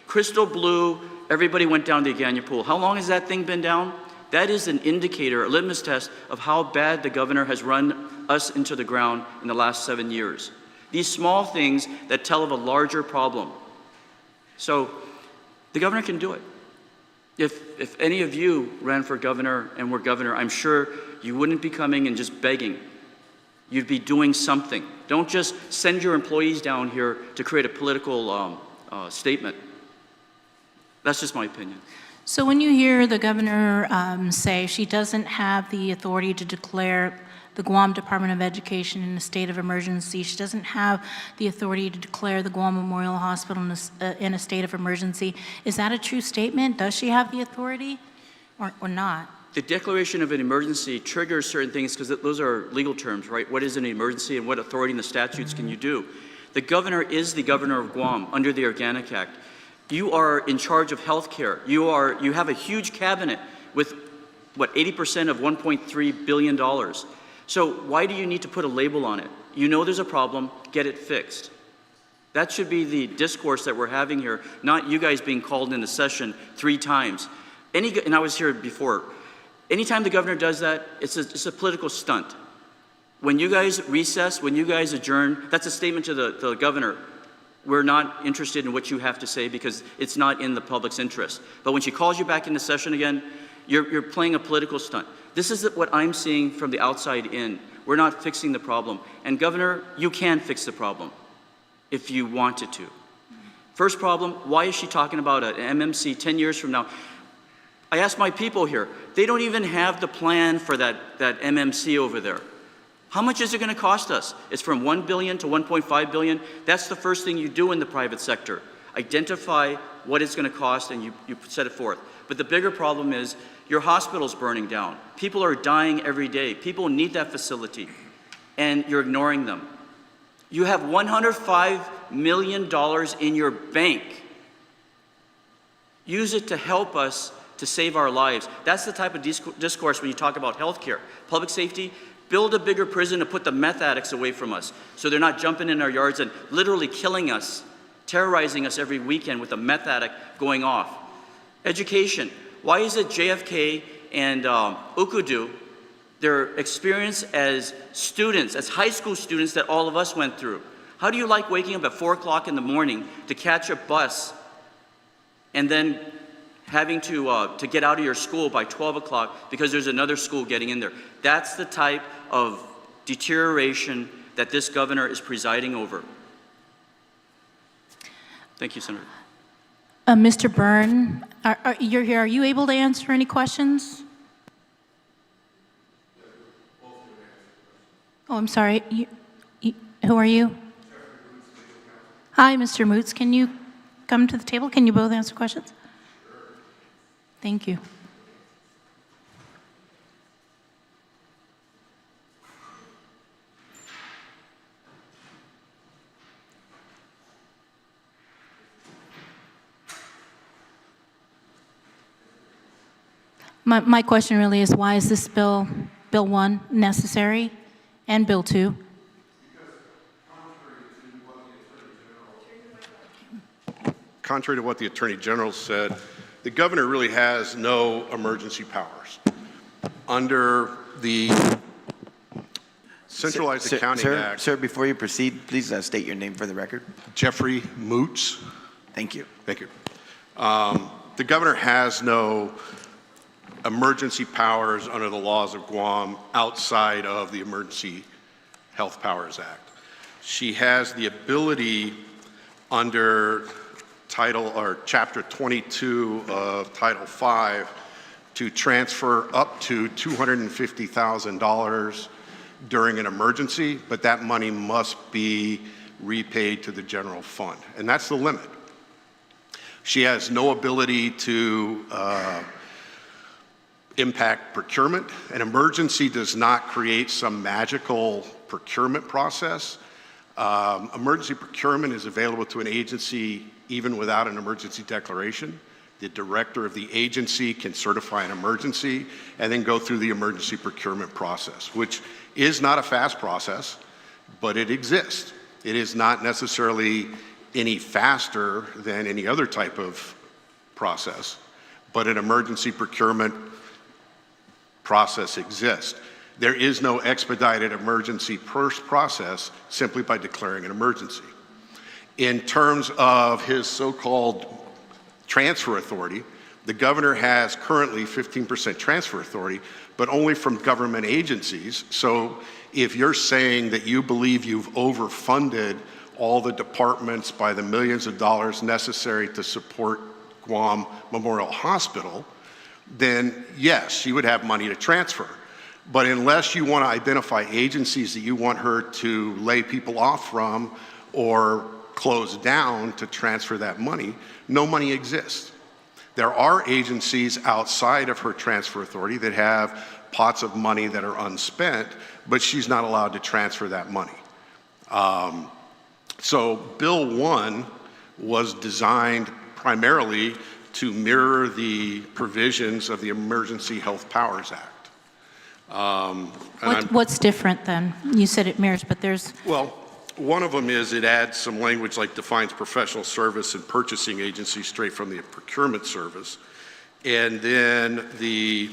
Crystal blue, everybody went down the Agana pool. How long has that thing been down? That is an indicator, a litmus test of how bad the governor has run us into the ground in the last 7 years. These small things that tell of a larger problem. So the governor can do it. If any of you ran for governor and were governor, I'm sure you wouldn't be coming and just begging. You'd be doing something. Don't just send your employees down here to create a political statement. That's just my opinion. So when you hear the governor say she doesn't have the authority to declare the Guam Department of Education in a state of emergency, she doesn't have the authority to declare the Guam Memorial Hospital in a state of emergency, is that a true statement? Does she have the authority or not? The declaration of an emergency triggers certain things because those are legal terms, right? What is an emergency and what authority in the statutes can you do? The governor is the governor of Guam under the Organic Act. You are in charge of health care. You have a huge cabinet with, what, 80% of $1.3 billion. So why do you need to put a label on it? You know there's a problem, get it fixed. That should be the discourse that we're having here, not you guys being called into session 3 times. And I was here before. Anytime the governor does that, it's a political stunt. When you guys recess, when you guys adjourn, that's a statement to the governor. We're not interested in what you have to say because it's not in the public's interest. But when she calls you back into session again, you're playing a political stunt. This is what I'm seeing from the outside in. We're not fixing the problem. And Governor, you can fix the problem if you wanted to. First problem, why is she talking about an MMC 10 years from now? I asked my people here, they don't even have the plan for that MMC over there. How much is it going to cost us? It's from $1 billion to $1.5 billion. That's the first thing you do in the private sector. Identify what it's going to cost and you set it forth. But the bigger problem is your hospital's burning down. People are dying every day. People need that facility, and you're ignoring them. You have $105 million in your bank. Use it to help us to save our lives. That's the type of discourse when you talk about healthcare. Public safety, build a bigger prison to put the meth addicts away from us so they're not jumping in our yards and literally killing us, terrorizing us every weekend with a meth addict going off. Education. Why is it JFK and Ukudu, their experience as students, as high school students that all of us went through? How do you like waking up at 4 o'clock in the morning to catch a bus and then having to get out of your school by 12 o'clock because there's another school getting in there? That's the type of deterioration that this governor is presiding over. Thank you, Senator. Mr. Byrne, you're here. Are you able to answer any questions? Oh, I'm sorry. Who are you? Hi, Mr. Moots. Can you come to the table? Can you both answer questions? Thank you. My question really is, why is this Bill 1 necessary and Bill 2? Contrary to what the Attorney General said, the governor really has no emergency powers. Under the Centralized Accounting Act. Sir, before you proceed, please state your name for the record. Jeffrey Moots. Thank you. Thank you. The governor has no emergency powers under the laws of Guam outside of the Emergency Health Powers Act. She has the ability under Chapter 22 of Title 5 to transfer up to $250,000 during an emergency, but that money must be repaid to the general fund, and that's the limit. She has no ability to impact procurement. An emergency does not create some magical procurement process. Emergency procurement is available to an agency even without an emergency declaration. The director of the agency can certify an emergency and then go through the emergency procurement process, which is not a fast process, but it exists. It is not necessarily any faster than any other type of process, but an emergency procurement process exists. There is no expedited emergency process simply by declaring an emergency. In terms of his so-called transfer authority, the governor has currently 15% transfer authority, but only from government agencies. So if you're saying that you believe you've overfunded all the departments by the millions of dollars necessary to support Guam Memorial Hospital, then yes, you would have money to transfer. But unless you want to identify agencies that you want her to lay people off from or close down to transfer that money, no money exists. There are agencies outside of her transfer authority that have pots of money that are unspent, but she's not allowed to transfer that money. So Bill 1 was designed primarily to mirror the provisions of the Emergency Health Powers Act. What's different then? You said it mirrors, but there's... Well, one of them is it adds some language like defines professional service and purchasing agency straight from the procurement service. And then the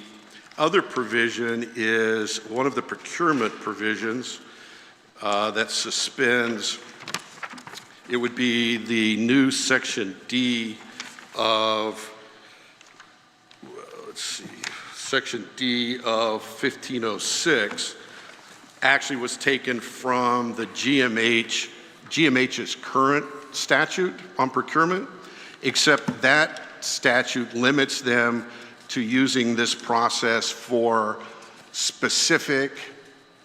other provision is one of the procurement provisions that suspends, it would be the new Section D of, let's see, Section D of 1506 actually was taken from the GMH's current statute on procurement, except that statute limits them to using this process for specific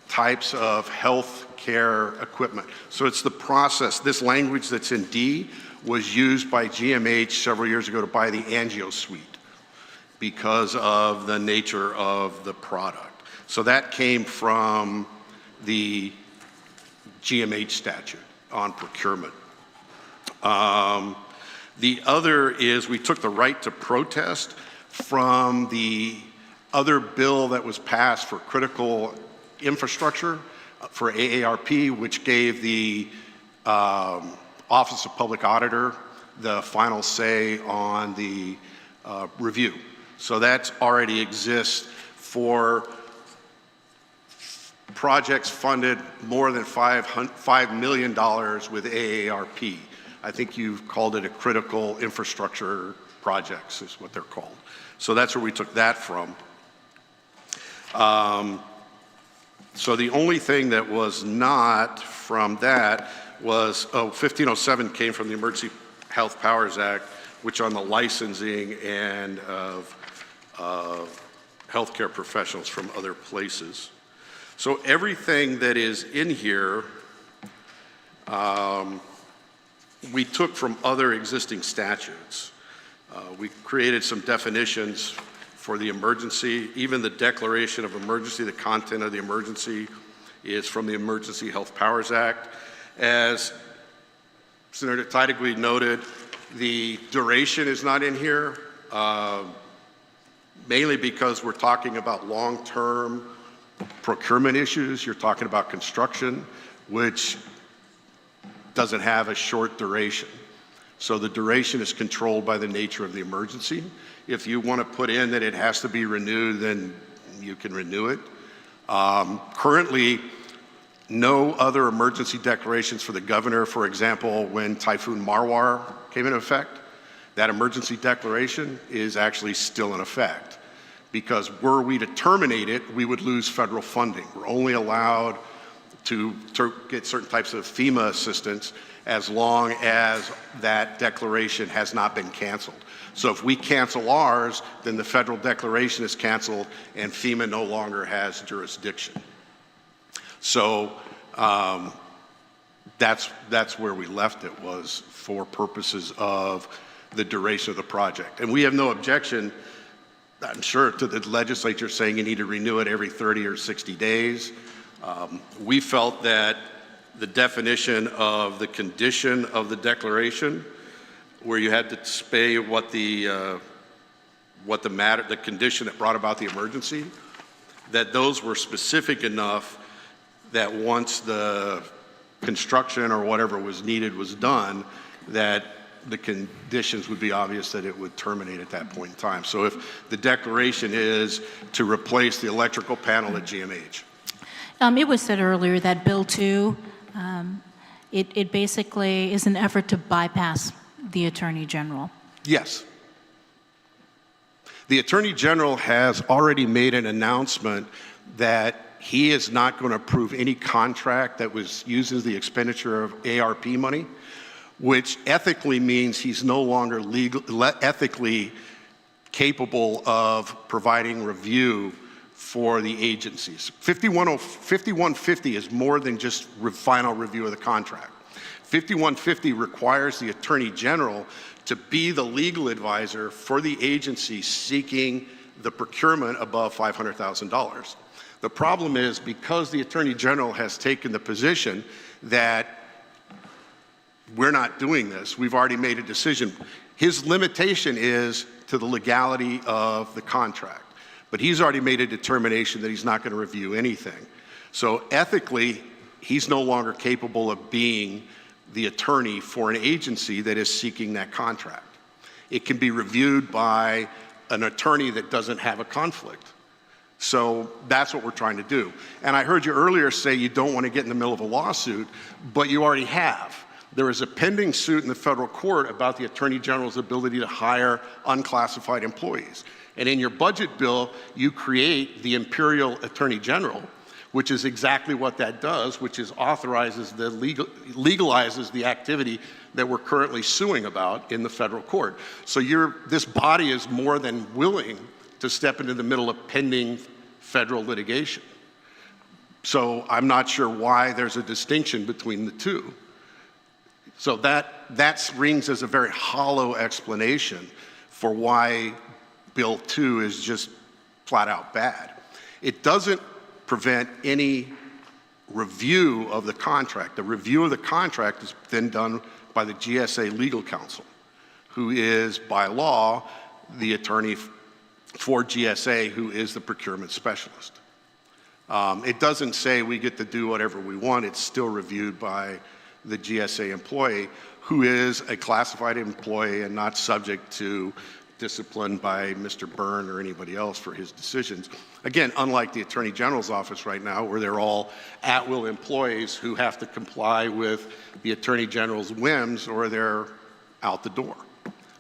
types of health care equipment. So it's the process, this language that's in D was used by GMH several years ago to buy the angio suite because of the nature of the product. So that came from the GMH statute on procurement. The other is we took the right to protest from the other bill that was passed for critical infrastructure for AARP, which gave the Office of Public Auditor the final say on the review. So that already exists for projects funded more than $5 million with AARP. I think you've called it a critical infrastructure projects is what they're called. So that's where we took that from. So the only thing that was not from that was, 1507 came from the Emergency Health Powers Act, which on the licensing and of healthcare professionals from other places. So everything that is in here, we took from other existing statutes. We created some definitions for the emergency. Even the declaration of emergency, the content of the emergency is from the Emergency Health Powers Act. As Senator Taitigui noted, the duration is not in here, mainly because we're talking about long-term procurement issues. You're talking about construction, which doesn't have a short duration. So the duration is controlled by the nature of the emergency. If you want to put in that it has to be renewed, then you can renew it. Currently, no other emergency declarations for the governor. For example, when Typhoon Marwar came into effect, that emergency declaration is actually still in effect. Because were we to terminate it, we would lose federal funding. We're only allowed to get certain types of FEMA assistance as long as that declaration has not been canceled. So if we cancel ours, then the federal declaration is canceled and FEMA no longer has jurisdiction. So that's where we left it, was for purposes of the duration of the project. And we have no objection, I'm sure, to the legislature saying you need to renew it every 30 or 60 days. We felt that the definition of the condition of the declaration, where you had to say what the condition that brought about the emergency, that those were specific enough that once the construction or whatever was needed was done, that the conditions would be obvious that it would terminate at that point in time. So if the declaration is to replace the electrical panel at GMH. It was said earlier that Bill 2, it basically is an effort to bypass the Attorney General. Yes. The Attorney General has already made an announcement that he is not going to approve any contract that uses the expenditure of ARP money, which ethically means he's no longer ethically capable of providing review for the agencies. 5150 is more than just final review of the contract. 5150 requires the Attorney General to be the legal advisor for the agency seeking the procurement above $500,000. The problem is, because the Attorney General has taken the position that we're not doing this, we've already made a decision. His limitation is to the legality of the contract. But he's already made a determination that he's not going to review anything. So ethically, he's no longer capable of being the attorney for an agency that is seeking that contract. It can be reviewed by an attorney that doesn't have a conflict. So that's what we're trying to do. And I heard you earlier say you don't want to get in the middle of a lawsuit, but you already have. There is a pending suit in the federal court about the Attorney General's ability to hire unclassified employees. And in your budget bill, you create the Imperial Attorney General, which is exactly what that does, which is legalizes the activity that we're currently suing about in the federal court. So this body is more than willing to step into the middle of pending federal litigation. So I'm not sure why there's a distinction between the two. So that rings as a very hollow explanation for why Bill 2 is just flat out bad. It doesn't prevent any review of the contract. The review of the contract is then done by the GSA legal counsel, who is by law the attorney for GSA, who is the procurement specialist. It doesn't say we get to do whatever we want. It's still reviewed by the GSA employee, who is a classified employee and not subject to discipline by Mr. Byrne or anybody else for his decisions. Again, unlike the Attorney General's office right now, where they're all at-will employees who have to comply with the Attorney General's whims or they're out the door.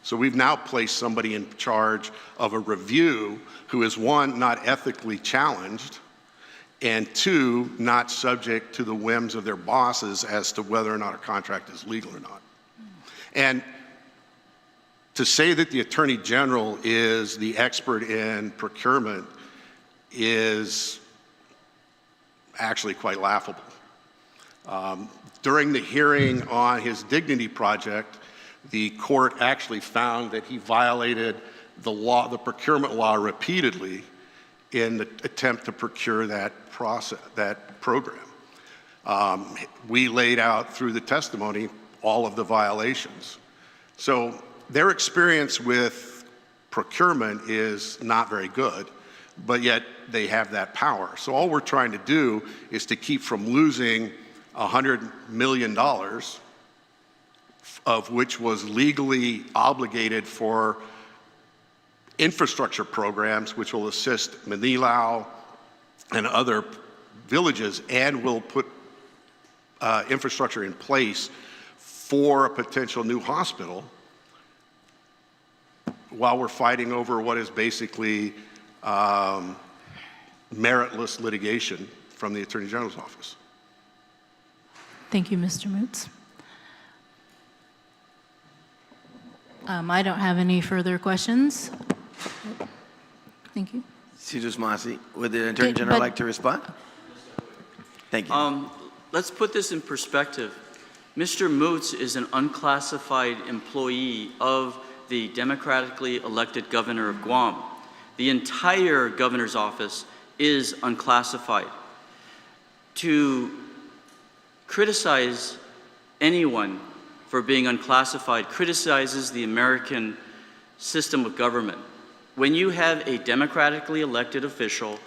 So we've now placed somebody in charge of a review who is, one, not ethically challenged, and two, not subject to the whims of their bosses as to whether or not a contract is legal or not. And to say that the Attorney General is the expert in procurement is actually quite laughable. During the hearing on his dignity project, the court actually found that he violated the law, the procurement law, repeatedly in the attempt to procure that program. We laid out through the testimony all of the violations. So their experience with procurement is not very good, but yet they have that power. So all we're trying to do is to keep from losing $100 million, of which was legally obligated for infrastructure programs, which will assist MANGILAO and other villages, and will put infrastructure in place for a potential new hospital, while we're fighting over what is basically meritless litigation from the Attorney General's office. Thank you, Mr. Moots. I don't have any further questions. Thank you. Sidus Masi, would the Attorney General like to respond? Thank you. Let's put this in perspective. Mr. Moots is an unclassified employee of the democratically elected governor of Guam. The entire governor's office is unclassified. To criticize anyone for being unclassified criticizes the American system of government. When you have a democratically elected official,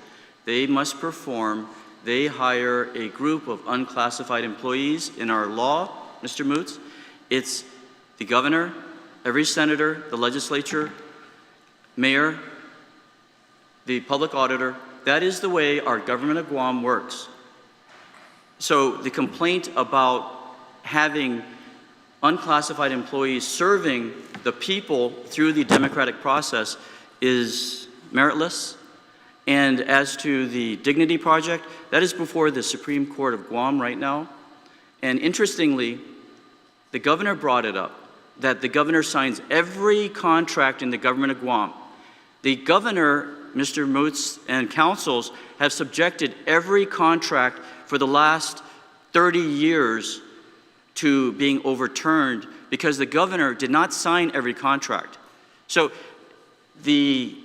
they must perform, they hire a group of unclassified employees. In our law, Mr. Moots, it's the governor, every senator, the legislature, mayor, the public auditor. That is the way our government of Guam works. So the complaint about having unclassified employees serving the people through the democratic process is meritless. And as to the Dignity Project, that is before the Supreme Court of Guam right now. And interestingly, the governor brought it up, that the governor signs every contract in the government of Guam. The governor, Mr. Moots, and councils have subjected every contract for the last 30 years to being overturned because the governor did not sign every contract. So the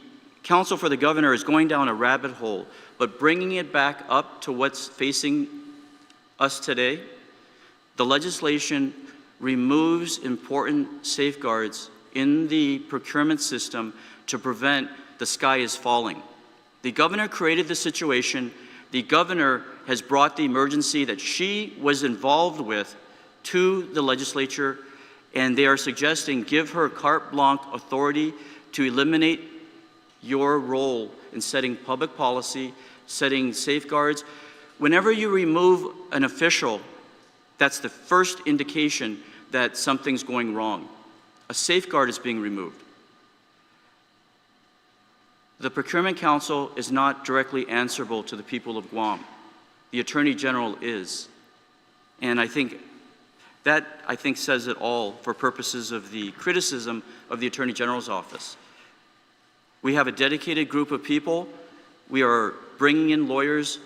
counsel for the governor is going down a rabbit hole, but bringing it back up to what's facing us today, the legislation removes important safeguards in the procurement system to prevent the sky is falling. The governor created the situation. The governor has brought the emergency that she was involved with to the legislature, and they are suggesting give her carte blanche authority to eliminate your role in setting public policy, setting safeguards. Whenever you remove an official, that's the first indication that something's going wrong. A safeguard is being removed. The Procurement Council is not directly answerable to the people of Guam. The Attorney General is. And I think that says it all for purposes of the criticism of the Attorney General's office. We have a dedicated group of people. We are bringing in lawyers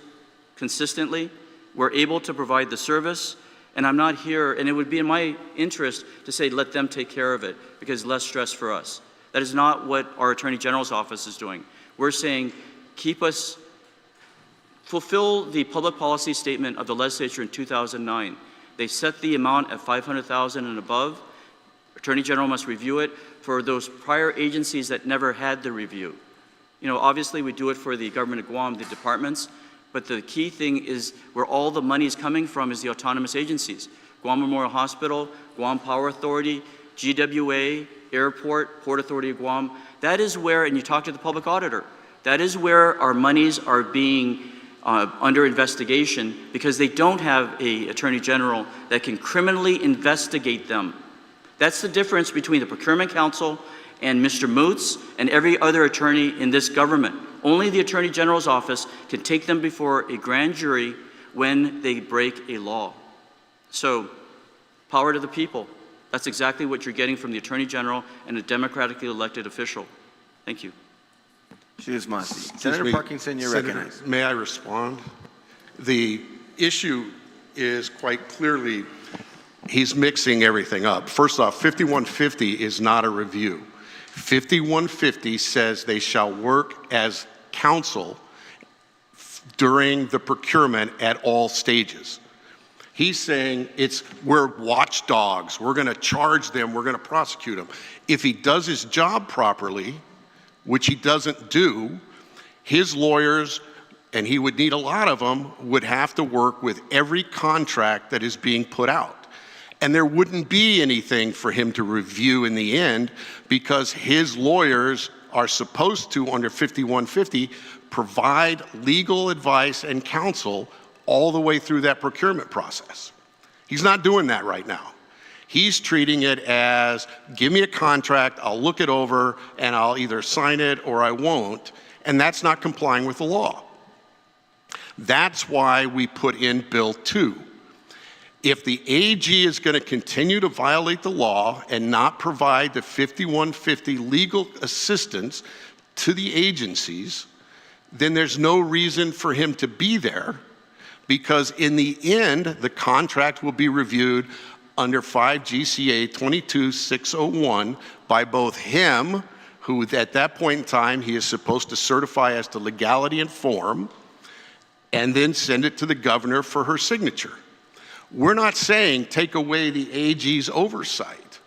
consistently. We're able to provide the service. And I'm not here, and it would be in my interest to say, let them take care of it, because less stress for us. That is not what our Attorney General's office is doing. We're saying, fulfill the public policy statement of the legislature in 2009. They set the amount at $500,000 and above. Attorney General must review it for those prior agencies that never had the review. You know, obviously we do it for the government of Guam, the departments, but the key thing is where all the money is coming from is the autonomous agencies. Guam Memorial Hospital, Guam Power Authority, GWA, Airport, Port Authority of Guam. That is where, and you talk to the public auditor, that is where our monies are being under investigation because they don't have an attorney general that can criminally investigate them. That's the difference between the Procurement Council and Mr. Moots and every other attorney in this government. Only the Attorney General's office can take them before a grand jury when they break a law. So, power to the people. That's exactly what you're getting from the Attorney General and a democratically elected official. Thank you. Senator Parkinson, you're recognized. May I respond? The issue is quite clearly he's mixing everything up. First off, 5150 is not a review. 5150 says they shall work as counsel during the procurement at all stages. He's saying we're watchdogs, we're gonna charge them, we're gonna prosecute them. If he does his job properly, which he doesn't do, his lawyers, and he would need a lot of them, would have to work with every contract that is being put out. And there wouldn't be anything for him to review in the end because his lawyers are supposed to, under 5150, provide legal advice and counsel all the way through that procurement process. He's not doing that right now. He's treating it as, give me a contract, I'll look it over, and I'll either sign it or I won't, and that's not complying with the law. That's why we put in Bill 2. If the AG is going to continue to violate the law and not provide the 5150 legal assistance to the agencies, then there's no reason for him to be there, because in the end, the contract will be reviewed under 5 GCA 22601 by both him, who at that point in time he is supposed to certify as to legality and form, and then send it to the governor for her signature. We're not saying take away the AG's oversight.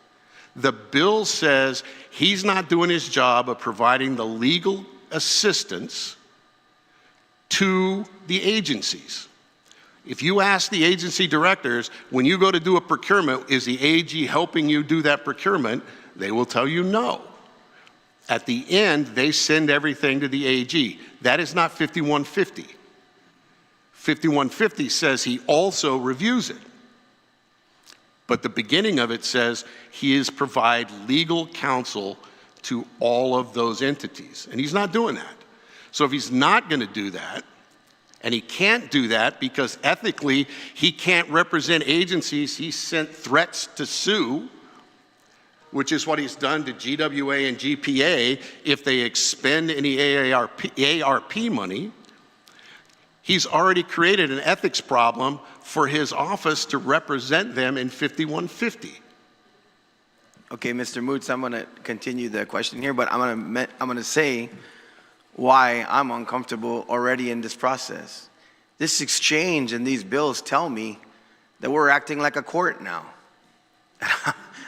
The bill says he's not doing his job of providing the legal assistance to the agencies. If you ask the agency directors, when you go to do a procurement, is the AG helping you do that procurement? They will tell you no. At the end, they send everything to the AG. That is not 5150. 5150 says he also reviews it. But the beginning of it says he is provide legal counsel to all of those entities. And he's not doing that. So if he's not going to do that, and he can't do that because ethically he can't represent agencies, he sent threats to sue, which is what he's done to GWA and GPA if they expend any ARP money. He's already created an ethics problem for his office to represent them in 5150. Okay, Mr. Moots, I'm going to continue the question here, but I'm going to say why I'm uncomfortable already in this process. This exchange and these bills tell me that we're acting like a court now.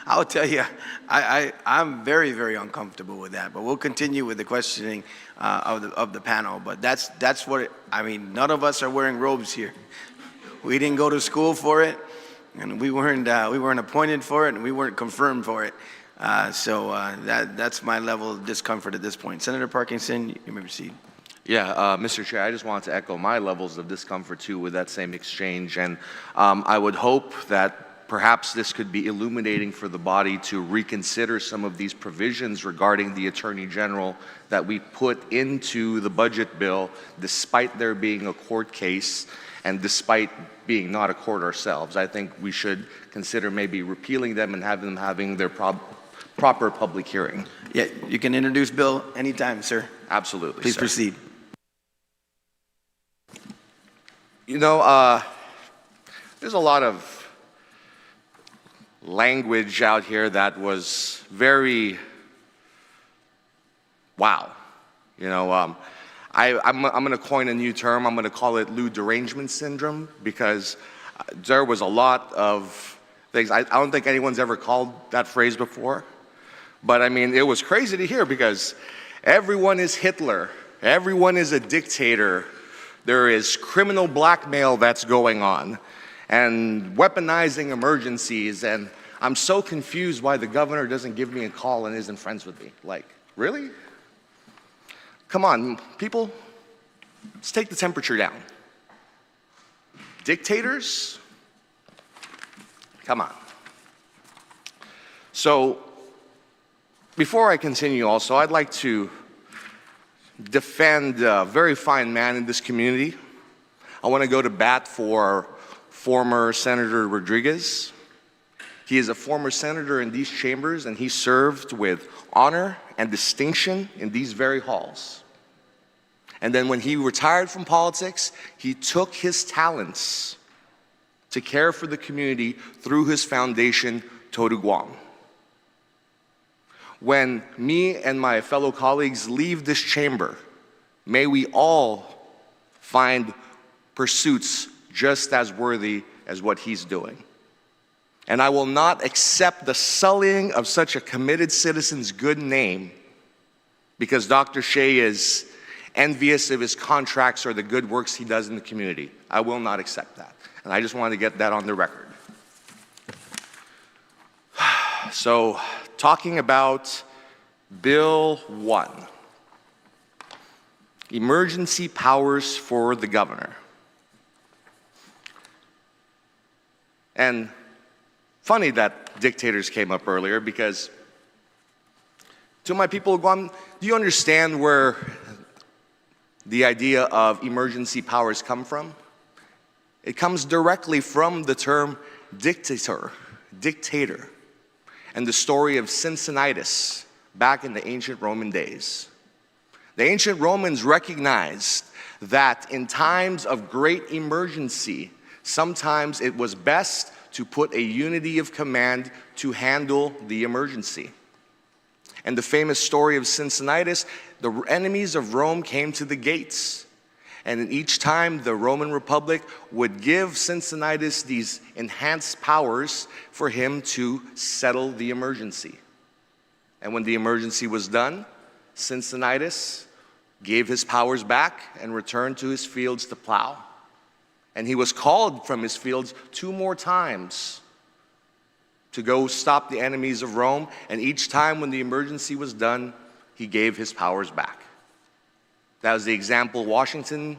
I'll tell you, I'm very, very uncomfortable with that. But we'll continue with the questioning of the panel. But that's what I mean. None of us are wearing robes here. We didn't go to school for it, and we weren't appointed for it, and we weren't confirmed for it. So that's my level of discomfort at this point. Senator Parkinson, you may proceed. Yeah, Mr. Chair, I just wanted to echo my levels of discomfort too with that same exchange, and I would hope that perhaps this could be illuminating for the body to reconsider some of these provisions regarding the Attorney General that we put into the budget bill, despite there being a court case and despite being not a court ourselves. I think we should consider maybe repealing them and having their proper public hearing. Yeah, you can introduce bill anytime, sir. Absolutely. Please sir. proceed. You know, there's a lot of language out here that was very, wow. You know, I'm going to coin a new term. I'm going to call it Lou derangement syndrome, because there was a lot of things. I don't think anyone's ever called that phrase before. But I mean, it was crazy to hear, because Everyone is Hitler. Everyone is a dictator. There is criminal blackmail that's going on and weaponizing emergencies. And I'm so confused why the governor doesn't give me a call and isn't friends with me. Like, really? Come on, people, let's take the temperature down. Dictators? Come on. So, before I continue also, I'd like to defend a very fine man in this community. I want to go to bat for former Senator Rodriguez. He is a former senator in these chambers, and he served with honor and distinction in these very halls. And then when he retired from politics, he took his talents to care for the community through his foundation, Todo Guam. When me and my fellow colleagues leave this chamber, may we all find pursuits just as worthy as what he's doing. And I will not accept the sullying of such a committed citizen's good name because Dr. Sheay is envious of his contracts or the good works he does in the community. I will not accept that. And I just wanted to get that on the record. So, talking about Bill 1, emergency powers for the governor. And funny that dictators came up earlier because to my people of Guam, do you understand where the idea of emergency powers come from? It comes directly from the term dictator, and the story of Cincinnatus back in the ancient Roman days. The ancient Romans recognized that in times of great emergency, sometimes it was best to put a unity of command to handle the emergency. And the famous story of Cincinnatus, the enemies of Rome came to the gates. And each time the Roman Republic would give Cincinnatus these enhanced powers for him to settle the emergency. And when the emergency was done, Cincinnatus gave his powers back and returned to his fields to plow. And he was called from his fields 2 more times to go stop the enemies of Rome, and each time when the emergency was done, he gave his powers back. That was the example Washington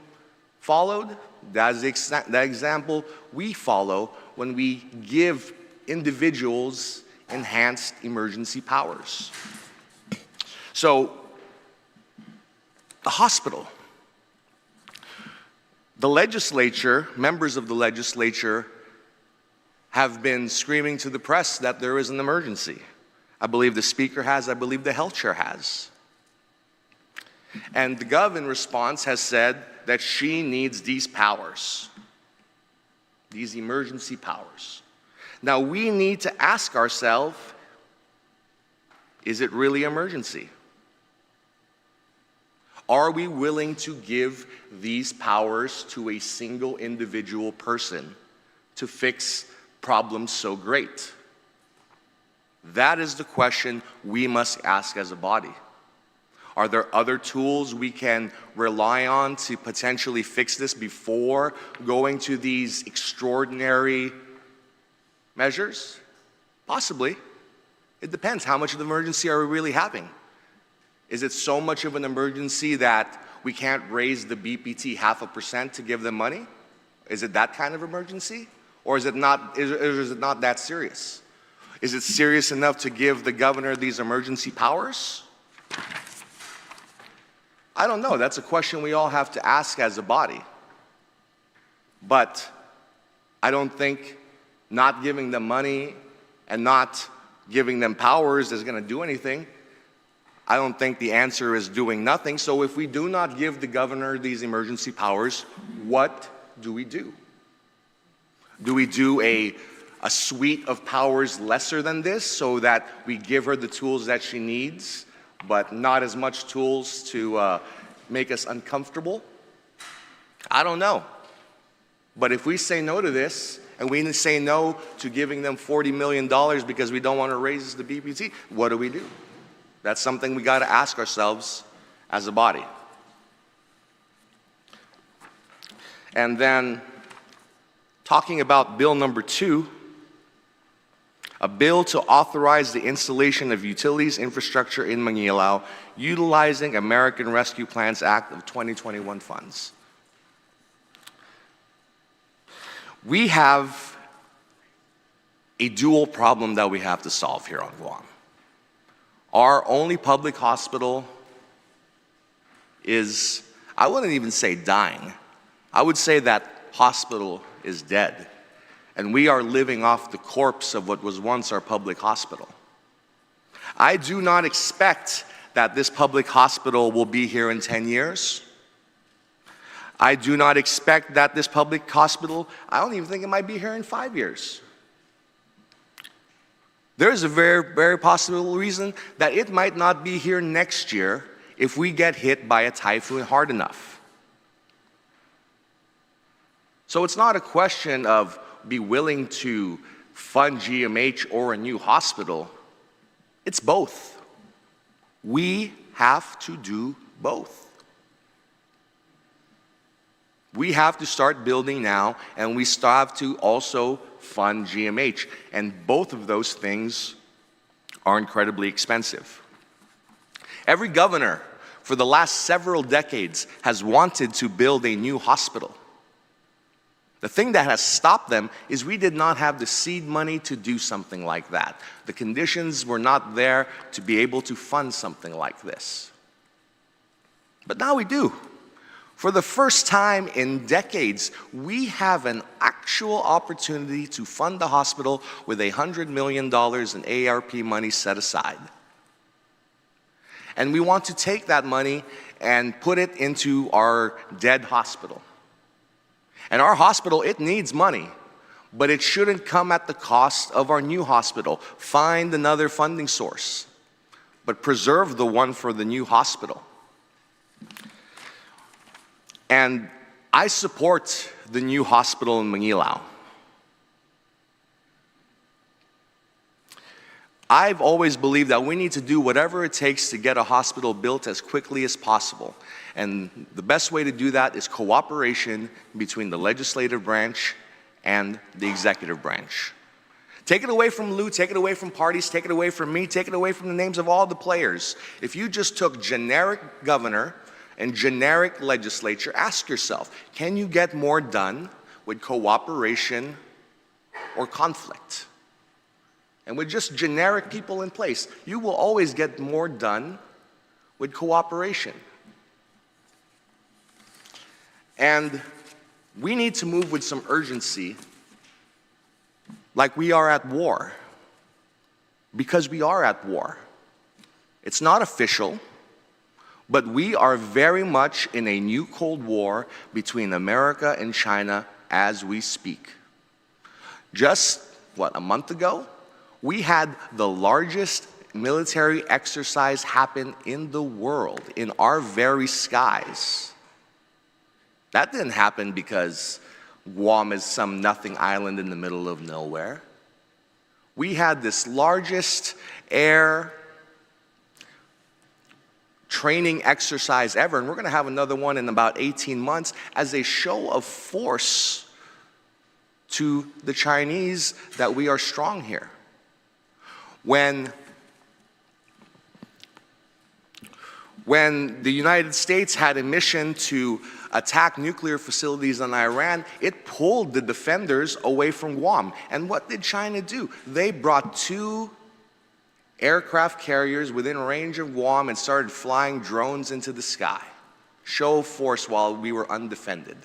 followed. That is the example we follow when we give individuals enhanced emergency powers. So, the hospital. The legislature, members of the legislature, have been screaming to the press that there is an emergency. I believe the speaker has, I believe the health chair has. And the Gov in response has said that she needs these powers, these emergency powers. Now we need to ask ourselves, is it really emergency? Are we willing to give these powers to a single individual person to fix problems so great? That is the question we must ask as a body. Are there other tools we can rely on to potentially fix this before going to these extraordinary measures? Possibly. It depends. How much of the emergency are we really having? Is it so much of an emergency that we can't raise the BPT 0.5% to give them money? Is it that kind of emergency? Or is it not that serious? Is it serious enough to give the governor these emergency powers? I don't know. That's a question we all have to ask as a body. But I don't think not giving them money and not giving them powers is going to do anything. I don't think the answer is doing nothing. So if we do not give the governor these emergency powers, what do we do? Do we do a suite of powers lesser than this so that we give her the tools that she needs, but not as much tools to make us uncomfortable? I don't know. But if we say no to this, and we say no to giving them $40 million because we don't want to raise the BPT, what do we do? That's something we got to ask ourselves as a body. And then talking about bill number 2, a bill to authorize the installation of utilities infrastructure in Maga'hågan utilizing American Rescue Plans Act of 2021 funds. We have a dual problem that we have to solve here on Guam. Our only public hospital is, I wouldn't even say dying. I would say that hospital is dead. And we are living off the corpse of what was once our public hospital. I do not expect that this public hospital will be here in 10 years. I do not expect that this public hospital, I don't even think it might be here in 5 years. There's a very, very possible reason that it might not be here next year if we get hit by a typhoon hard enough. So it's not a question of be willing to fund GMH or a new hospital. It's both. We have to do both. We have to start building now, and we still have to also fund GMH. And both of those things are incredibly expensive. Every governor for the last several decades has wanted to build a new hospital. The thing that has stopped them is we did not have the seed money to do something like that. The conditions were not there to be able to fund something like this. But now we do. For the first time in decades, we have an actual opportunity to fund the hospital with $100 million in ARP money set aside. And we want to take that money and put it into our dead hospital. And our hospital, it needs money, but it shouldn't come at the cost of our new hospital. Find another funding source, but preserve the one for the new hospital. And I support the new hospital in Maga'hågan. I've always believed that we need to do whatever it takes to get a hospital built as quickly as possible. And the best way to do that is cooperation between the legislative branch and the executive branch. Take it away from Lou, take it away from parties, take it away from me, take it away from the names of all the players. If you just took generic governor and generic legislature, ask yourself, can you get more done with cooperation or conflict? And with just generic people in place, you will always get more done with cooperation. And we need to move with some urgency, like we are at war, because we are at war. It's not official, but we are very much in a new Cold War between America and China as we speak. Just, a month ago, we had the largest military exercise happen in the world, in our very skies. That didn't happen because Guam is some nothing island in the middle of nowhere. We had this largest air training exercise ever, and we're going to have another one in about 18 months as a show of force to the Chinese that we are strong here. When the United States had a mission to attack nuclear facilities in Iran, it pulled the defenders away from Guam. And what did China do? They brought 2 aircraft carriers within range of Guam and started flying drones into the sky. Show of force while we were undefended.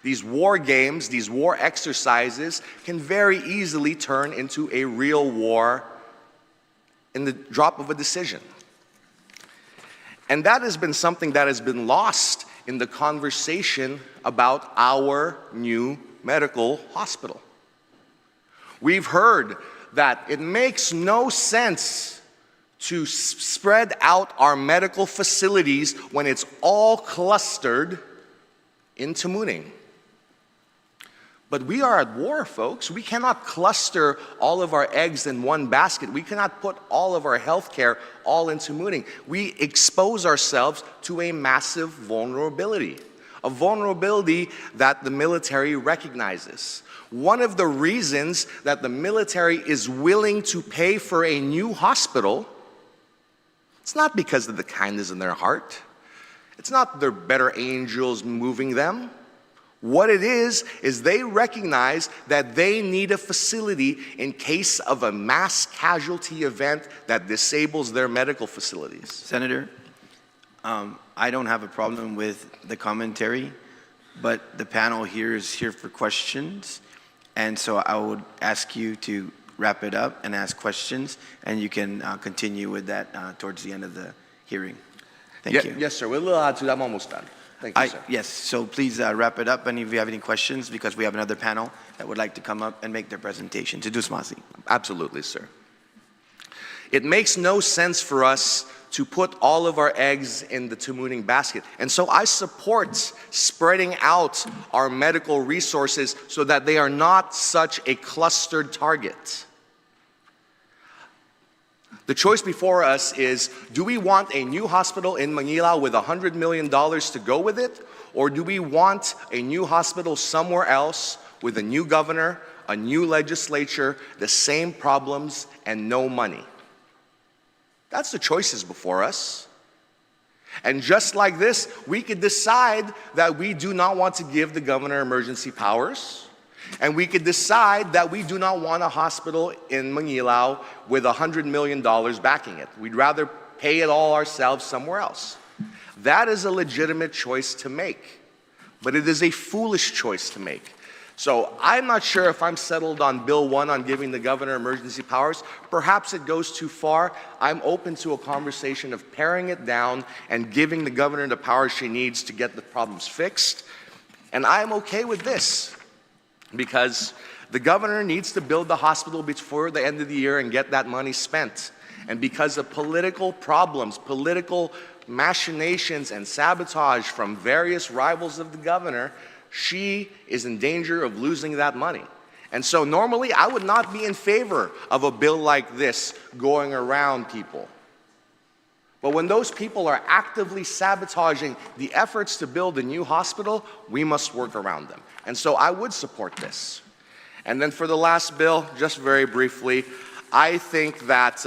These war games, these war exercises can very easily turn into a real war in the drop of a decision. And that has been something that has been lost in the conversation about our new medical hospital. We've heard that it makes no sense to spread out our medical facilities when it's all clustered in Tamuning. But we are at war, folks. We cannot cluster all of our eggs in one basket. We cannot put all of our health care all into mooning. We expose ourselves to a massive vulnerability, a vulnerability that the military recognizes. One of the reasons that the military is willing to pay for a new hospital, it's not because of the kindness in their heart. It's not their better angels moving them. What it is they recognize that they need a facility in case of a mass casualty event that disables their medical facilities. Senator, I don't have a problem with the commentary, but the panel here is here for questions. And so I would ask you to wrap it up and ask questions, and you can continue with that towards the end of the hearing. Thank you. Yes, sir. We're a little out to I'm almost done. Thank you, sir. Yes, so please wrap it up, and if you have any questions, because we have another panel that would like to come up and make their presentation. To Dusmasi. Absolutely, sir. It makes no sense for us to put all of our eggs in the mooning basket. And so I support spreading out our medical resources so that they are not such a clustered target. The choice before us is, do we want a new hospital in Manila with $100 million to go with it? Or do we want a new hospital somewhere else with a new governor, a new legislature, the same problems, and no money? That's the choices before us. And just like this, we could decide that we do not want to give the governor emergency powers. And we could decide that we do not want a hospital in Maga'hågan with $100 million backing it. We'd rather pay it all ourselves somewhere else. That is a legitimate choice to make, but it is a foolish choice to make. So I'm not sure if I'm settled on Bill 1 on giving the governor emergency powers. Perhaps it goes too far. I'm open to a conversation of paring it down and giving the governor the powers she needs to get the problems fixed. And I'm okay with this, because the governor needs to build the hospital before the end of the year and get that money spent. And because of political problems, political machinations and sabotage from various rivals of the governor, she is in danger of losing that money. And so normally I would not be in favor of a bill like this going around people. But when those people are actively sabotaging the efforts to build a new hospital, we must work around them. And so I would support this. And then for the last bill, just very briefly, I think that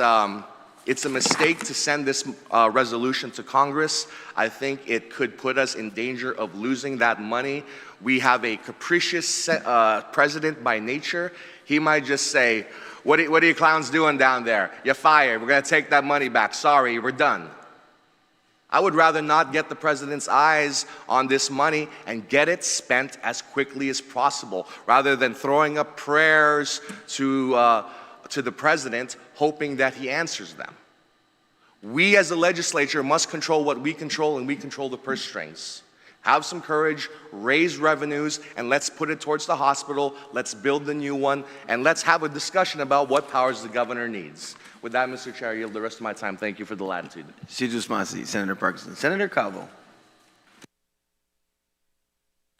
it's a mistake to send this resolution to Congress. I think it could put us in danger of losing that money. We have a capricious president by nature. He might just say, what are you clowns doing down there? You're fired. We're going to take that money back. Sorry, we're done. I would rather not get the president's eyes on this money and get it spent as quickly as possible, rather than throwing up prayers to the president, hoping that he answers them. We as a legislature must control what we control, and we control the purse strings. Have some courage, raise revenues, and let's put it towards the hospital. Let's build the new one, and let's have a discussion about what powers the governor needs. With that, Mr. Chair, I yield the rest of my time. Thank you for the latitude. Senator Parkinson. Senator Calvo.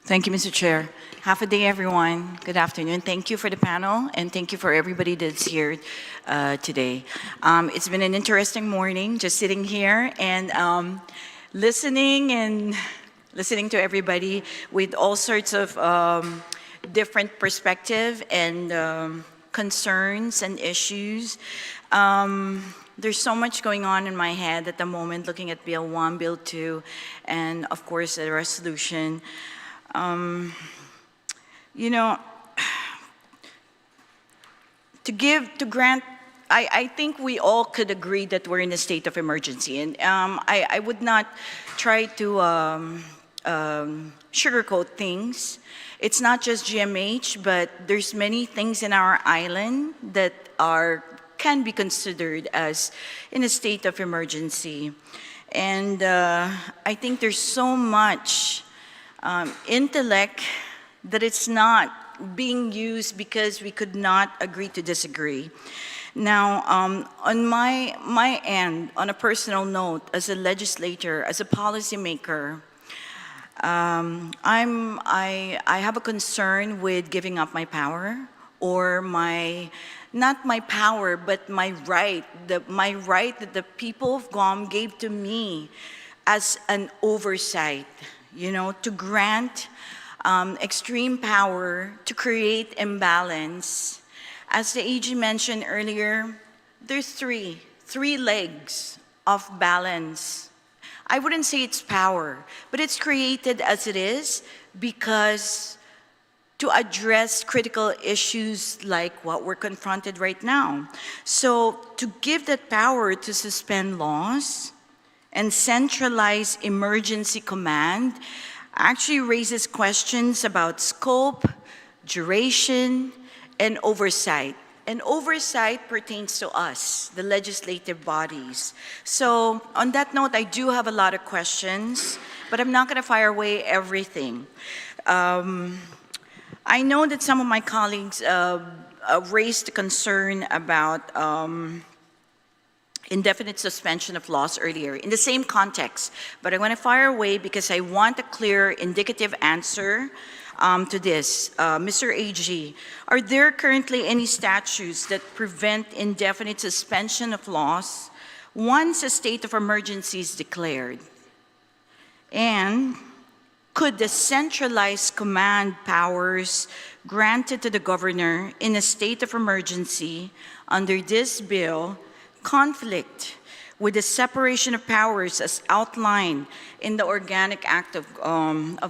Thank you, Mr. Chair. Half a day, everyone. Good afternoon. Thank you for the panel, and thank you for everybody that's here today. It's been an interesting morning, just sitting here and listening to everybody with all sorts of different perspective and concerns and issues. There's so much going on in my head at the moment, looking at Bill 1, Bill 2, and of course the resolution. You know, to grant, I think we all could agree that we're in a state of emergency, and I would not try to sugarcoat things. It's not just GMH, but there's many things in our island that can be considered as in a state of emergency. And I think there's so much intellect that it's not being used because we could not agree to disagree. Now, on my end, on a personal note, as a legislator, as a policymaker, I have a concern with giving up my power, or not my power, but my right that the people of Guam gave to me as an oversight, to grant extreme power to create imbalance. As the AG mentioned earlier, there's three legs of balance. I wouldn't say it's power, but it's created as it is because to address critical issues like what we're confronted right now. So to give that power to suspend laws and centralize emergency command actually raises questions about scope, duration, and oversight. And oversight pertains to us, the legislative bodies. So on that note, I do have a lot of questions, but I'm not going to fire away everything. I know that some of my colleagues raised a concern about indefinite suspension of laws earlier in the same context, but I want to fire away because I want a clear indicative answer to this. Mr. AG, are there currently any statutes that prevent indefinite suspension of laws once a state of emergency is declared? And could the centralized command powers granted to the governor in a state of emergency under this bill conflict with the separation of powers as outlined in the Organic Act of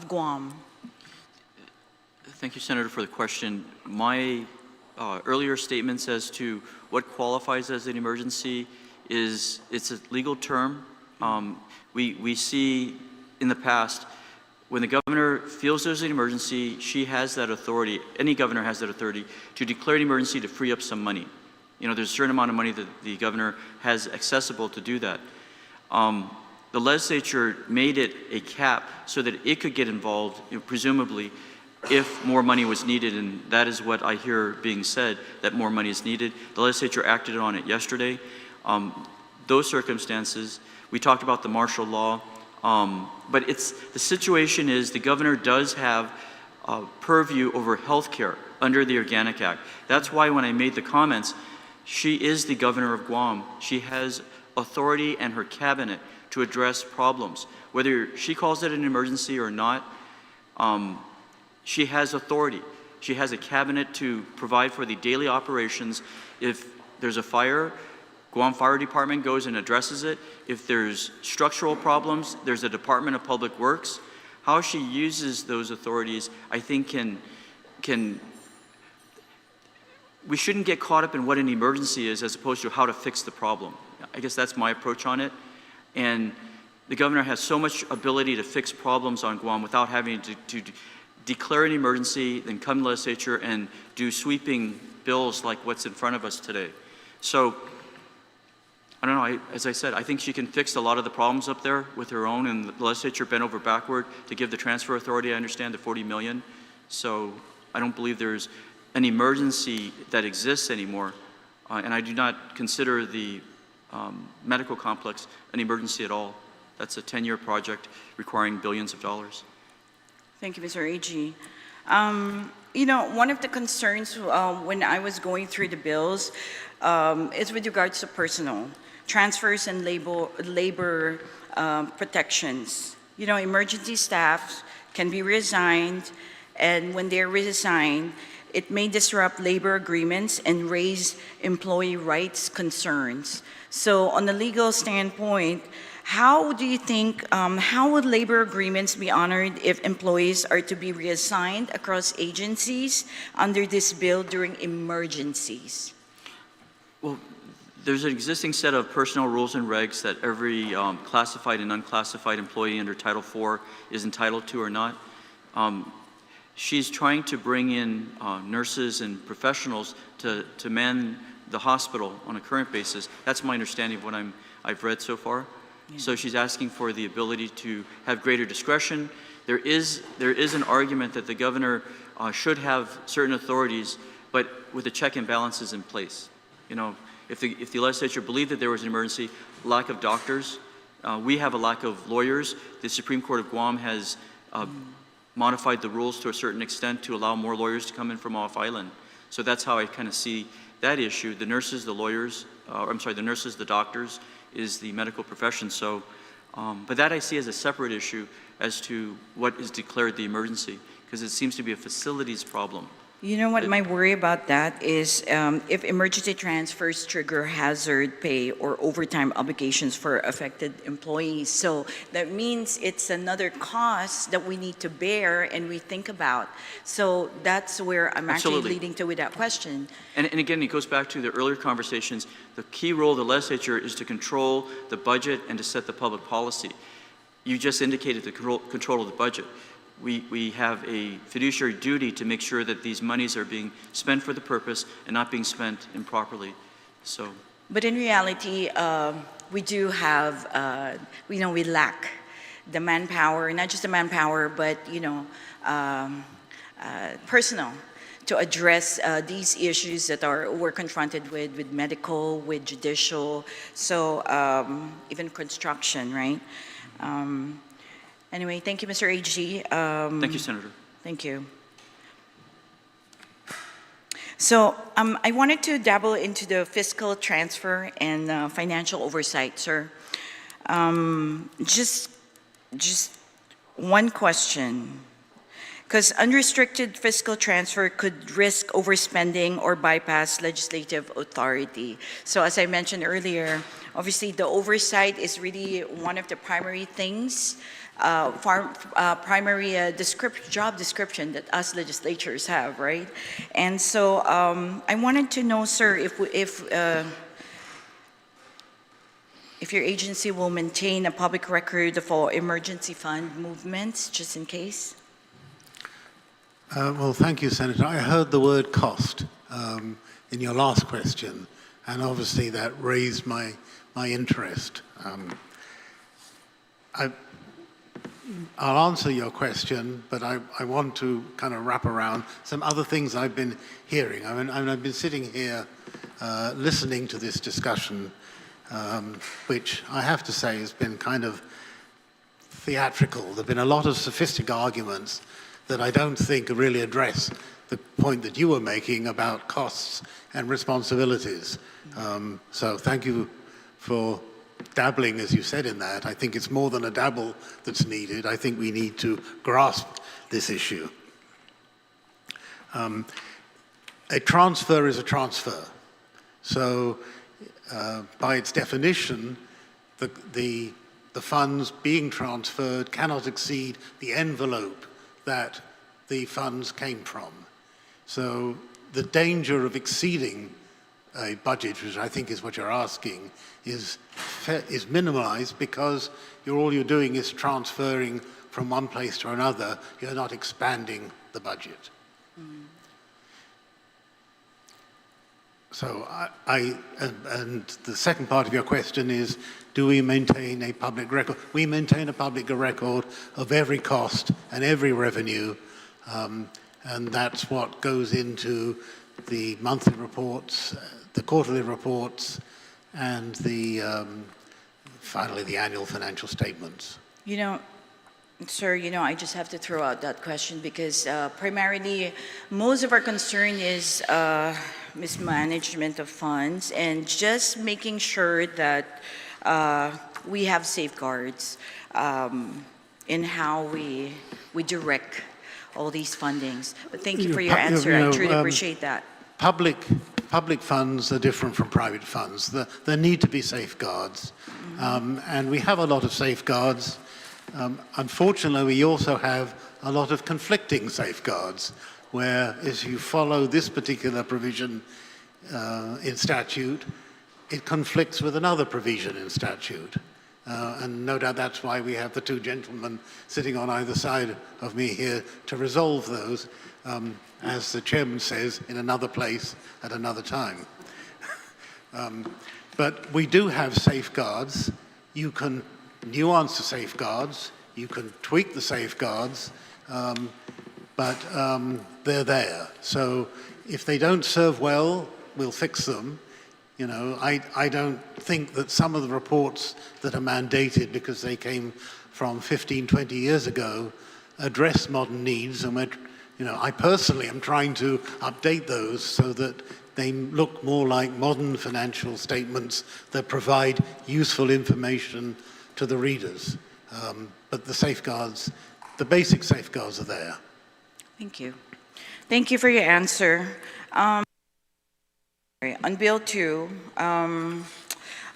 Guam? Thank you, Senator, for the question. My earlier statements as to what qualifies as an emergency it's a legal term. We see in the past, when the governor feels there's an emergency, she has that authority, any governor has that authority, to declare an emergency to free up some money. There's a certain amount of money that the governor has accessible to do that. The legislature made it a cap so that it could get involved, presumably, if more money was needed, and that is what I hear being said, that more money is needed. The legislature acted on it yesterday. Those circumstances, we talked about the martial law, but the situation is the governor does have purview over health care under the Organic Act. That's why when I made the comments, she is the governor of Guam. She has authority and her cabinet to address problems. Whether she calls it an emergency or not, she has authority. She has a cabinet to provide for the daily operations. If there's a fire, Guam Fire Department goes and addresses it. If there's structural problems, there's a Department of Public Works. How she uses those authorities, I think we shouldn't get caught up in what an emergency is as opposed to how to fix the problem. I guess that's my approach on it. And the governor has so much ability to fix problems on Guam without having to declare an emergency, then come to the legislature and do sweeping bills like what's in front of us today. So, I don't know, as I said, I think she can fix a lot of the problems up there with her own, and the legislature bent over backward to give the transfer authority, I understand, the $40 million. So I don't believe there's an emergency that exists anymore. And I do not consider the medical complex an emergency at all. That's a 10-year project requiring billions of dollars. Thank you, Mr. AG. One of the concerns when I was going through the bills is with regards to personnel, transfers and labor protections. Emergency staff can be reassigned, and when they're reassigned, it may disrupt labor agreements and raise employee rights concerns. So on the legal standpoint, how do you think, how would labor agreements be honored if employees are to be reassigned across agencies under this bill during emergencies? Well, there's an existing set of personnel rules and regs that every classified and unclassified employee under Title IV is entitled to or not. She's trying to bring in nurses and professionals to man the hospital on a current basis. That's my understanding of what I've read so far. Yeah. So she's asking for the ability to have greater discretion. There is an argument that the governor should have certain authorities, but with the check and balances in place. If the legislature believed that there was an emergency, lack of doctors, we have a lack of lawyers. The Supreme Court of Guam has modified the rules to a certain extent to allow more lawyers to come in from off island. So that's how I kind of see that issue. The nurses, the lawyers, the nurses, the doctors, is the medical profession. So, but that I see as a separate issue as to what is declared the emergency, because it seems to be a facilities problem. You know what, my worry about that is if emergency transfers trigger hazard pay or overtime obligations for affected employees. So that means it's another cost that we need to bear and we think about. So that's where I'm Absolutely. actually leading to with that question. And again, it goes back to the earlier conversations. The key role of the legislature is to control the budget and to set the public policy. You just indicated the control of the budget. We have a fiduciary duty to make sure that these monies are being spent for the purpose and not being spent improperly. So. But in reality, we do have, we lack the manpower, not just the manpower, but, personnel to address these issues that we're confronted with medical, with judicial, so even construction, right? Anyway, thank you, Mr. AG. Thank you, Senator. Thank you. So I wanted to dabble into the fiscal transfer and financial oversight, sir. Just one question. Because unrestricted fiscal transfer could risk overspending or bypass legislative authority. So as I mentioned earlier, obviously the oversight is really one of the primary things, primary job description that us legislatures have, right? And so I wanted to know, sir, if your agency will maintain a public record for emergency fund movements, just in case. Well, thank you, Senator. I heard the word cost in your last question, and obviously that raised my interest. I'll answer your question, but I want to kind of wrap around some other things I've been hearing. I mean, I've been sitting here listening to this discussion, which I have to say has been kind of theatrical. There have been a lot of sophisticated arguments that I don't think really address the point that you were making about costs and responsibilities. So thank you for dabbling, as you said, in that. I think it's more than a dabble that's needed. I think we need to grasp this issue. A transfer is a transfer. So by its definition, the funds being transferred cannot exceed the envelope that the funds came from. So the danger of exceeding a budget, which I think is what you're asking, is minimized because all you're doing is transferring from one place to another. You're not expanding the budget. So and the second part of your question is, do we maintain a public record? We maintain a public record of every cost and every revenue, and that's what goes into the monthly reports, the quarterly reports, and finally the annual financial statements. Sir, I just have to throw out that question because primarily most of our concern is mismanagement of funds and just making sure that we have safeguards in how we direct all these fundings. But thank you for your answer. I truly appreciate that. Public funds are different from private funds. There need to be safeguards, and we have a lot of safeguards. Unfortunately, we also have a lot of conflicting safeguards, where if you follow this particular provision in statute, it conflicts with another provision in statute. And no doubt that's why we have the two gentlemen sitting on either side of me here to resolve those, as the chairman says, in another place at another time. But we do have safeguards. You can nuance the safeguards, you can tweak the safeguards, but they're there. So if they don't serve well, we'll fix them. I don't think that some of the reports that are mandated because they came from 15, 20 years ago address modern needs, and I personally am trying to update those so that they look more like modern financial statements that provide useful information to the readers. But the safeguards, the basic safeguards are there. Thank you. Thank you for your answer. On Bill 2, I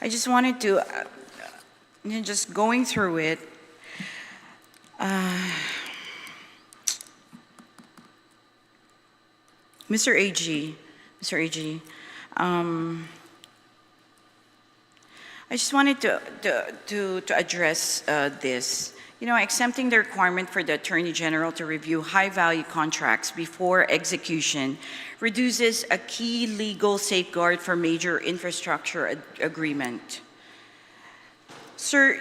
just wanted to, just going through it, Mr. AG, I just wanted to address this. Exempting the requirement for the Attorney General to review high-value contracts before execution reduces a key legal safeguard for major infrastructure agreement. Sir,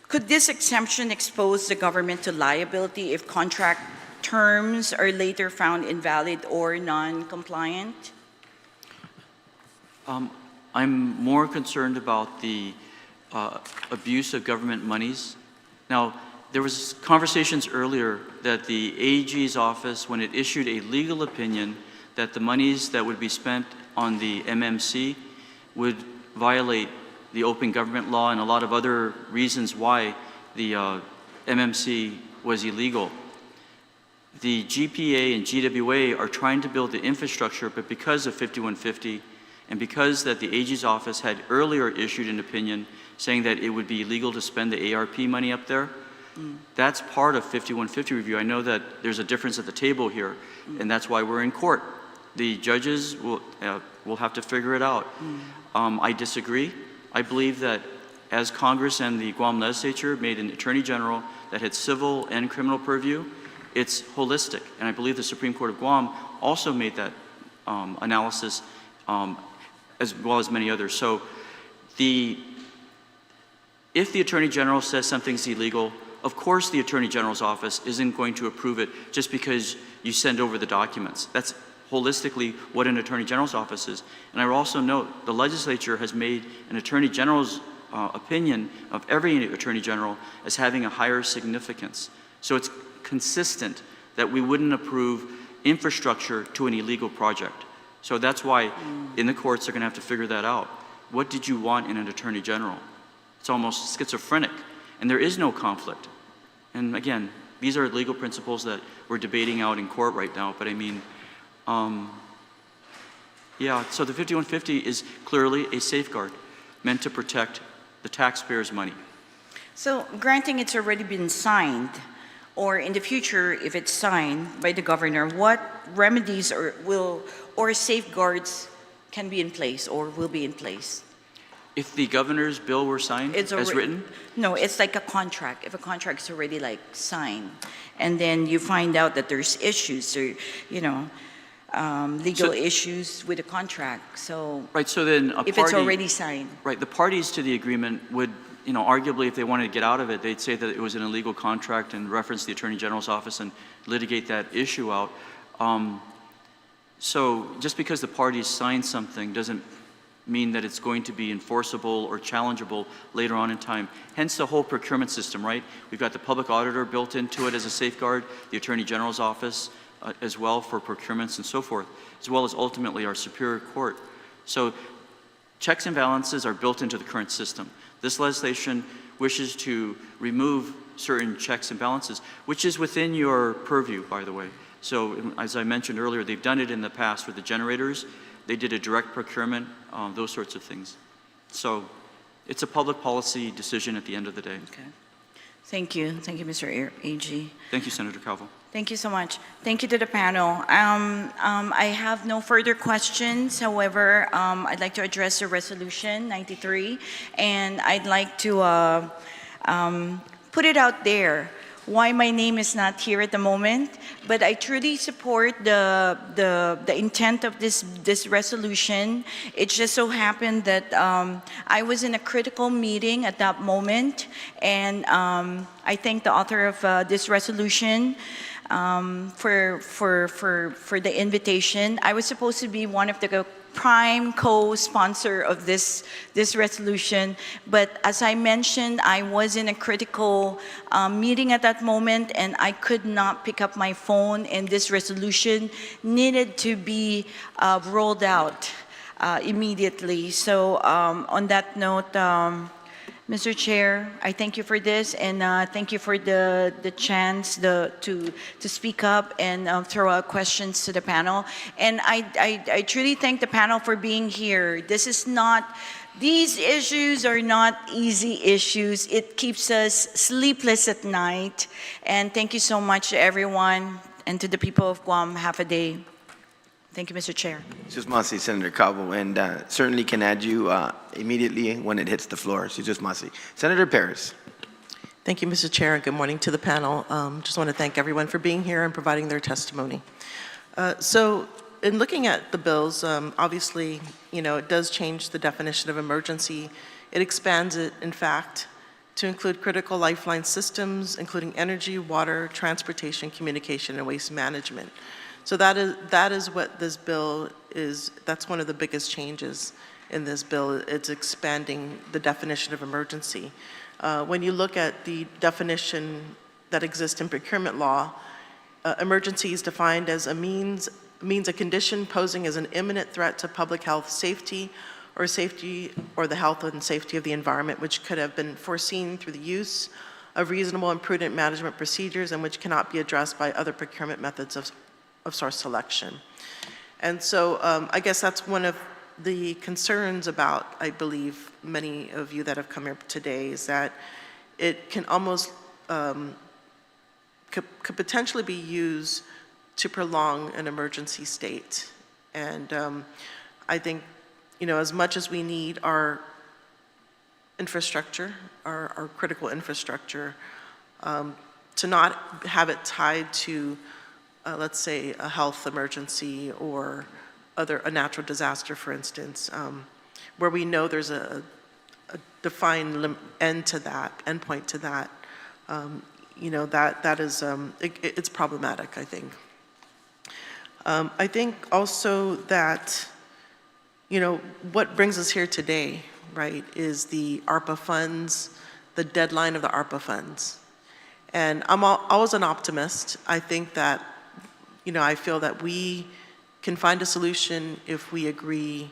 could this exemption expose the government to liability if contract terms are later found invalid or non-compliant? I'm more concerned about the abuse of government monies. Now, there was conversations earlier that the AG's office, when it issued a legal opinion that the monies that would be spent on the MMC would violate the open government law and a lot of other reasons why the MMC was illegal. The GPA and GWA are trying to build the infrastructure, but because of 5150 and because that the AG's office had earlier issued an opinion saying that it would be illegal to spend the ARP money up there, that's part of 5150 review. I know that there's a difference at the table here, and that's why we're in court. The judges will have to figure it out. I disagree. I believe that as Congress and the Guam legislature made an Attorney General that had civil and criminal purview, it's holistic. And I believe the Supreme Court of Guam also made that analysis, as well as many others. So if the Attorney General says something's illegal, of course the Attorney General's office isn't going to approve it just because you send over the documents. That's holistically what an Attorney General's office is. And I will also note the legislature has made an Attorney General's opinion of every Attorney General as having a higher significance. So it's consistent that we wouldn't approve infrastructure to an illegal project. So that's why in the courts they're going to have to figure that out. What did you want in an Attorney General? It's almost schizophrenic, and there is no conflict. And again, these are legal principles that we're debating out in court right now, but I mean, yeah, so the 5150 is clearly a safeguard meant to protect the taxpayers' money. So granting it's already been signed, or in the future, if it's signed by the governor, what remedies or safeguards can be in place or will be in place? If the governor's bill were signed as written? No, it's like a contract. If a contract is already like signed, and then you find out that there's issues, or legal issues with the contract. So right. So then, if it's already signed, right, the parties to the agreement would, arguably, if they wanted to get out of it, they'd say that it was an illegal contract and reference the Attorney General's office and litigate that issue out. So just because the parties signed something doesn't mean that it's going to be enforceable or challengeable later on in time. Hence the whole procurement system, right? We've got the public auditor built into it as a safeguard, the Attorney General's office as well for procurements and so forth, as well as ultimately our Superior Court. So checks and balances are built into the current system. This legislation wishes to remove certain checks and balances, which is within your purview, by the way. So as I mentioned earlier, they've done it in the past for the generators. They did a direct procurement, those sorts of things. So it's a public policy decision at the end of the day. Okay. Thank you. Thank you, Mr. AG. Thank you, Senator Calvo. Thank you so much. Thank you to the panel. I have no further questions. However, I'd like to address the resolution 93, and I'd like to put it out there why my name is not here at the moment, but I truly support the intent of this resolution. It just so happened that I was in a critical meeting at that moment, and I thank the author of this resolution for the invitation. I was supposed to be one of the prime co-sponsor of this resolution. But as I mentioned, I was in a critical meeting at that moment, and I could not pick up my phone, and this resolution needed to be rolled out immediately. So on that note, Mr. Chair, I thank you for this, and thank you for the chance to speak up and throw out questions to the panel. And I truly thank the panel for being here. These issues are not easy issues. It keeps us sleepless at night. And thank you so much to everyone and to the people of Guam. Have a day. Thank you, Mr. Chair. Just Masi, Senator Cabo, and certainly can add you immediately when it hits the floor. So just Masi. Senator Perez. Thank you, Mr. Chair, and good morning to the panel. Just want to thank everyone for being here and providing their testimony. So in looking at the bills, obviously, it does change the definition of emergency. It expands it, in fact, to include critical lifeline systems, including energy, water, transportation, communication, and waste management. So that is what this bill is. That's one of the biggest changes in this bill. It's expanding the definition of emergency. When you look at the definition that exists in procurement law, emergency is defined as a condition posing as an imminent threat to public health, safety, or the health and safety of the environment, which could have been foreseen through the use of reasonable and prudent management procedures, and which cannot be addressed by other procurement methods of source selection. And so I guess that's one of the concerns about, I believe, many of you that have come here today, is that it can almost, could potentially be used to prolong an emergency state. And I think, as much as we need our infrastructure, our critical infrastructure, to not have it tied to let's say a health emergency or a natural disaster, for instance, where we know there's a defined endpoint to that, that is, it's problematic, I think. I think also that, what brings us here today, right, is the ARPA funds, the deadline of the ARPA funds. And I'm always an optimist. I think that I feel that we can find a solution if we agree,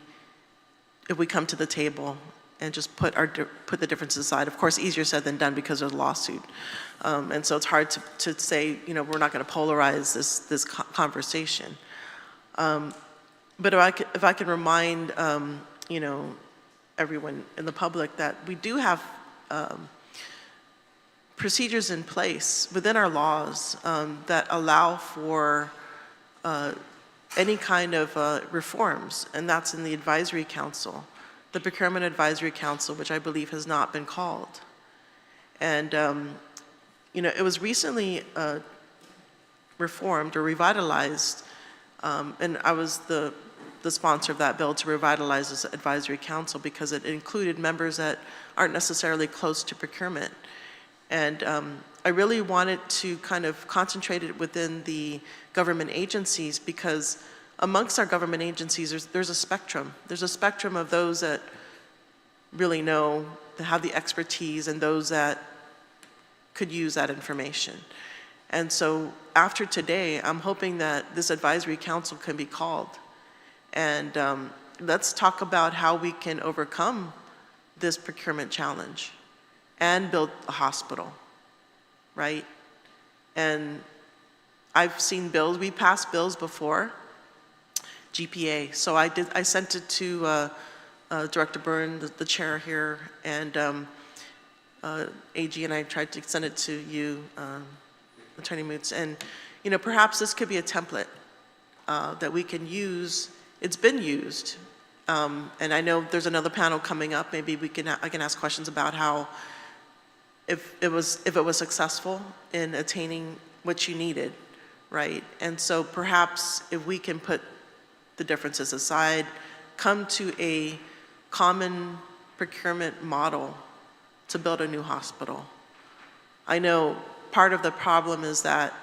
if we come to the table and just put the differences aside. Of course, easier said than done because of the lawsuit. And so it's hard to say, we're not going to polarize this conversation. But if I can remind, everyone in the public that we do have procedures in place within our laws that allow for any kind of reforms, and that's in the Advisory Council, the Procurement Advisory Council, which I believe has not been called. And, it was recently reformed or revitalized, and I was the sponsor of that bill to revitalize this Advisory Council because it included members that aren't necessarily close to procurement. And I really wanted to kind of concentrate it within the government agencies because amongst our government agencies, there's a spectrum. There's a spectrum of those that really know, that have the expertise, and those that could use that information. And so after today, I'm hoping that this Advisory Council can be called. And let's talk about how we can overcome this procurement challenge and build a hospital, right? And I've seen bills, we passed bills before, GPA. So I sent it to Director Byrne, the chair here, and AG, and I tried to send it to you, Attorney Moots. And perhaps this could be a template that we can use. It's been used, and I know there's another panel coming up. Maybe I can ask questions about how, if it was successful in attaining what you needed, right? And so perhaps if we can put the differences aside, come to a common procurement model to build a new hospital. I know part of the problem is that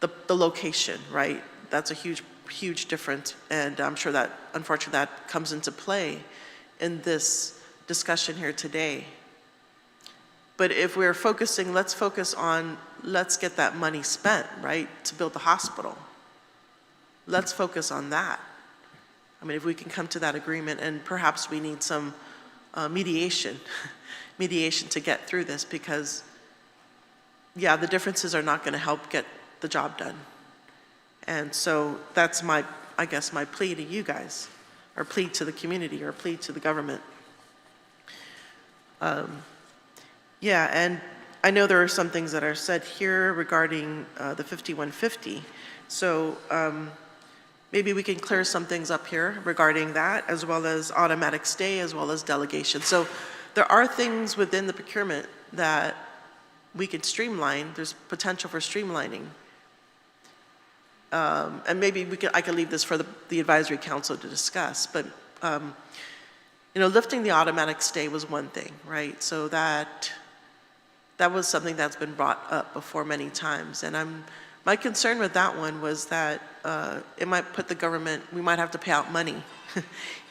the location, right? That's a huge huge difference, and I'm sure that, unfortunately, that comes into play in this discussion here today. But if we're focusing, let's focus on, let's get that money spent, right, to build the hospital. Let's focus on that. I mean, if we can come to that agreement, and perhaps we need some mediation to get through this, because, yeah, the differences are not going to help get the job done. And so that's my, I guess, my plea to you guys, or plea to the community, or plea to the government. Yeah, and I know there are some things that are said here regarding the 5150. So maybe we can clear some things up here regarding that, as well as automatic stay, as well as delegation. So there are things within the procurement that we could streamline. There's potential for streamlining. And maybe I could leave this for the advisory council to discuss, but you know, lifting the automatic stay was one thing, right? So that was something that's been brought up before many times, and my concern with that one was that it might put the government, we might have to pay out money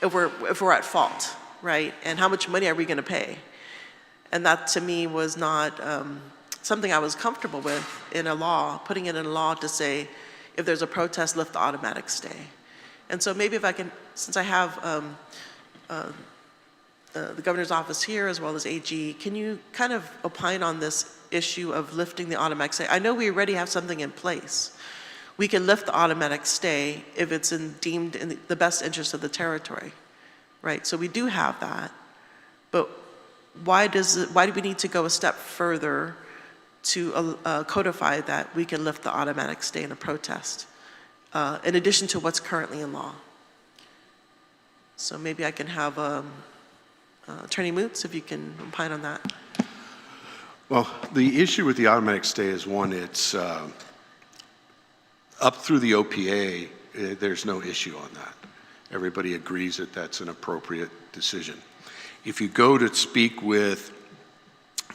if we're at fault, right? And how much money are we going to pay? And that to me was not something I was comfortable with in a law, putting it in a law to say, if there's a protest, lift the automatic stay. And so maybe if I can, since I have the governor's office here as well as AG, can you kind of opine on this issue of lifting the automatic stay? I know we already have something in place. We can lift the automatic stay if it's deemed in the best interest of the territory, right? So we do have that, but why do we need to go a step further to codify that we can lift the automatic stay in a protest, in addition to what's currently in law? So maybe I can have Attorney Moots, if you can opine on that. Well, the issue with the automatic stay is one, it's up through the OPA, there's no issue on that. Everybody agrees that that's an appropriate decision. If you go to speak with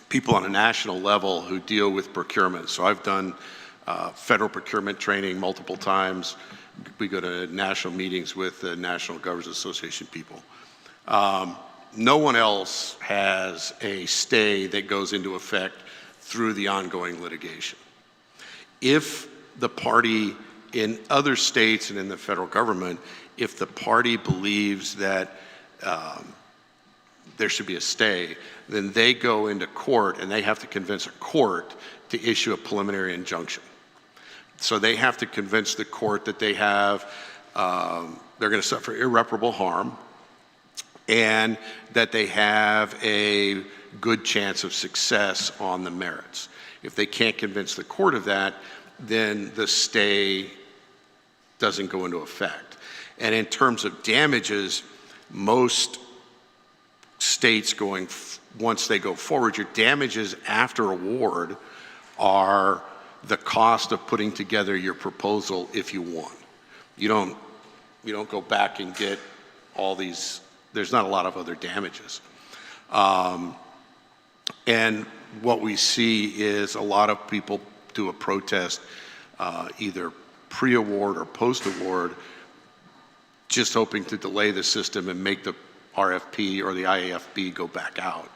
people on a national level who deal with procurement, so I've done federal procurement training multiple times. We go to national meetings with the National Governors Association people. No one else has a stay that goes into effect through the ongoing litigation. If the party in other states and in the federal government, if the party believes that there should be a stay, then they go into court and they have to convince a court to issue a preliminary injunction. So they have to convince the court that they have, they're going to suffer irreparable harm, and that they have a good chance of success on the merits. If they can't convince the court of that, then the stay doesn't go into effect. And in terms of damages, most states once they go forward, your damages after award are the cost of putting together your proposal if you won. You don't go back and get all these, there's not a lot of other damages. And what we see is a lot of people do a protest either pre-award or post-award, just hoping to delay the system and make the RFP or the IAFB go back out.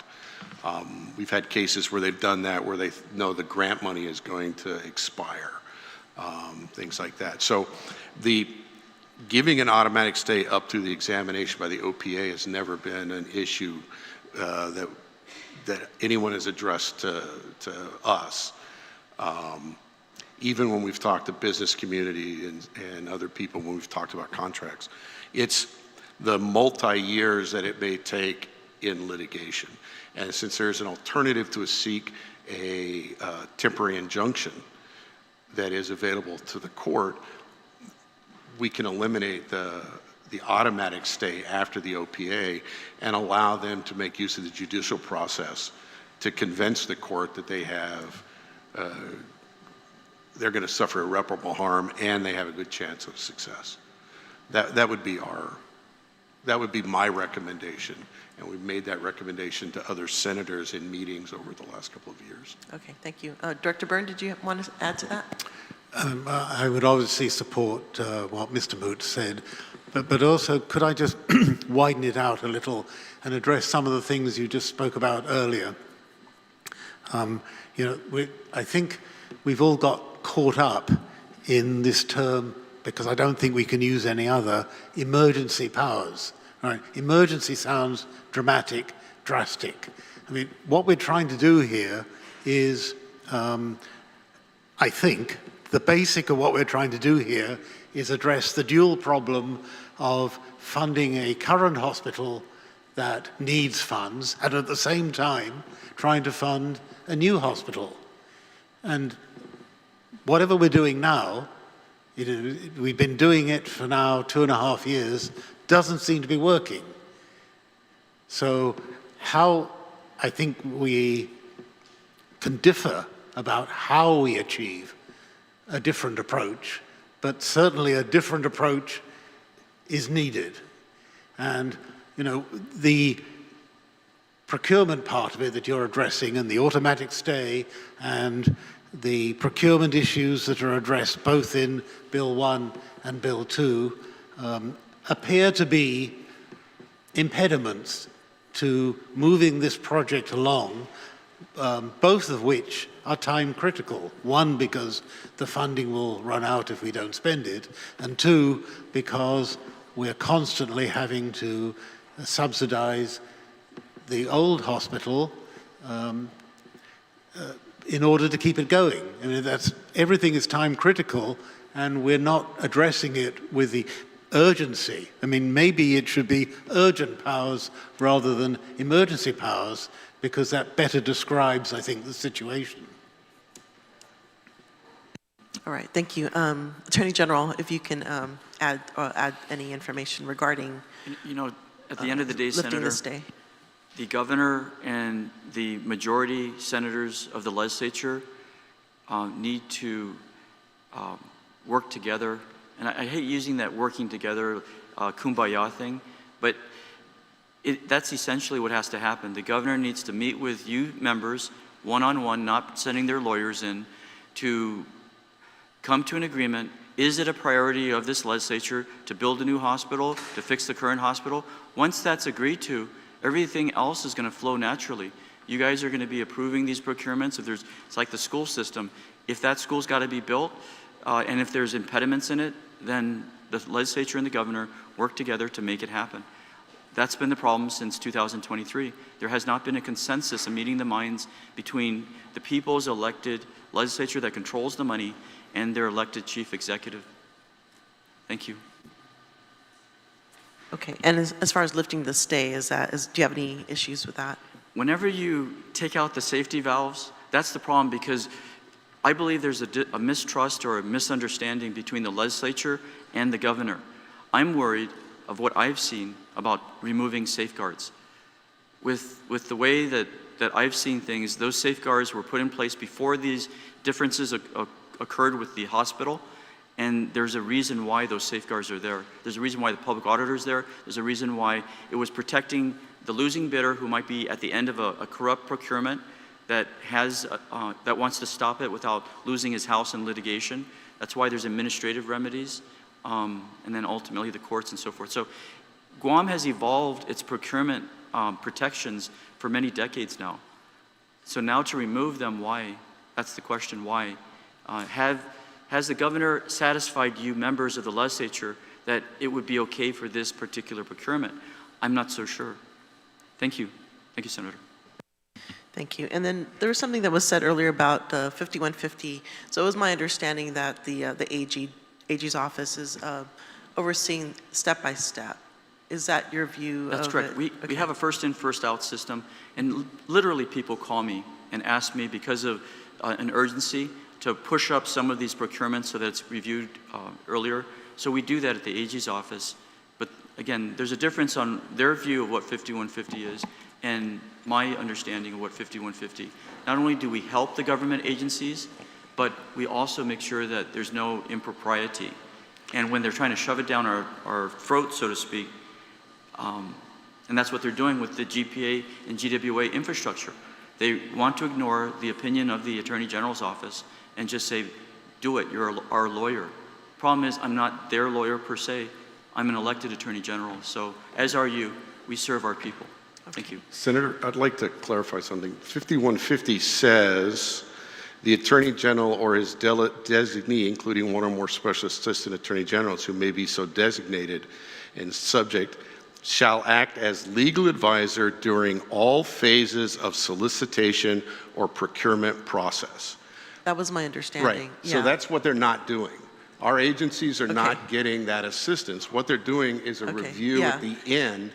We've had cases where they've done that, where they know the grant money is going to expire, things like that. So the giving an automatic stay up through the examination by the OPA has never been an issue that anyone has addressed to us. Even when we've talked to business community and other people, when we've talked about contracts, it's the multi-years that it may take in litigation. And since there's an alternative to seek a temporary injunction that is available to the court, we can eliminate the automatic stay after the OPA and allow them to make use of the judicial process to convince the court that they have, they're going to suffer irreparable harm and they have a good chance of success. That would be my recommendation, and we've made that recommendation to other senators in meetings over the last couple of years. Okay, thank you. Director Byrne, did you want to add to that? I would obviously support what Mr. Moot said, but also could I just widen it out a little and address some of the things you just spoke about earlier? I think we've all got caught up in this term, because I don't think we can use any other, emergency powers. Right? Emergency sounds dramatic, drastic. I mean, what we're trying to do here is, I think, the basic of what we're trying to do here is address the dual problem of funding a current hospital that needs funds and at the same time trying to fund a new hospital. And whatever we're doing now, we've been doing it for now 2.5 years, doesn't seem to be working. So how I think we can differ about how we achieve a different approach, but certainly a different approach is needed. And, the procurement part of it that you're addressing and the automatic stay and the procurement issues that are addressed both in Bill 1 and Bill 2 appear to be impediments to moving this project along, both of which are time critical. One, because the funding will run out if we don't spend it, and two, because we're constantly having to subsidize the old hospital in order to keep it going. I mean, everything is time critical, and we're not addressing it with the urgency. I mean, maybe it should be urgent powers rather than emergency powers, because that better describes, I think, the situation. All right, thank you. Attorney General, if you can add any information regarding at the end of the day, lifting Senator, the stay. The governor and the majority senators of the legislature need to work together. And I hate using that working together kumbaya thing, but that's essentially what has to happen. The governor needs to meet with you members one-on-one, not sending their lawyers in, to come to an agreement. Is it a priority of this legislature to build a new hospital, to fix the current hospital? Once that's agreed to, everything else is going to flow naturally. You guys are going to be approving these procurements. It's like the school system. If that school's got to be built, and if there's impediments in it, then the legislature and the governor work together to make it happen. That's been the problem since 2023. There has not been a consensus, a meeting the minds between the people's elected legislature that controls the money and their elected chief executive. Thank you. Okay, and as far as lifting the stay, do you have any issues with that? Whenever you take out the safety valves, that's the problem, because I believe there's a mistrust or a misunderstanding between the legislature and the governor. I'm worried of what I've seen about removing safeguards. With the way that I've seen things, those safeguards were put in place before these differences occurred with the hospital, and there's a reason why those safeguards are there. There's a reason why the public auditor is there. There's a reason why it was protecting the losing bidder who might be at the end of a corrupt procurement that wants to stop it without losing his house in litigation. That's why there's administrative remedies, and then ultimately the courts and so forth. So Guam has evolved its procurement protections for many decades now. So now to remove them, why? That's the question, why? Has the governor satisfied you members of the legislature that it would be okay for this particular procurement? I'm not so sure. Thank you. Thank you, Senator. Thank you. And then there was something that was said earlier about 5150. So it was my understanding that the AG's office is overseeing step by step. Is that your view? That's correct. We have a first in, first out system, and literally people call me and ask me because of an urgency to push up some of these procurements so that it's reviewed earlier. So we do that at the AG's office. But again, there's a difference on their view of what 5150 is and my understanding of what 5150. Not only do we help the government agencies, but we also make sure that there's no impropriety. And when they're trying to shove it down our throat, so to speak, and that's what they're doing with the GPA and GWA infrastructure. They want to ignore the opinion of the Attorney General's office and just say, do it. You're our lawyer. Problem is, I'm not their lawyer per se. I'm an elected Attorney General. So, as are you, we serve our people. Thank you. Senator, I'd like to clarify something. 5150 says the Attorney General or his designee, including one or more Special Assistant Attorney Generals who may be so designated and subject, shall act as legal advisor during all phases of solicitation or procurement process. That was my understanding. Right. So that's what they're not doing. Our agencies are not getting that assistance. What they're doing is a review at the end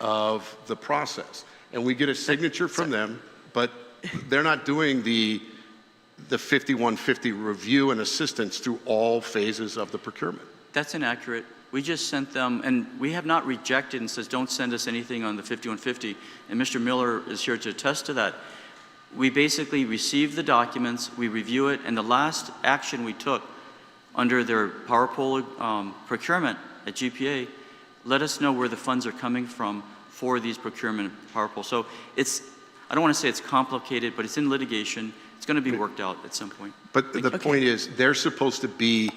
of the process. And we get a signature from them, but they're not doing the 5150 review and assistance through all phases of the procurement. That's inaccurate. We just sent them, and we have not rejected and says, don't send us anything on the 5150. And Mr. Miller is here to attest to that. We basically receive the documents, we review it, and the last action we took under their power pole procurement at GPA let us know where the funds are coming from for these procurement power poles. So it's, I don't want to say it's complicated, but it's in litigation. It's going to be worked out at some point. But the point is, they're supposed to be,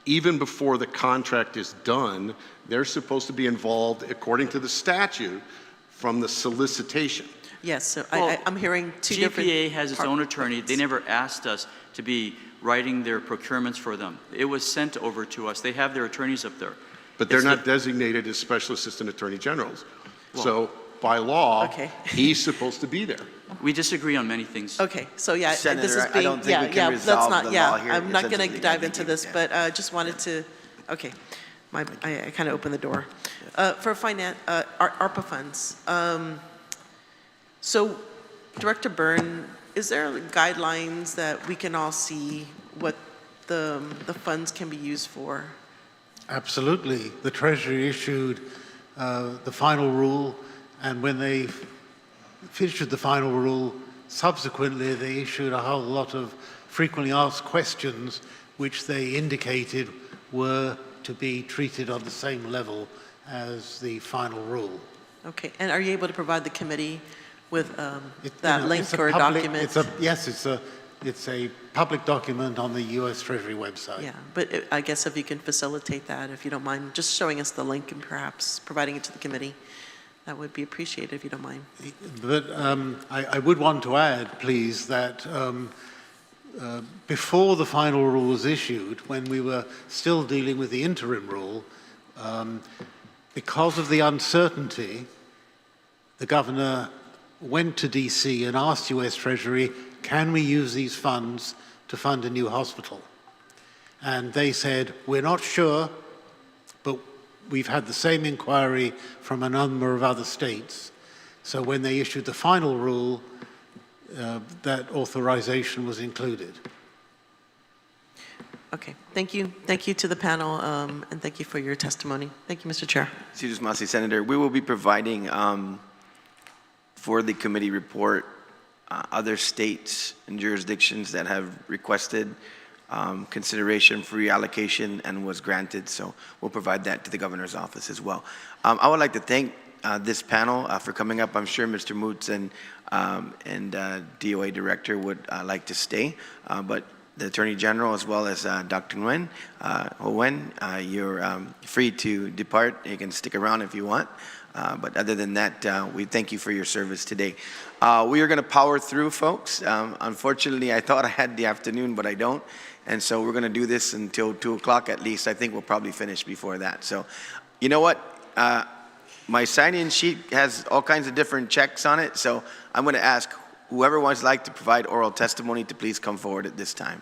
even before the contract is done, they're supposed to be involved, according to the statute, from the solicitation. Yes, so I'm hearing two different... GPA has its own attorney. They never asked us to be writing their procurements for them. It was sent over to us. They have their attorneys up there. But they're not designated as Special Assistant Attorney Generals. So by law, he's supposed to be there. We disagree on many things. Okay, so yeah, Senator, this is I being, don't think we can let's resolve not, the law here. I'm not going to Essentially, dive into this, but just wanted to, okay, I kind of opened the door. For finance, ARPA funds. So Director Byrne, is there guidelines that we can all see what the funds can be used for? Absolutely. The Treasury issued the final rule, and when they issued the final rule, subsequently they issued a whole lot of frequently asked questions which they indicated were to be treated on the same level as the final rule. Okay, and are you able to provide the committee with that link or a document? Yes, it's a public document on the U.S. Treasury website. Yeah, but I guess if you can facilitate that, if you don't mind, just showing us the link and perhaps providing it to the committee, that would be appreciated if you don't mind. But I would want to add, please, that before the final rule was issued, when we were still dealing with the interim rule, because of the uncertainty, the governor went to DC and asked US Treasury, can we use these funds to fund a new hospital? And they said, we're not sure, but we've had the same inquiry from a number of other states. So when they issued the final rule, that authorization was included. Okay, thank you. Thank you to the panel, and thank you for your testimony. Thank you, Mr. Chair. Excuse me, Senator. We will be providing for the committee report other states and jurisdictions that have requested consideration for reallocation and was granted. So we'll provide that to the governor's office as well. I would like to thank this panel for coming up. I'm sure Mr. Moots and DOA Director would like to stay, but the Attorney General as well as Dr. Nguyen, Hoen, you're free to depart. You can stick around if you want. But other than that, we thank you for your service today. We are going to power through, folks. Unfortunately, I thought I had the afternoon, but I don't. And so we're going to do this until 2 o'clock at least. I think we'll probably finish before that. So, you know what? My sign-in sheet has all kinds of different checks on it. So I'm going to ask whoever would like to provide oral testimony to please come forward at this time.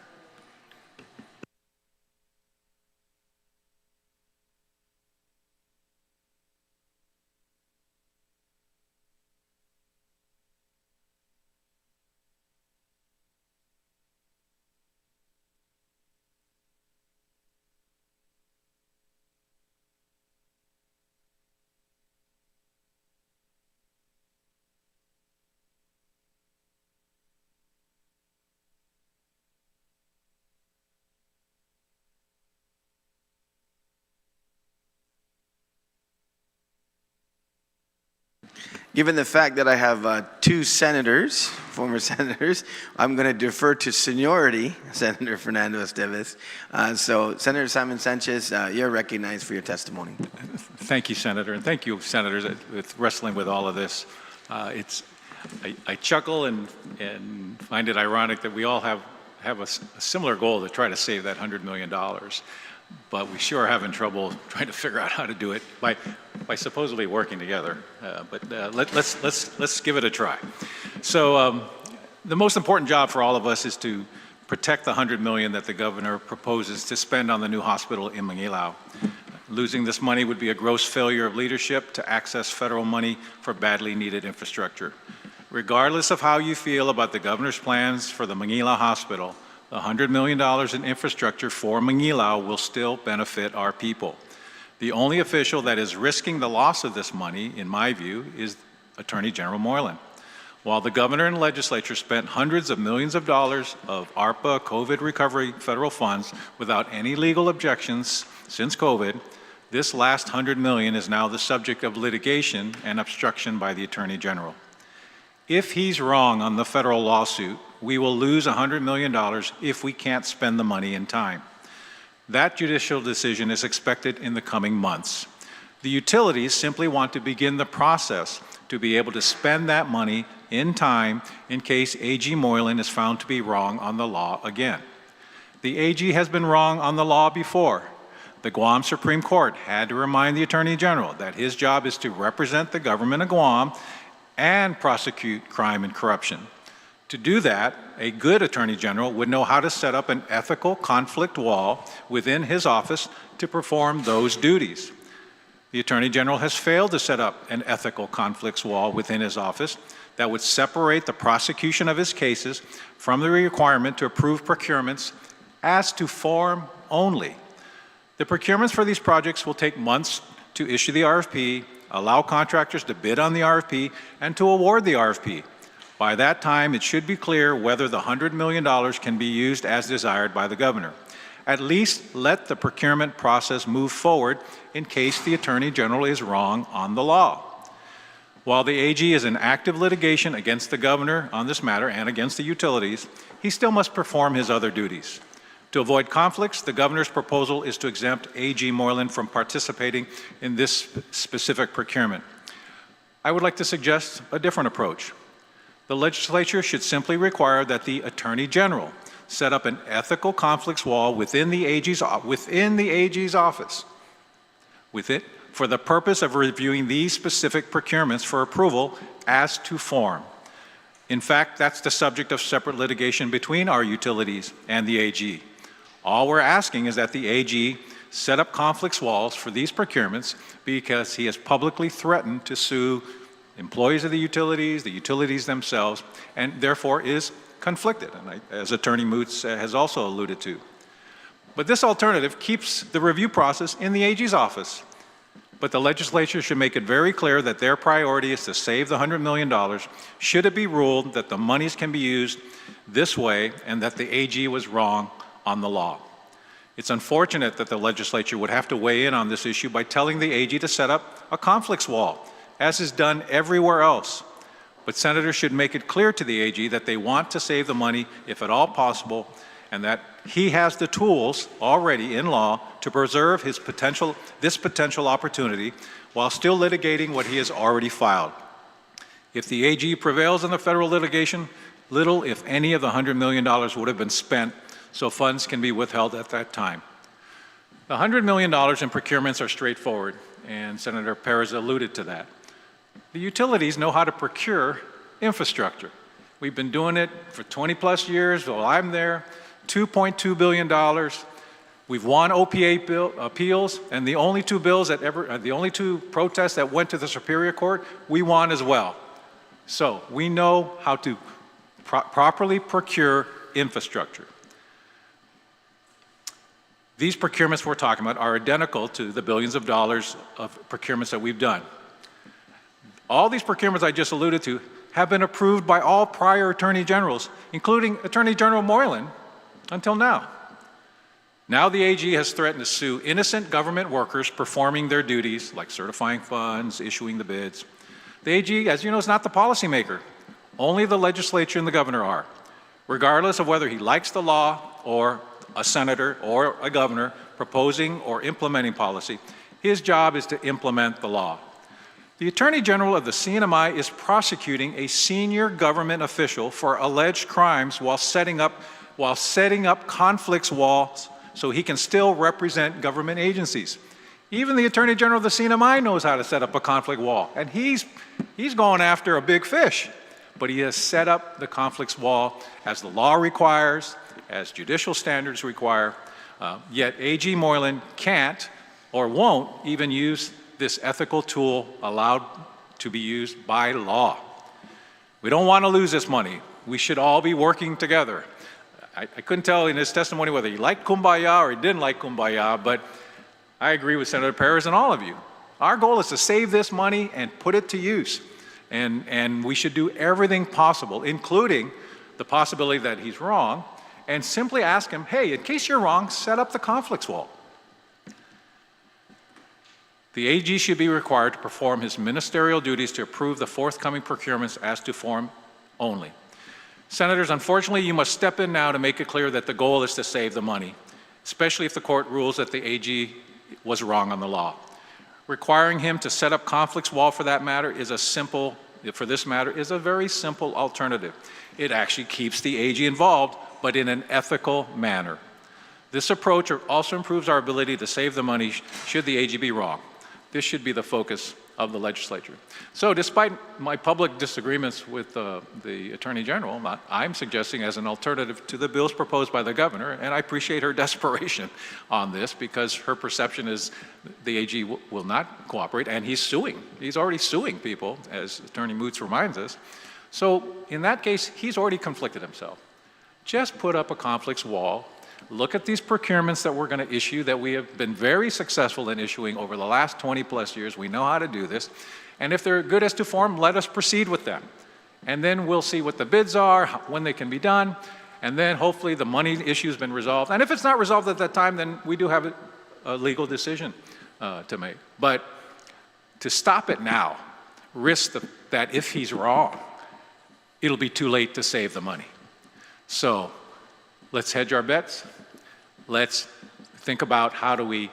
Given the fact that I have two senators, former senators, I'm going to defer to seniority, Senator Fernando Esteves. So, Senator Simon Sanchez, you're recognized for your testimony. Thank you, Senator, and thank you, Senators, with wrestling with all of this. I chuckle and find it ironic that we all have a similar goal to try to save that $100 million. But we sure are having trouble trying to figure out how to do it by supposedly working together. But let's give it a try. So the most important job for all of us is to protect the $100 million that the governor proposes to spend on the new hospital in MANGILAO. Losing this money would be a gross failure of leadership to access federal money for badly needed infrastructure. Regardless of how you feel about the governor's plans for the MANGILAO hospital, the $100 million in infrastructure for MANGILAO will still benefit our people. The only official that is risking the loss of this money, in my view, is Attorney General Moylan. While the governor and legislature spent hundreds of millions of dollars of ARPA COVID recovery federal funds without any legal objections since COVID, this last $100 million is now the subject of litigation and obstruction by the Attorney General. If he's wrong on the federal lawsuit, we will lose $100 million if we can't spend the money in time. That judicial decision is expected in the coming months. The utilities simply want to begin the process to be able to spend that money in time in case AG Moylan is found to be wrong on the law again. The AG has been wrong on the law before. The Guam Supreme Court had to remind the Attorney General that his job is to represent the government of Guam and prosecute crime and corruption. To do that, a good Attorney General would know how to set up an ethical conflict wall within his office to perform those duties. The Attorney General has failed to set up an ethical conflicts wall within his office that would separate the prosecution of his cases from the requirement to approve procurements as to form only. The procurements for these projects will take months to issue the RFP, allow contractors to bid on the RFP, and to award the RFP. By that time, it should be clear whether the $100 million can be used as desired by the governor. At least let the procurement process move forward in case the Attorney General is wrong on the law. While the AG is in active litigation against the governor on this matter and against the utilities, he still must perform his other duties. To avoid conflicts, the governor's proposal is to exempt AG Moylan from participating in this specific procurement. I would like to suggest a different approach. The legislature should simply require that the Attorney General set up an ethical conflicts wall within the AG's office for the purpose of reviewing these specific procurements for approval as to form. In fact, that's the subject of separate litigation between our utilities and the AG. All we're asking is that the AG set up conflicts walls for these procurements because he has publicly threatened to sue employees of the utilities themselves, and therefore is conflicted, and as Attorney Moots has also alluded to. But this alternative keeps the review process in the AG's office. But the legislature should make it very clear that their priority is to save the $100 million should it be ruled that the monies can be used this way and that the AG was wrong on the law. It's unfortunate that the legislature would have to weigh in on this issue by telling the AG to set up a conflicts wall, as is done everywhere else. But senators should make it clear to the AG that they want to save the money, if at all possible, and that he has the tools already in law to preserve this potential opportunity while still litigating what he has already filed. If the AG prevails in the federal litigation, little, if any, of the $100 million would have been spent, so funds can be withheld at that time. The $100 million in procurements are straightforward, and Senator Perez alluded to that. The utilities know how to procure infrastructure. We've been doing it for 20 plus years while I'm there, $2.2 billion. We've won OPA appeals, and the only two protests that went to the Superior Court, we won as well. So we know how to properly procure infrastructure. These procurements we're talking about are identical to the billions of dollars of procurements that we've done. All these procurements I just alluded to have been approved by all prior Attorney Generals, including Attorney General Moylan, until now. Now the AG has threatened to sue innocent government workers performing their duties, like certifying funds, issuing the bids. The AG, as you know, is not the policymaker. Only the legislature and the governor are. Regardless of whether he likes the law or a senator or a governor proposing or implementing policy, his job is to implement the law. The Attorney General of the CNMI is prosecuting a senior government official for alleged crimes while setting up conflicts walls so he can still represent government agencies. Even the Attorney General of the CNMI knows how to set up a conflict wall, and he's going after a big fish. But he has set up the conflicts wall as the law requires, as judicial standards require, yet A.G. Moylan can't or won't even use this ethical tool allowed to be used by law. We don't want to lose this money. We should all be working together. I couldn't tell in his testimony whether he liked Kumbaya or he didn't like Kumbaya, but I agree with Senator Perez and all of you. Our goal is to save this money and put it to use. And we should do everything possible, including the possibility that he's wrong, and simply ask him, hey, in case you're wrong, set up the conflicts wall. The AG should be required to perform his ministerial duties to approve the forthcoming procurements as to form only. Senators, unfortunately, you must step in now to make it clear that the goal is to save the money, especially if the court rules that the AG was wrong on the law. Requiring him to set up conflicts wall for that matter is a very simple alternative. It actually keeps the AG involved, but in an ethical manner. This approach also improves our ability to save the money should the AG be wrong. This should be the focus of the legislature. So despite my public disagreements with the Attorney General, I'm suggesting as an alternative to the bills proposed by the governor, and I appreciate her desperation on this because her perception is the AG will not cooperate, and he's suing. He's already suing people, as Attorney Moots reminds us. So in that case, he's already conflicted himself. Just put up a conflicts wall. Look at these procurements that we're going to issue that we have been very successful in issuing over the last 20 plus years. We know how to do this. And if they're good as to form, let us proceed with them. And then we'll see what the bids are, when they can be done, and then hopefully the money issue has been resolved. And if it's not resolved at that time, then we do have a legal decision to make. But to stop it now, risk that if he's wrong, it'll be too late to save the money. So let's hedge our bets. Let's think about how do we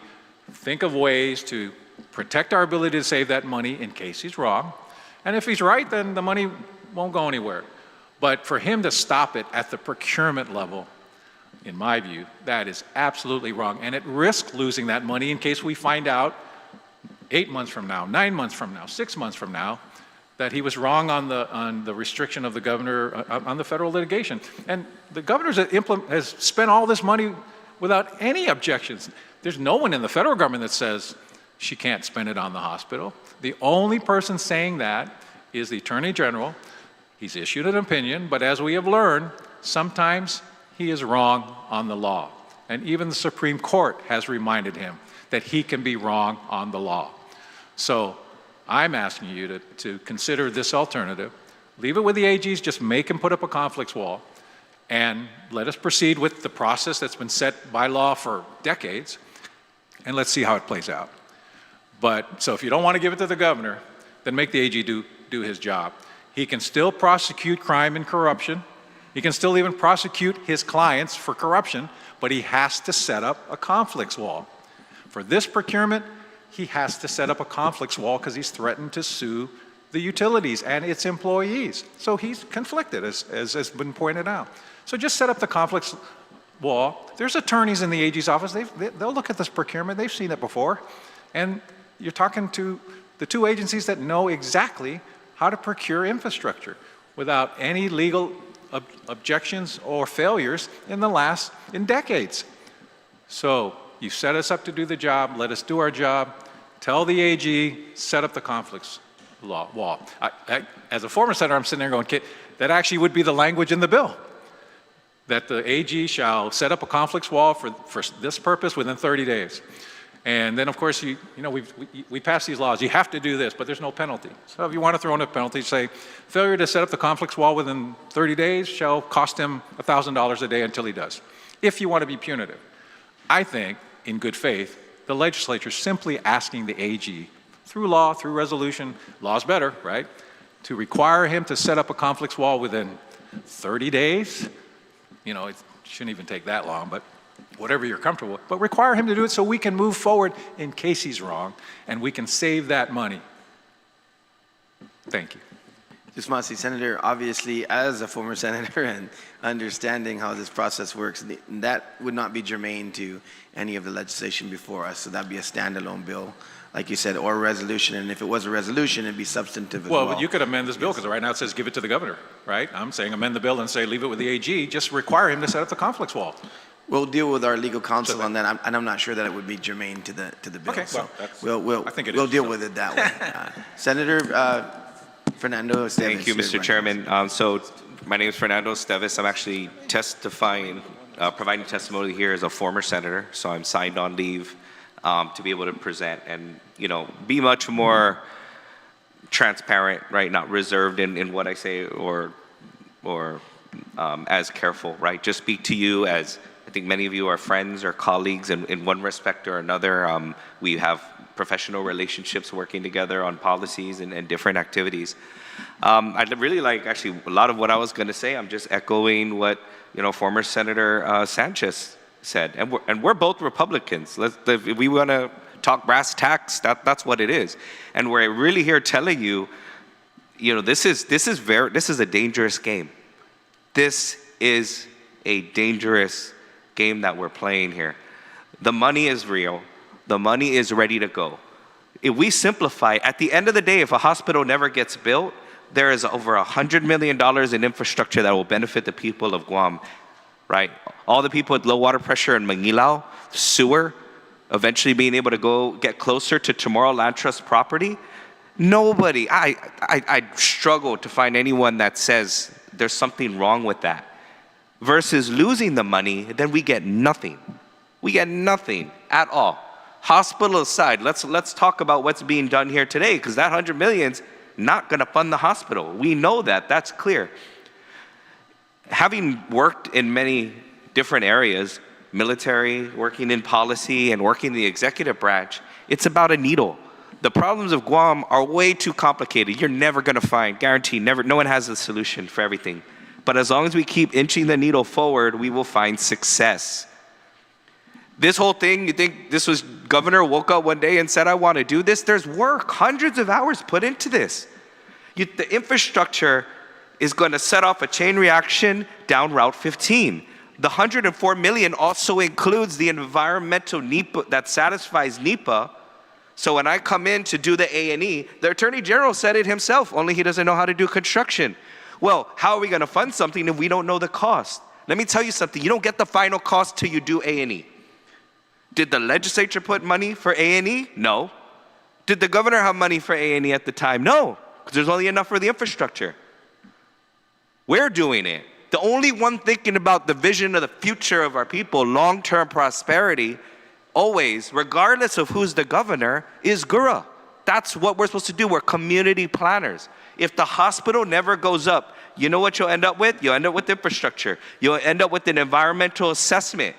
think of ways to protect our ability to save that money in case he's wrong. And if he's right, then the money won't go anywhere. But for him to stop it at the procurement level, in my view, that is absolutely wrong. And it risks losing that money in case we find out 8 months from now, 9 months from now, 6 months from now, that he was wrong on the restriction of the governor on the federal litigation. And the governor has spent all this money without any objections. There's no one in the federal government that says she can't spend it on the hospital. The only person saying that is the Attorney General. He's issued an opinion, but as we have learned, sometimes he is wrong on the law. And even the Supreme Court has reminded him that he can be wrong on the law. So I'm asking you to consider this alternative. Leave it with the AGs, just make him put up a conflicts wall, and let us proceed with the process that's been set by law for decades, and let's see how it plays out. But, so if you don't want to give it to the governor, then make the AG do his job. He can still prosecute crime and corruption. He can still even prosecute his clients for corruption, but he has to set up a conflicts wall. For this procurement, he has to set up a conflicts wall because he's threatened to sue the utilities and its employees. So he's conflicted, as has been pointed out. So just set up the conflicts wall. There's attorneys in the AG's office. They'll look at this procurement. They've seen it before. And you're talking to the two agencies that know exactly how to procure infrastructure without any legal objections or failures in decades. So you set us up to do the job. Let us do our job. Tell the AG, set up the conflicts wall. As a former senator, I'm sitting there going, that actually would be the language in the bill, that the AG shall set up a conflicts wall for this purpose within 30 days. And then, of course, we pass these laws. You have to do this, but there's no penalty. So if you want to throw in a penalty, say, failure to set up the conflicts wall within 30 days shall cost him $1,000 a day until he does, if you want to be punitive. I think, in good faith, the legislature is simply asking the AG through law, through resolution, law's better, right? To require him to set up a conflicts wall within 30 days, you know, it shouldn't even take that long, but whatever you're comfortable with, but require him to do it so we can move forward in case he's wrong and we can save that money. Thank you. Just want to say, Senator, obviously, as a former senator and understanding how this process works, that would not be germane to any of the legislation before us. So that'd be a standalone bill, like you said, or a resolution. And if it was a resolution, it'd be substantive as well. Well, but you could amend this bill because right now it says give it to the governor, right? I'm saying amend the bill and say leave it with the AG, just require him to set up the conflicts wall. We'll deal with our legal counsel on that, and I'm not sure that it would be germane to the bill. Okay, so well, I think it we'll is, deal so. with it that way. Senator Fernando Esteves. Thank you, Mr. Chairman. So my name is Fernando Esteves. I'm actually testifying, providing testimony here as a former senator. So I'm signed on leave to be able to present and, you know, be much more transparent, right? Not reserved in what I say or as careful, right? Just speak to you as I think many of you are friends or colleagues in one respect or another. We have professional relationships working together on policies and different activities. I'd really like, actually, a lot of what I was going to say, I'm just echoing what, you know, former Senator Sanchez said. And we're both Republicans. If we want to talk brass tacks, that's what it is. And we're really here telling you, you know, this is a dangerous game. This is a dangerous game that we're playing here. The money is real. The money is ready to go. If we simplify, at the end of the day, if a hospital never gets built, there is over $100 million in infrastructure that will benefit the people of Guam, right? All the people with low water pressure in MANGILAO, sewer, eventually being able to go get closer to Tomorrow Land Trust property. Nobody, I struggle to find anyone that says there's something wrong with that. Versus losing the money, then we get nothing. We get nothing at all. Hospital aside, let's talk about what's being done here today, because that $100 million's not going to fund the hospital. We know that. That's clear. Having worked in many different areas, military, working in policy, and working in the executive branch, it's about a needle. The problems of Guam are way too complicated. You're never going to find, guaranteed, never. No one has a solution for everything. But as long as we keep inching the needle forward, we will find success. This whole thing, you think this was governor woke up one day and said, I want to do this? There's work, hundreds of hours put into this. The infrastructure is going to set off a chain reaction down Route 15. The $104 million also includes the environmental NEPA that satisfies NEPA. So when I come in to do the A&E, the Attorney General said it himself, only he doesn't know how to do construction. Well, how are we going to fund something if we don't know the cost? Let me tell you something. You don't get the final cost till you do A&E. Did the legislature put money for A&E? No. Did the governor have money for A&E at the time? No, because there's only enough for the infrastructure. We're doing it. The only one thinking about the vision of the future of our people, long-term prosperity, always, regardless of who's the governor, is Gura. That's what we're supposed to do. We're community planners. If the hospital never goes up, you know what you'll end up with? You'll end up with infrastructure. You'll end up with an environmental assessment.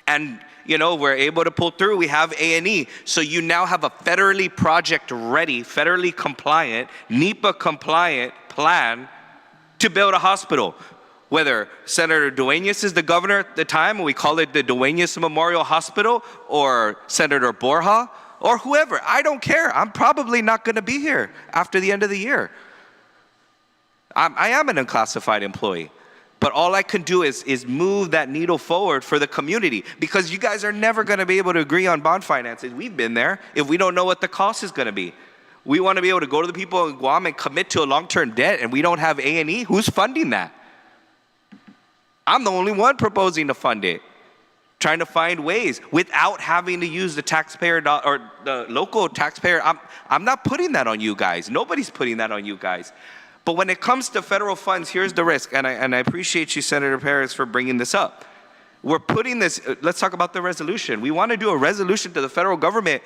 And you know, we're able to pull through. We have A&E. So you now have a federally project ready, federally compliant, NEPA compliant plan to build a hospital. Whether Senator Dueñas is the governor at the time, and we call it the Dueñas Memorial Hospital, or Senator Borja, or whoever, I don't care. I'm probably not going to be here after the end of the year. I am an unclassified employee. But all I can do is move that needle forward for the community, because you guys are never going to be able to agree on bond finances. We've been there if we don't know what the cost is going to be. We want to be able to go to the people in Guam and commit to a long-term debt, and we don't have A&E. Who's funding that? I'm the only one proposing to fund it, trying to find ways without having to use the taxpayer or the local taxpayer. I'm not putting that on you guys. Nobody's putting that on you guys. But when it comes to federal funds, here's the risk, and I appreciate you, Senator Perez, for bringing this up. We're putting this, let's talk about the resolution. We want to do a resolution to the federal government.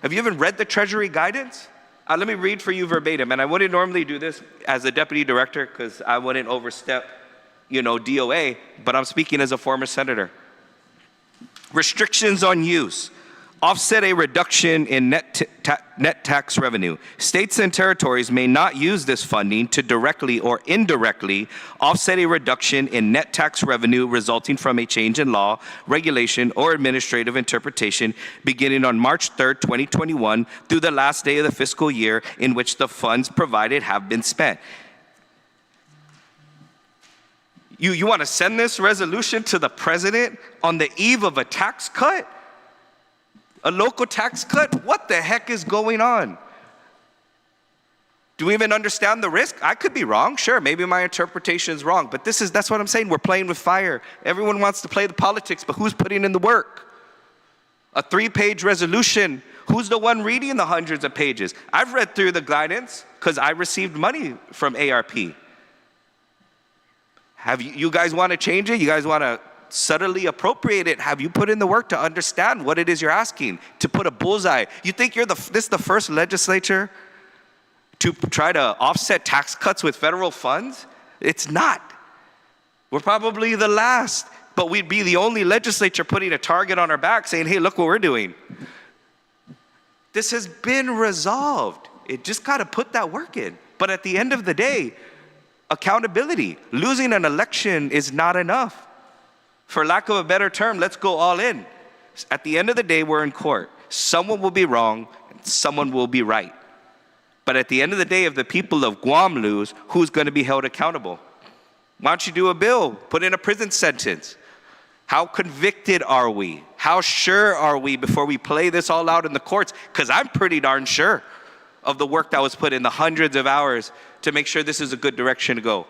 Have you even read the Treasury guidance? Let me read for you verbatim, and I wouldn't normally do this as a deputy director because I wouldn't overstep, you know, DOA, but I'm speaking as a former senator. Restrictions on use. offset a reduction in net tax revenue. States and territories may not use this funding to directly or indirectly offset a reduction in net tax revenue resulting from a change in law, regulation, or administrative interpretation beginning on March 3rd, 2021 through the last day of the fiscal year in which the funds provided have been spent. You want to send this resolution to the president on the eve of a tax cut? A local tax cut? What the heck is going on? Do we even understand the risk? I could be wrong, sure, maybe my interpretation is wrong, but that's what I'm saying, we're playing with fire. Everyone wants to play the politics, but who's putting in the work? A 3-page resolution, who's the one reading the hundreds of pages? I've read through the guidance because I received money from ARP. Have you guys want to change it? You guys want to subtly appropriate it? Have you put in the work to understand what it is you're asking? To put a bullseye. You think this is the first legislature to try to offset tax cuts with federal funds? It's not. We're probably the last, but we'd be the only legislature putting a target on our back saying, hey, look what we're doing. This has been resolved. It just got to put that work in. But at the end of the day, accountability. Losing an election is not enough. For lack of a better term, let's go all in. At the end of the day, we're in court. Someone will be wrong, and someone will be right. But at the end of the day, if the people of Guam lose, who's going to be held accountable? Why don't you do a bill? Put in a prison sentence. How convicted are we? How sure are we before we play this all out in the courts? Because I'm pretty darn sure of the work that was put in, the hundreds of hours to make sure this is a good direction to go.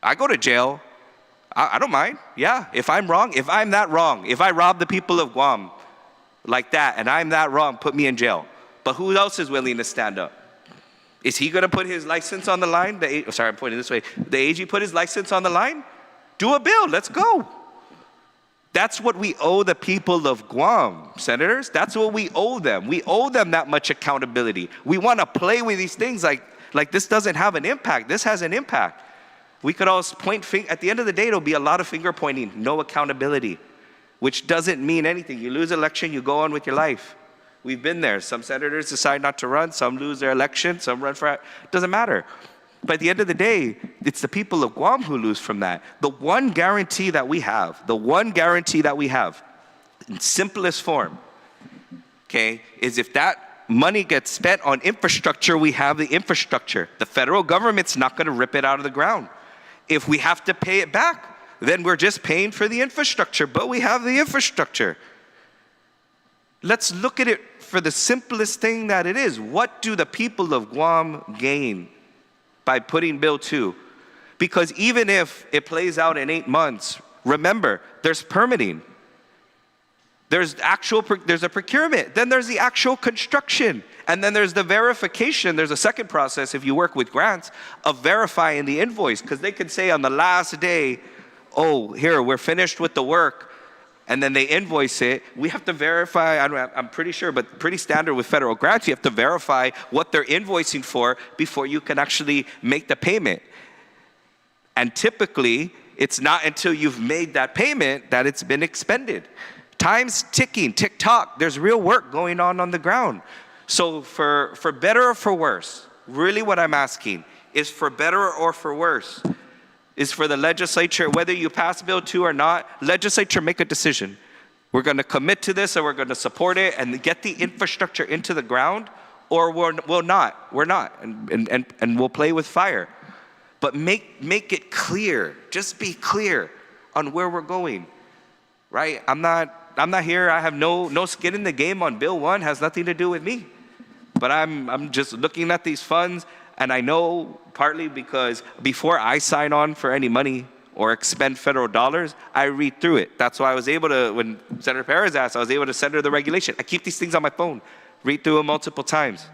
I go to jail. I don't mind. Yeah, if I'm wrong, if I'm that wrong, if I rob the people of Guam like that and I'm that wrong, put me in jail. But who else is willing to stand up? Is he going to put his license on the line? Sorry, I'm pointing this way. The AG put his license on the line? Do a bill. Let's go. That's what we owe the people of Guam, senators. That's what we owe them. We owe them that much accountability. We want to play with these things like this doesn't have an impact. This has an impact. We could all point finger. At the end of the day, it'll be a lot of finger pointing, no accountability, which doesn't mean anything. You lose election, you go on with your life. We've been there. Some senators decide not to run, some lose their election, some run for it. Doesn't matter. But at the end of the day, it's the people of Guam who lose from that. The one guarantee that we have, in simplest form, okay, is if that money gets spent on infrastructure, we have the infrastructure. The federal government's not going to rip it out of the ground. If we have to pay it back, then we're just paying for the infrastructure, but we have the infrastructure. Let's look at it for the simplest thing that it is. What do the people of Guam gain by putting Bill 2? Because even if it plays out in 8 months, remember, there's permitting. There's a procurement, then there's the actual construction, and then there's the verification. There's a second process if you work with grants of verifying the invoice, because they could say on the last day, oh, here, we're finished with the work, and then they invoice it. We have to verify, I'm pretty sure, but pretty standard with federal grants, you have to verify what they're invoicing for before you can actually make the payment. And typically, it's not until you've made that payment that it's been expended. Time's ticking, tick-tock. There's real work going on the ground. So for better or for worse, really what I'm asking is for better or for worse, is for the legislature, whether you pass Bill 2 or not, legislature make a decision. We're going to commit to this or we're going to support it and get the infrastructure into the ground, or we'll not. We're not. And we'll play with fire. But make it clear. Just be clear on where we're going. Right? I'm not here. I have no skin in the game on Bill 1. Has nothing to do with me. But I'm just looking at these funds, and I know partly because before I sign on for any money or expend federal dollars, I read through it. That's why I was able to, when Senator Perez asked, I was able to send her the regulation. I keep these things on my phone, read through them multiple times.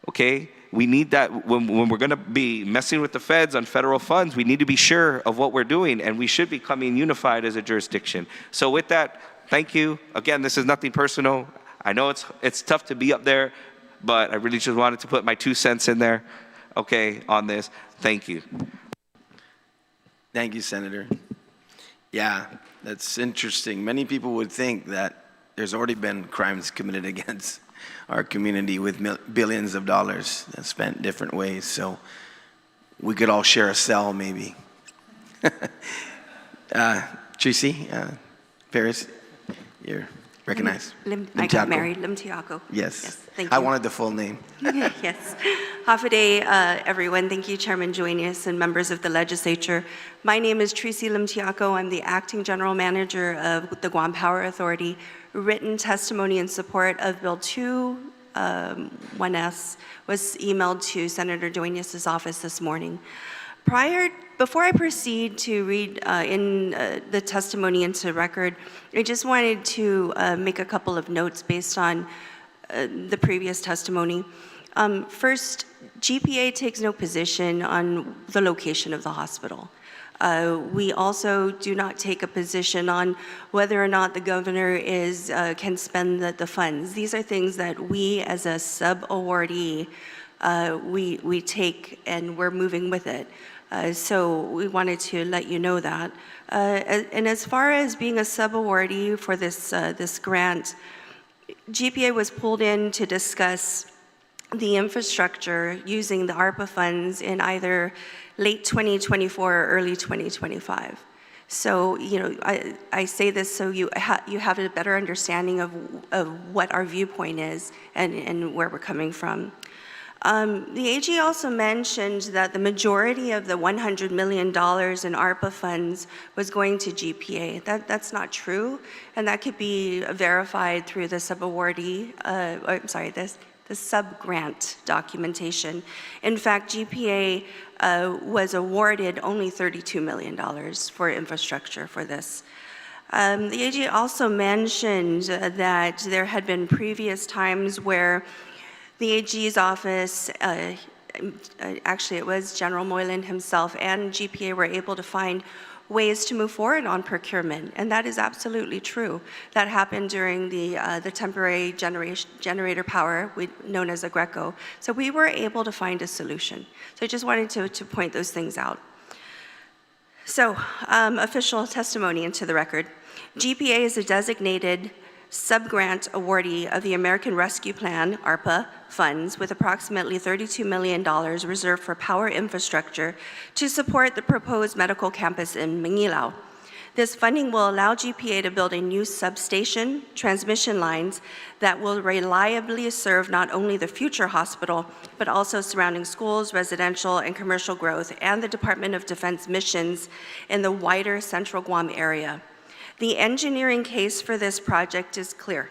Okay? We need that when we're going to be messing with the feds on federal funds, we need to be sure of what we're doing, and we should be coming unified as a jurisdiction. So with that, thank you. Again, this is nothing personal. I know it's tough to be up there, but I really just wanted to put my 2 cents in there, okay, on this. Thank you. Thank you, Senator. Yeah, that's interesting. Many people would think that there's already been crimes committed against our community with billions of dollars spent different ways. So we could all share a cell, maybe. Tracy Perez, you're recognized. I got married, Lim Tiako. Yes. Thank you. I wanted the full name. Yes. Hafa everyone. Thank you, Chairman Dueñas and members of the legislature. My name is Tracy Lim Tiako. I'm the acting general manager of the Guam Power Authority. Written testimony in support of Bill 2.1s was emailed to Senator Dueñas' office this morning. Before I proceed to read the testimony into record, I just wanted to make a couple of notes based on the previous testimony. First, GPA takes no position on the location of the hospital. We also do not take a position on whether or not the governor can spend the funds. These are things that we as a sub-awardee, we take and we're moving with it. So we wanted to let you know that. And as far as being a sub-awardee for this grant, GPA was pulled in to discuss the infrastructure using the ARPA funds in either late 2024 or early 2025. So, you know, I say this so you have a better understanding of what our viewpoint is and where we're coming from. The AG also mentioned that the majority of the $100 million in ARPA funds was going to GPA. That's not true, and that could be verified through the sub-awardee, the sub-grant documentation. In fact, GPA was awarded only $32 million for infrastructure for this. The AG also mentioned that there had been previous times where the AG's office, actually it was General Moylan himself and GPA were able to find ways to move forward on procurement, and that is absolutely true. That happened during the temporary generator power, known as a Greco. So we were able to find a solution. So I just wanted to point those things out. So official testimony into the record. GPA is a designated sub-grant awardee of the American Rescue Plan, ARPA, funds with approximately $32 million reserved for power infrastructure to support the proposed medical campus in MANGILAO. This funding will allow GPA to build a new substation, transmission lines that will reliably serve not only the future hospital, but also surrounding schools, residential and commercial growth, and the Department of Defense missions in the wider central Guam area. The engineering case for this project is clear.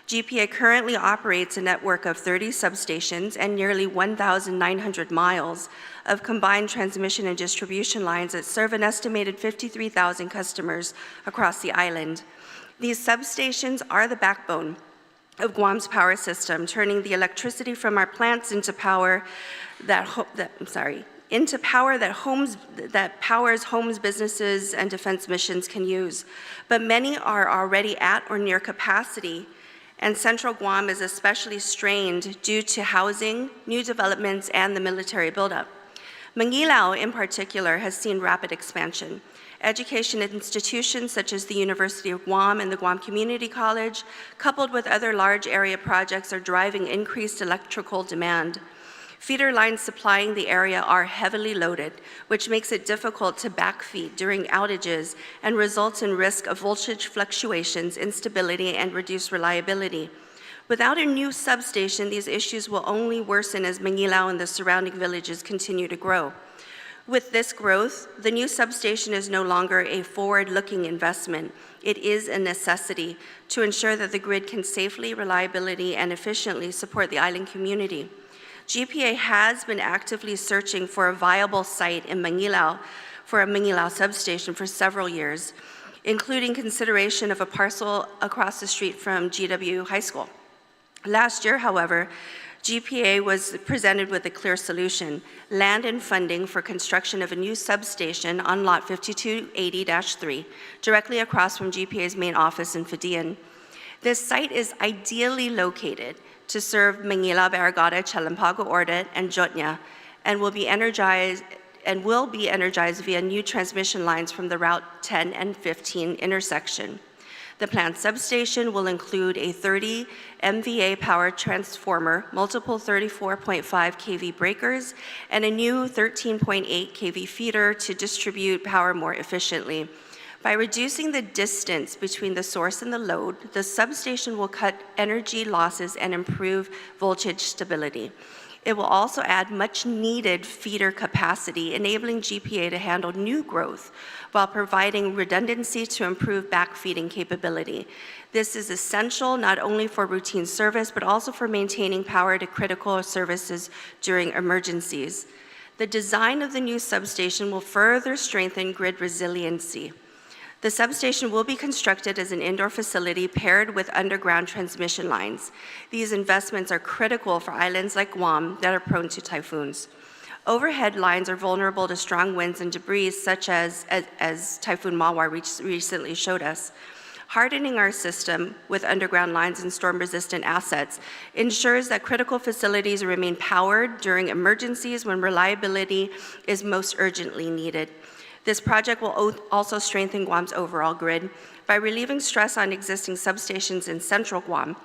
GPA currently operates a network of 30 substations and nearly 1,900 miles of combined transmission and distribution lines that serve an estimated 53,000 customers across the island. These substations are the backbone of Guam's power system, turning the electricity from our plants into power that powers homes, businesses, and defense missions can use. But many are already at or near capacity, and Central Guam is especially strained due to housing, new developments, and the military buildup. MANGILAO, in particular, has seen rapid expansion. Education institutions such as the University of Guam and the Guam Community College, coupled with other large area projects, are driving increased electrical demand. Feeder lines supplying the area are heavily loaded, which makes it difficult to backfeed during outages and results in risk of voltage fluctuations, instability, and reduced reliability. Without a new substation, these issues will only worsen as MANGILAO and the surrounding villages continue to grow. With this growth, the new substation is no longer a forward-looking investment. It is a necessity to ensure that the grid can safely, reliably, and efficiently support the island community. GPA has been actively searching for a viable site in MANGILAO for a MANGILAO substation for several years, including consideration of a parcel across the street from GW High School. Last year, however, GPA was presented with a clear solution: land and funding for construction of a new substation on lot 5280-3, directly across from GPA's main office in Fadian. This site is ideally located to serve MANGILAO, Barrigada, Chalampago, Ordet, and Dueñas, and will be energized via new transmission lines from the Route 10 and 15 intersection. The planned substation will include a 30 MVA power transformer, multiple 34.5 kV breakers, and a new 13.8 kV feeder to distribute power more efficiently. By reducing the distance between the source and the load, the substation will cut energy losses and improve voltage stability. It will also add much-needed feeder capacity, enabling GPA to handle new growth while providing redundancy to improve backfeeding capability. This is essential not only for routine service, but also for maintaining power to critical services during emergencies. The design of the new substation will further strengthen grid resiliency. The substation will be constructed as an indoor facility paired with underground transmission lines. These investments are critical for islands like Guam that are prone to typhoons. Overhead lines are vulnerable to strong winds and debris, such as Typhoon Mawar recently showed us. Hardening our system with underground lines and storm-resistant assets ensures that critical facilities remain powered during emergencies when reliability is most urgently needed. This project will also strengthen Guam's overall grid by relieving stress on existing substations in central Guam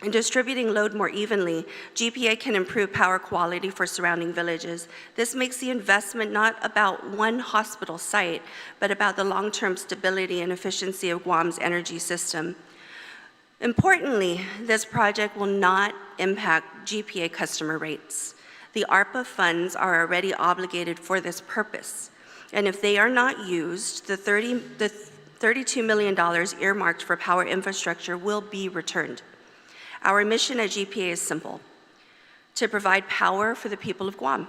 and distributing load more evenly. GPA can improve power quality for surrounding villages. This makes the investment not about one hospital site, but about the long-term stability and efficiency of Guam's energy system. Importantly, this project will not impact GPA customer rates. The ARPA funds are already obligated for this purpose. And if they are not used, the $32 million earmarked for power infrastructure will be returned. Our mission at GPA is simple: to provide power for the people of Guam.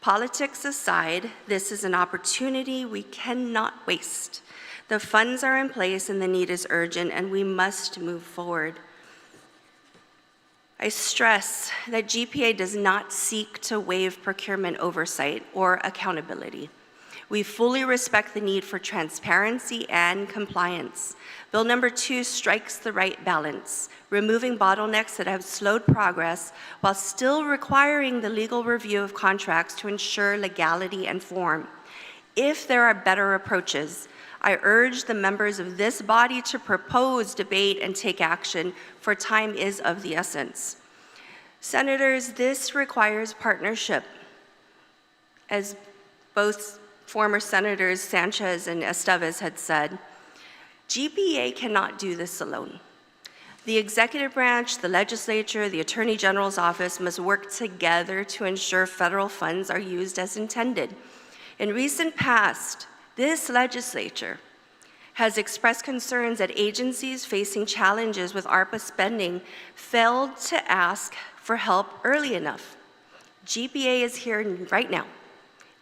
Politics aside, this is an opportunity we cannot waste. The funds are in place and the need is urgent, and we must move forward. I stress that GPA does not seek to waive procurement oversight or accountability. We fully respect the need for transparency and compliance. Bill number 2 strikes the right balance, removing bottlenecks that have slowed progress while still requiring the legal review of contracts to ensure legality and form. If there are better approaches, I urge the members of this body to propose, debate, and take action, for time is of the essence. Senators, this requires partnership. As both former Senators Sanchez and Estevez had said, GPA cannot do this alone. The executive branch, the legislature, the Attorney General's office must work together to ensure federal funds are used as intended. In recent past, this legislature has expressed concerns that agencies facing challenges with ARPA spending failed to ask for help early enough. GPA is here right now,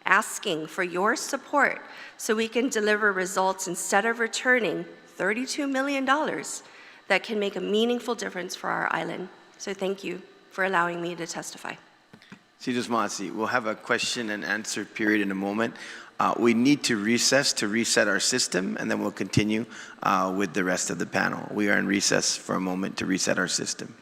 asking for your support so we can deliver results instead of returning $32 million that can make a meaningful difference for our island. So thank you for allowing me to testify. We'll have a question and answer period in a moment. We need to recess to reset our system, and then we'll continue with the rest of the panel. We are in recess for a moment to reset our system.